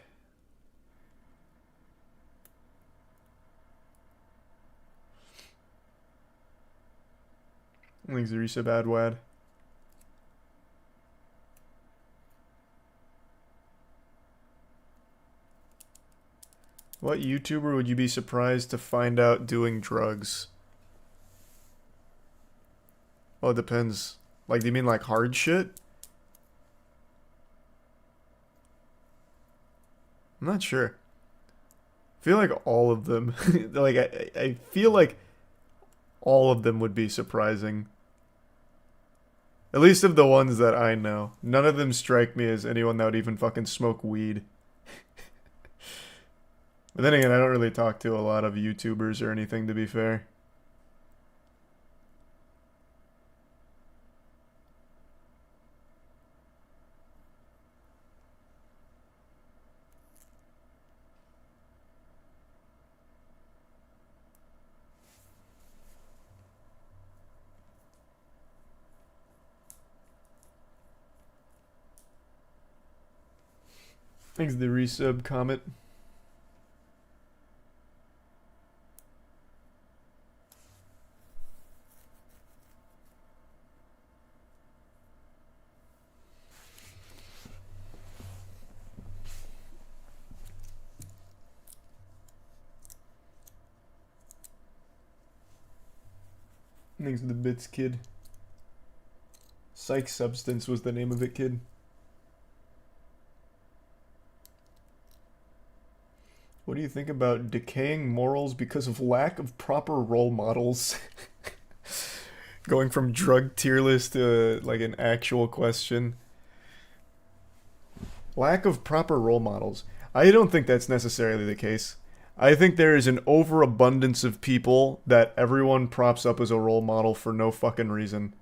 Thanks Zarisa Badwad. What YouTuber would you be surprised to find out doing drugs? Well, it depends. Like, do you mean like hard shit? I'm not sure. I feel like all of them. Like, I feel like all of them would be surprising. At least of the ones that I know. None of them strike me as anyone that would even fucking smoke weed. But then again, I don't really talk to a lot of YouTubers or anything, to be fair. Thanks to the resub comment. Thanks to the bits, kid. Psych substance was the name of it, kid. What do you think about decaying morals because of lack of proper role models? Going from drug tier list to like an actual question. Lack of proper role models. I don't think that's necessarily the case. I think there is an overabundance of people that everyone props up as a role model for no fucking reason.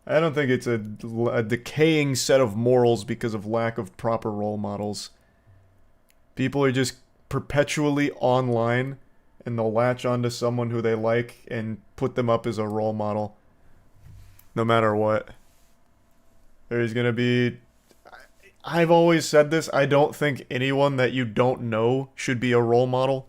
I don't think it's a decaying set of morals because of lack of proper role models. People are just perpetually online and they'll latch onto someone who they like and put them up as a role model. No matter what. There's gonna be... I've always said this, I don't think anyone that you don't know should be a role model.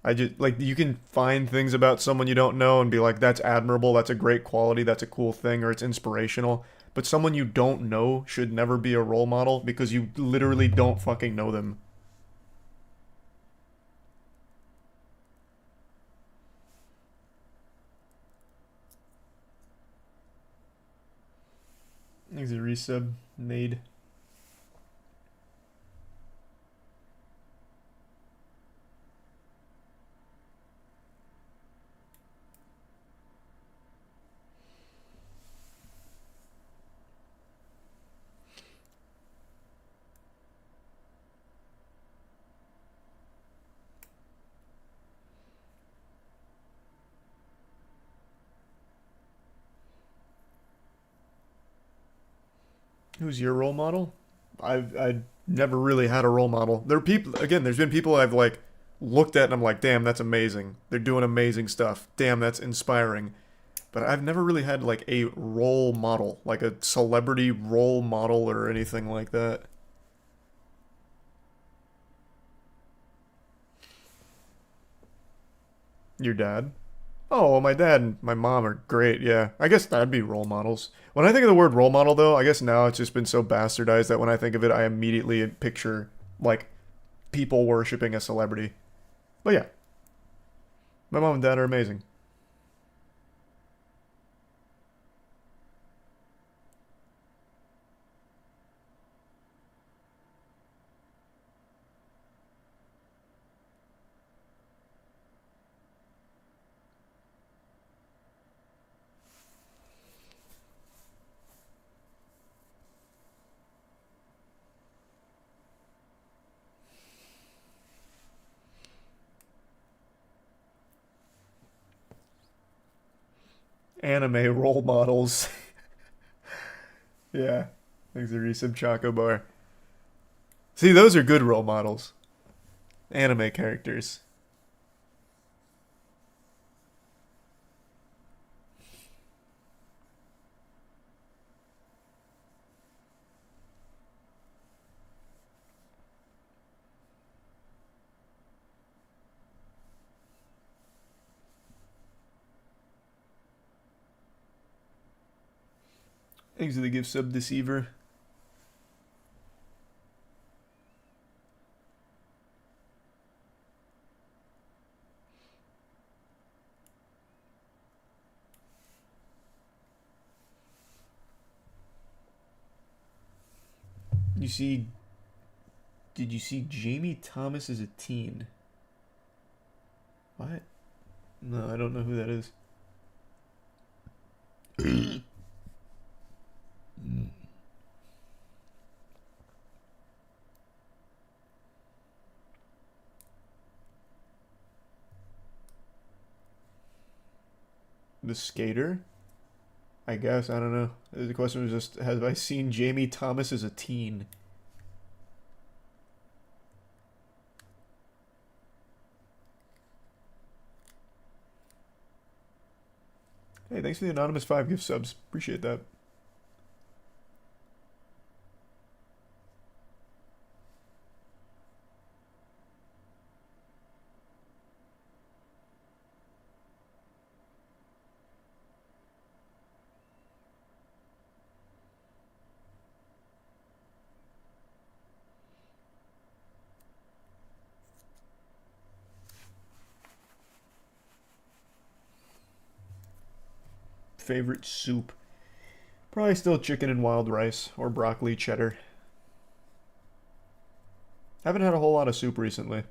I just, like, you can find things about someone you don't know and be like, that's admirable, that's a great quality, that's a cool thing, or it's inspirational. But someone you don't know should never be a role model because you literally don't fucking know them. Thanks a resub, Nade. Who's your role model? I've never really had a role model. There are people, again, there's been people I've like looked at and I'm like, damn, that's amazing. They're doing amazing stuff. Damn, that's inspiring. But I've never really had like a role model, like a celebrity role model or anything like that. Your dad? Oh, well, my dad and my mom are great, yeah. I guess that'd be role models. When I think of the word role model, though, I guess now it's just been so bastardized that when I think of it, I immediately picture, like, people worshipping a celebrity. But yeah. My mom and dad are amazing. Anime role models. Yeah. Thanks to Resub Choco Bar. See, those are good role models. Anime characters. Thanks to the gift sub Deceiver. Did you see Jamie Thomas as a teen? What? No, I don't know who that is. The skater? I guess, I don't know. The question was just, have I seen Jamie Thomas as a teen? Hey, thanks for the anonymous 5 gift subs. Appreciate that. Favorite soup? Probably still chicken and wild rice or broccoli cheddar. Haven't had a whole lot of soup recently.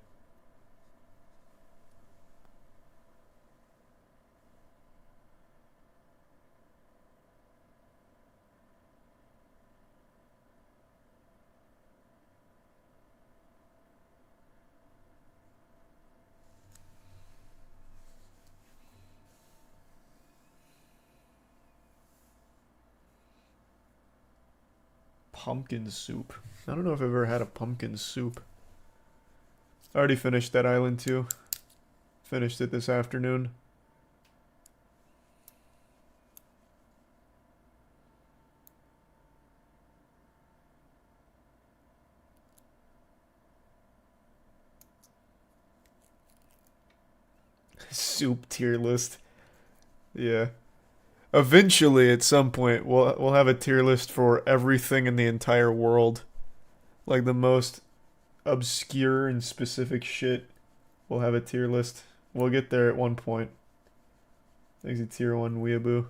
Pumpkin soup. I don't know if I've ever had a pumpkin soup. I already finished that island too. Finished it this afternoon. Soup tier list. Yeah. Eventually, at some point, we'll have a tier list for everything in the entire world. Like the most obscure and specific shit. We'll have a tier list. We'll get there at one point. Thanks to tier 1 weeaboo.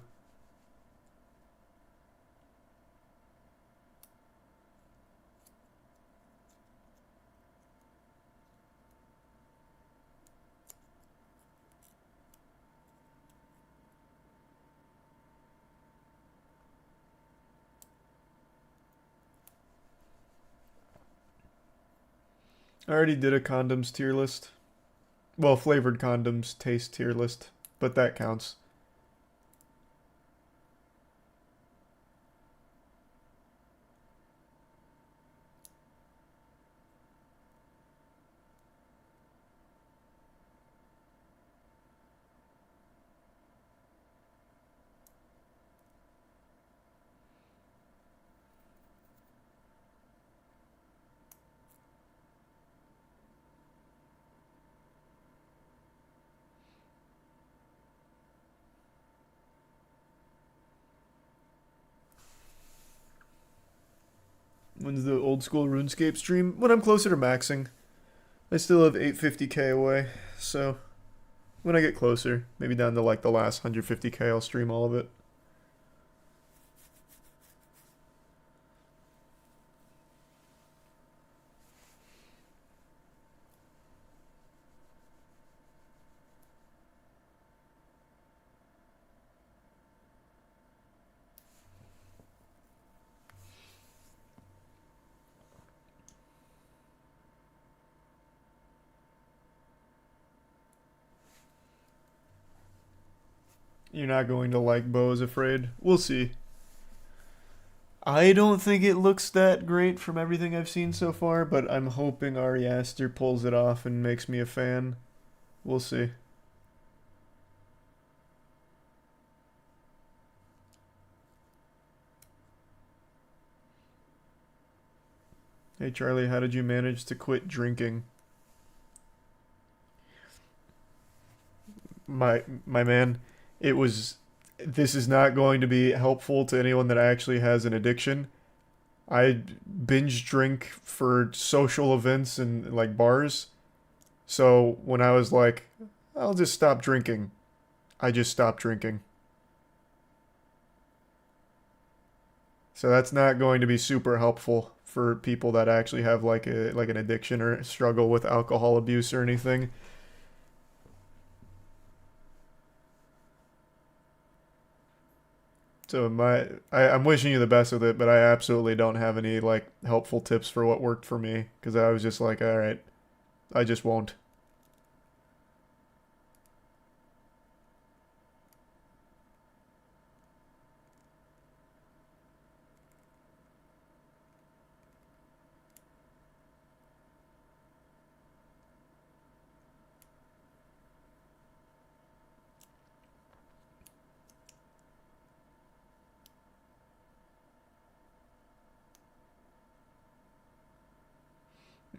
I already did a condoms tier list. Well, flavored condoms taste tier list, but that counts. When's the old school RuneScape stream? When I'm closer to maxing. I still have 850k away, so when I get closer, maybe down to like the last 150k, I'll stream all of it. You're not going to like Beau is Afraid. We'll see. I don't think it looks that great from everything I've seen so far, but I'm hoping Ari Aster pulls it off and makes me a fan. We'll see. Hey Charlie, how did you manage to quit drinking? My man, this is not going to be helpful to anyone that actually has an addiction. I binge drink for social events and like bars. So when I was like, I'll just stop drinking, I just stopped drinking. So that's not going to be super helpful for people that actually have like an addiction or struggle with alcohol abuse or anything. So I'm wishing you the best with it, but I absolutely don't have any like helpful tips for what worked for me, because I was just like, all right, I just won't.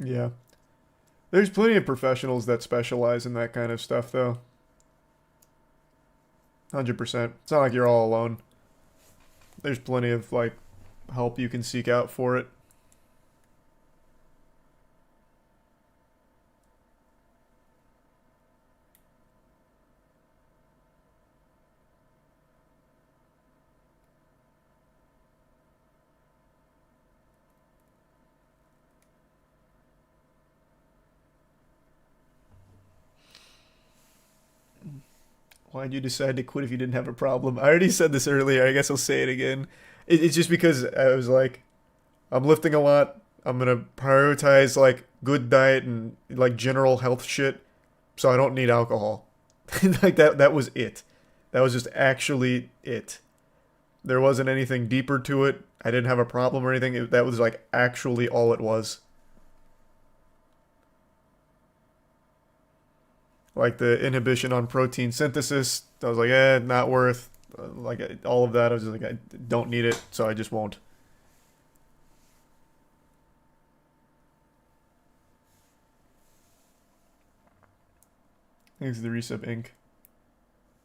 Yeah. There's plenty of professionals that specialize in that kind of stuff, though. 100%. It's not like you're all alone. There's plenty of, like, help you can seek out for it. Why'd you decide to quit if you didn't have a problem? I already said this earlier. I guess I'll say it again. It's just because I was like, I'm lifting a lot. I'm going to prioritize like good diet and like general health shit. So I don't need alcohol. Like that was it. That was just actually it. There wasn't anything deeper to it. I didn't have a problem or anything. That was like actually all it was. Like the inhibition on protein synthesis, I was like, not worth. Like all of that, I was just like, I don't need it, so I just won't. Thanks to the Resub Inc.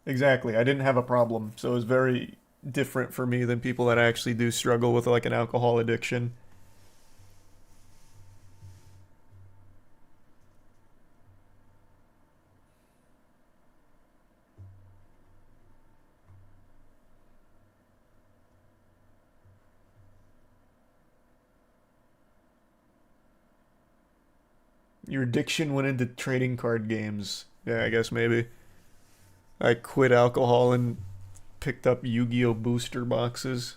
Exactly, I didn't have a problem, so it was very different for me than people that actually do struggle with like an alcohol addiction. Your addiction went into trading card games. Yeah, I guess maybe. I quit alcohol and picked up Yu-Gi-Oh! Booster boxes.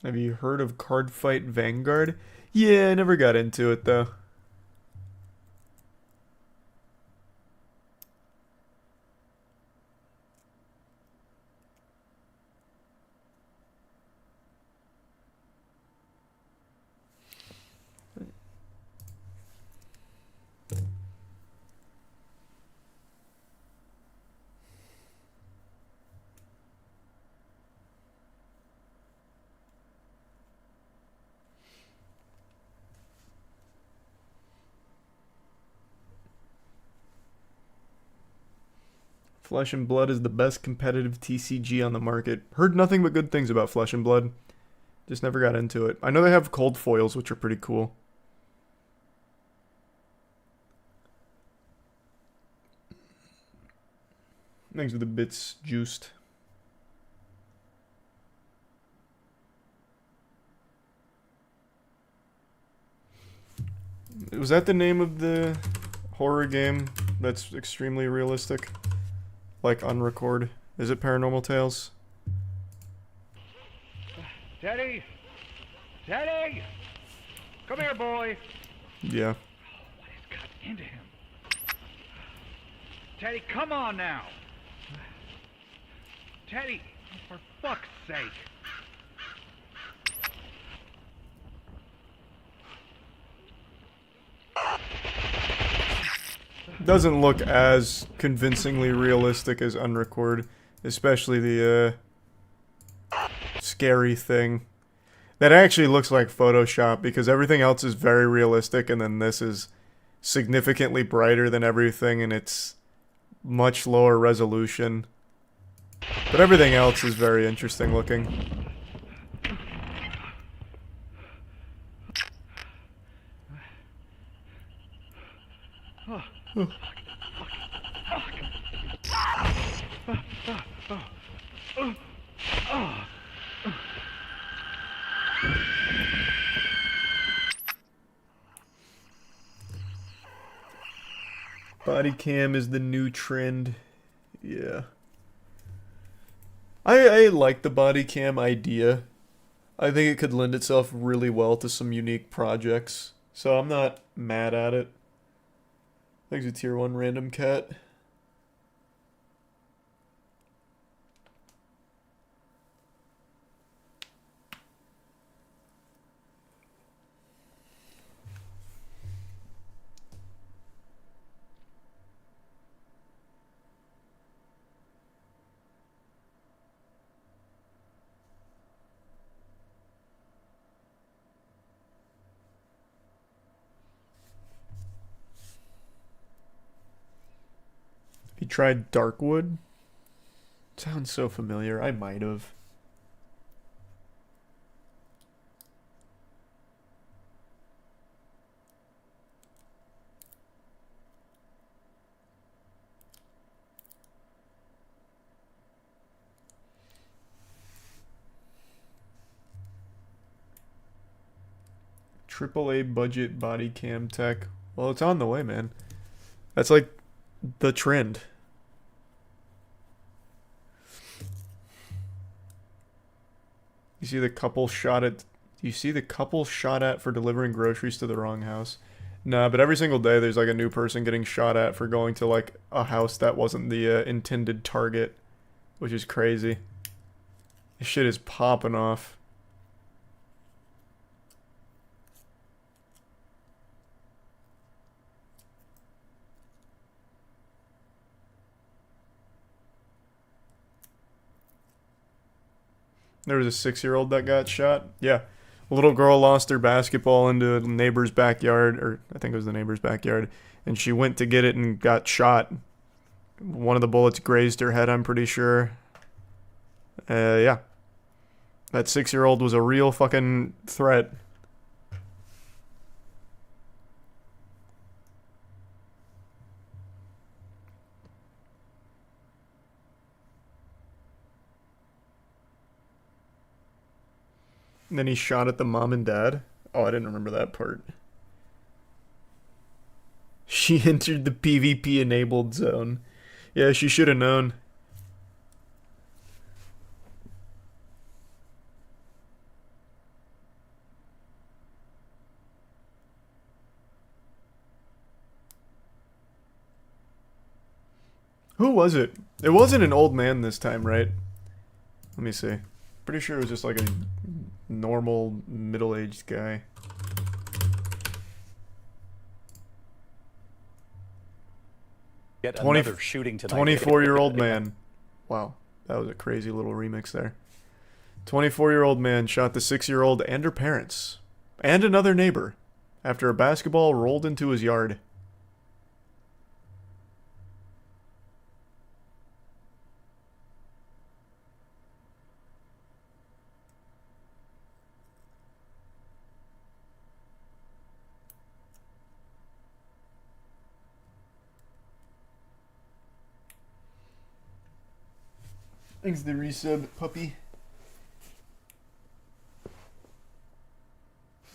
Have you heard of Cardfight Vanguard? Yeah, I never got into it though. Flesh and Blood is the best competitive TCG on the market. Heard nothing but good things about Flesh and Blood. Just never got into it. I know they have cold foils, which are pretty cool. Thanks for the bits juiced. Was that the name of the horror game that's extremely realistic? Like Unrecord? Is it Paranormal Tales? Teddy! Teddy! Come here, boy! Yeah. What has got into him? Teddy, come on now! Teddy, for fuck's sake! Doesn't look as convincingly realistic as Unrecord, especially the scary thing. That actually looks like Photoshop because everything else is very realistic and then this is significantly brighter than everything and it's much lower resolution. But everything else is very interesting looking. Body cam is the new trend. Yeah. I like the body cam idea. I think it could lend itself really well to some unique projects. So I'm not mad at it. Thanks a tier 1 random cat. You tried Darkwood? Sounds so familiar. I might have. AAA budget body cam tech. Well, it's on the way, man. That's like the trend. You see the couple shot at for delivering groceries to the wrong house? Nah, but every single day there's like a new person getting shot at for going to like a house that wasn't the intended target, which is crazy. This shit is popping off. There was a 6-year-old that got shot. Yeah. A little girl lost her basketball into a neighbor's backyard, or I think it was the neighbor's backyard, and she went to get it and got shot. One of the bullets grazed her head, I'm pretty sure. Yeah. That 6-year-old was a real fucking threat. And then he shot at the mom and dad. Oh, I didn't remember that part. She entered the PvP enabled zone. Yeah, she should have known. Who was it? It wasn't an old man this time, right? Let me see. Pretty sure it was just like a normal middle-aged guy. Yet another shooting tonight. 24-year-old man. Wow, that was a crazy little remix there. 24-year-old man shot the 6-year-old and her parents and another neighbor after a basketball rolled into his yard. Thanks the resub, puppy.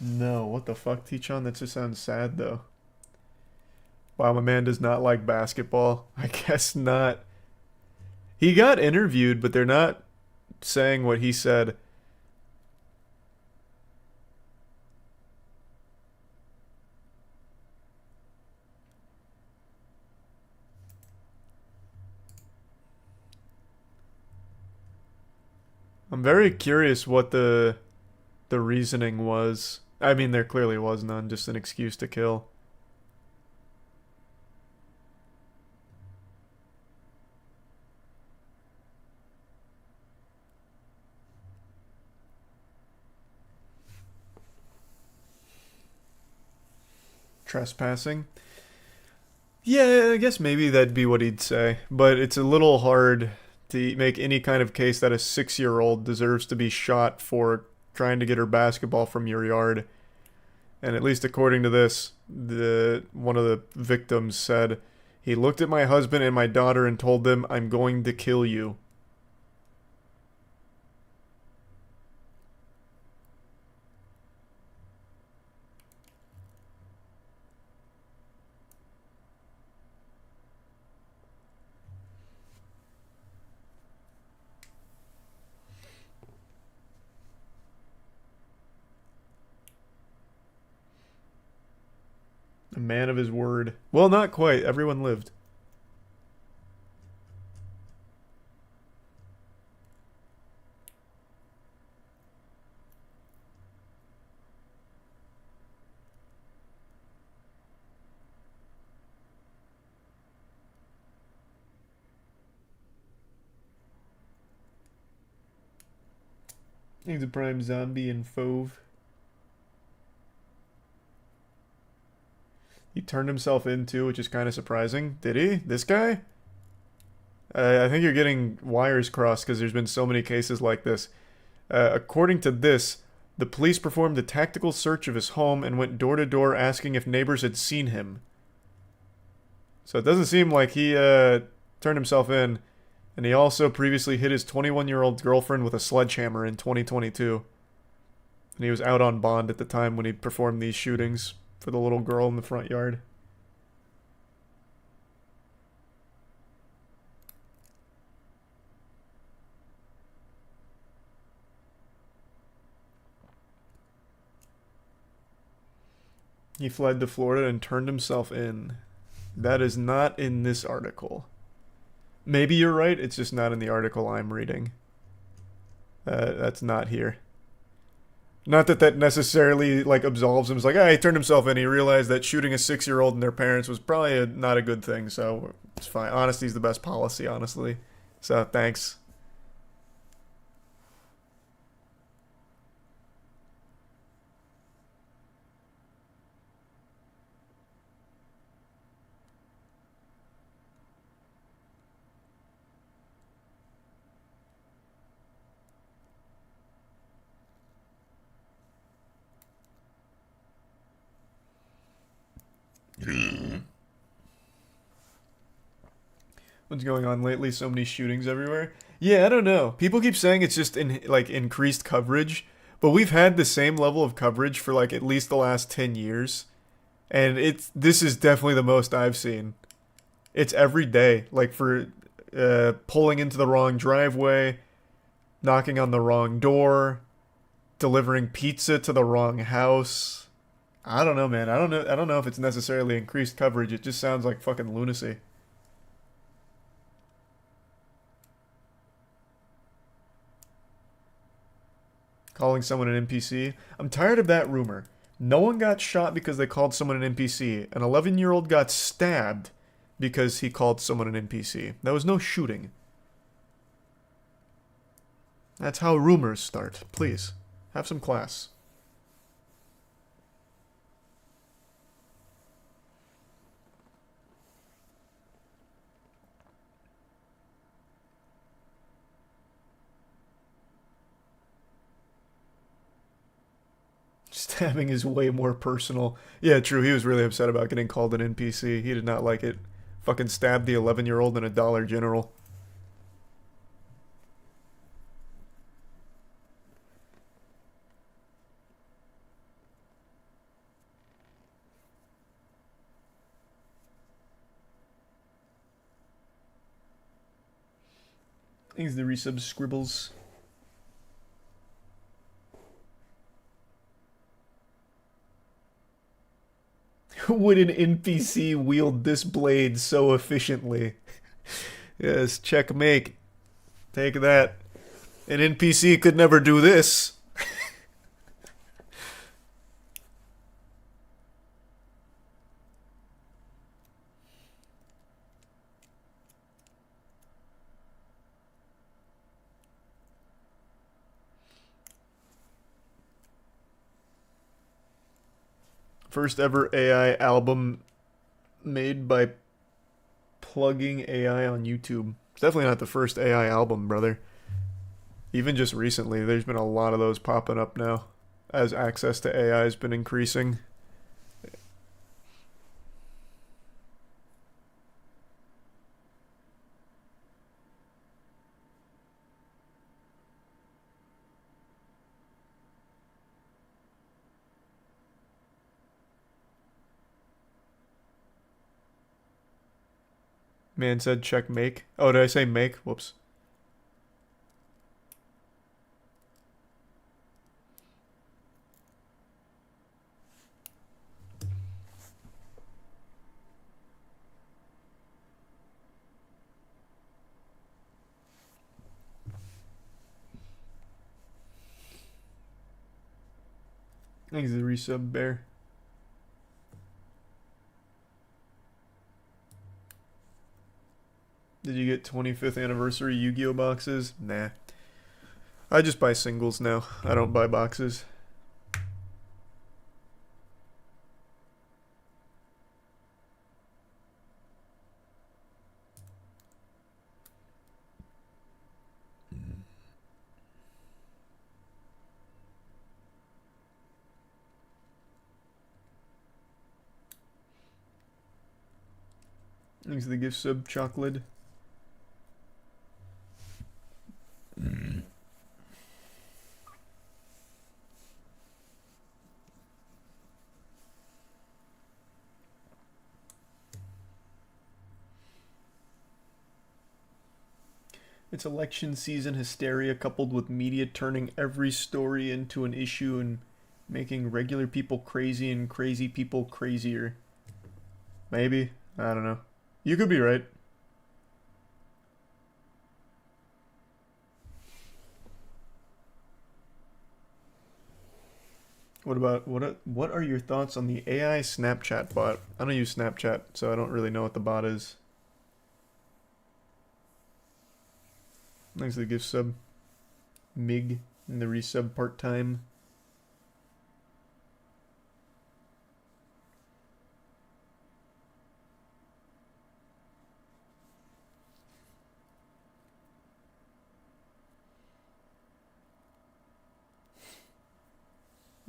No, what the fuck, T-Chan? That just sounds sad, though. Wow, my man does not like basketball. I guess not. He got interviewed, but they're not saying what he said. I'm very curious what the reasoning was. I mean, there clearly was none, just an excuse to kill. Trespassing? Yeah, I guess maybe that'd be what he'd say, but it's a little hard to make any kind of case that a 6-year-old deserves to be shot for trying to get her basketball from your yard. And at least according to this, one of the victims said, "He looked at my husband and my daughter and told them, 'I'm going to kill you.'" A man of his word. Well, not quite. Everyone lived. He's a prime zombie and fauve. He turned himself in too, which is kind of surprising. Did he? This guy? I think you're getting wires crossed because there's been so many cases like this. According to this, the police performed a tactical search of his home and went door to door asking if neighbors had seen him. So it doesn't seem like he turned himself in. And he also previously hit his 21-year-old girlfriend with a sledgehammer in 2022. And he was out on bond at the time when he performed these shootings for the little girl in the front yard. He fled to Florida and turned himself in. That is not in this article. Maybe you're right, it's just not in the article I'm reading. That's not here. Not that that necessarily, like, absolves him. It's like, he turned himself in. He realized that shooting a 6-year-old and their parents was probably not a good thing, so it's fine. Honesty's the best policy, honestly. So, thanks. What's going on lately? So many shootings everywhere. Yeah, I don't know. People keep saying it's just increased coverage, but we've had the same level of coverage for like at least the last 10 years. And this is definitely the most I've seen. It's every day, like for pulling into the wrong driveway, knocking on the wrong door, delivering pizza to the wrong house. I don't know, man. I don't know if it's necessarily increased coverage. It just sounds like fucking lunacy. Calling someone an NPC. I'm tired of that rumor. No one got shot because they called someone an NPC. An 11-year-old got stabbed because he called someone an NPC. There was no shooting. That's how rumors start. Please, have some class. Stabbing is way more personal. Yeah, true. He was really upset about getting called an NPC. He did not like it. Fucking stabbed the 11-year-old in a Dollar General. Thanks the resub scribbles. Would an NPC wield this blade so efficiently? Yes, checkmate. Take that. An NPC could never do this. First ever AI album made by plugging AI on YouTube. It's definitely not the first AI album, brother. Even just recently, there's been a lot of those popping up now as access to AI has been increasing. Man said check make. Oh, did I say make? Whoops. Thanks the resub bear. Did you get 25th anniversary Yu-Gi-Oh boxes? Nah. I just buy singles now. I don't buy boxes. Thanks for the gift sub, chocolate. It's election season hysteria coupled with media turning every story into an issue and making regular people crazy and crazy people crazier. Maybe. I don't know. You could be right. What are your thoughts on the AI Snapchat bot? I don't use Snapchat, so I don't really know what the bot is. Thanks for the gift sub. Mig in the resub part-time.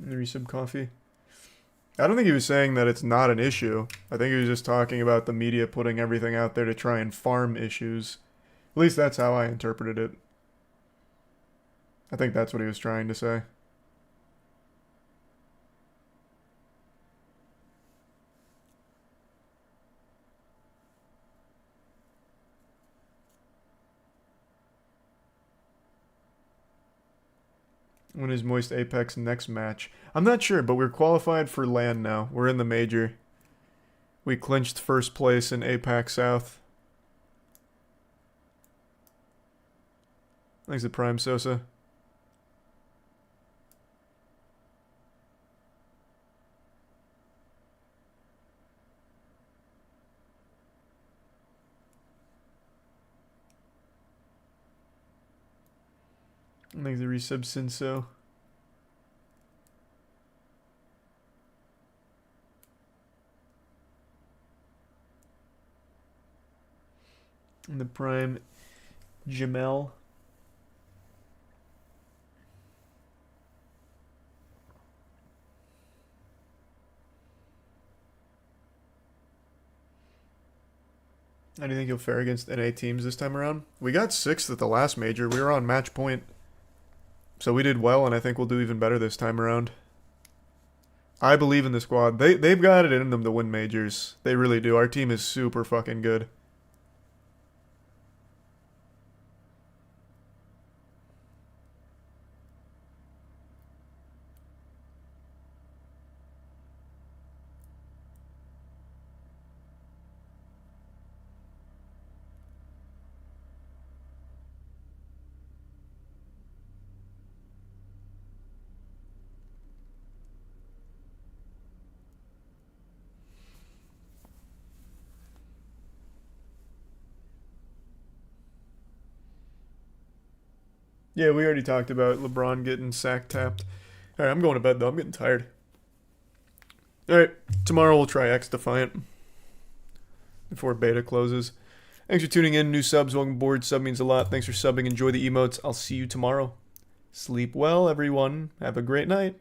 In the resub coffee. I don't think he was saying that it's not an issue. I think he was just talking about the media putting everything out there to try and farm issues. At least that's how I interpreted it. I think that's what he was trying to say. When is Moist Apex next match? I'm not sure, but we're qualified for LAN now. We're in the major. We clinched first place in APAC South. Thanks to Prime Sosa. Thanks to resub Sinso. And the Prime Jamel. How do you think you'll fare against NA teams this time around? We got 6th at the last major. We were on match point. So we did well, and I think we'll do even better this time around. I believe in the squad. They've got it in them to win majors. They really do. Our team is super fucking good. Yeah, we already talked about LeBron getting sack tapped. All right, I'm going to bed though. I'm getting tired. All right, tomorrow we'll try X Defiant before beta closes. Thanks for tuning in. New subs, welcome aboard. Sub means a lot. Thanks for subbing. Enjoy the emotes. I'll see you tomorrow. Sleep well, everyone. Have a great night.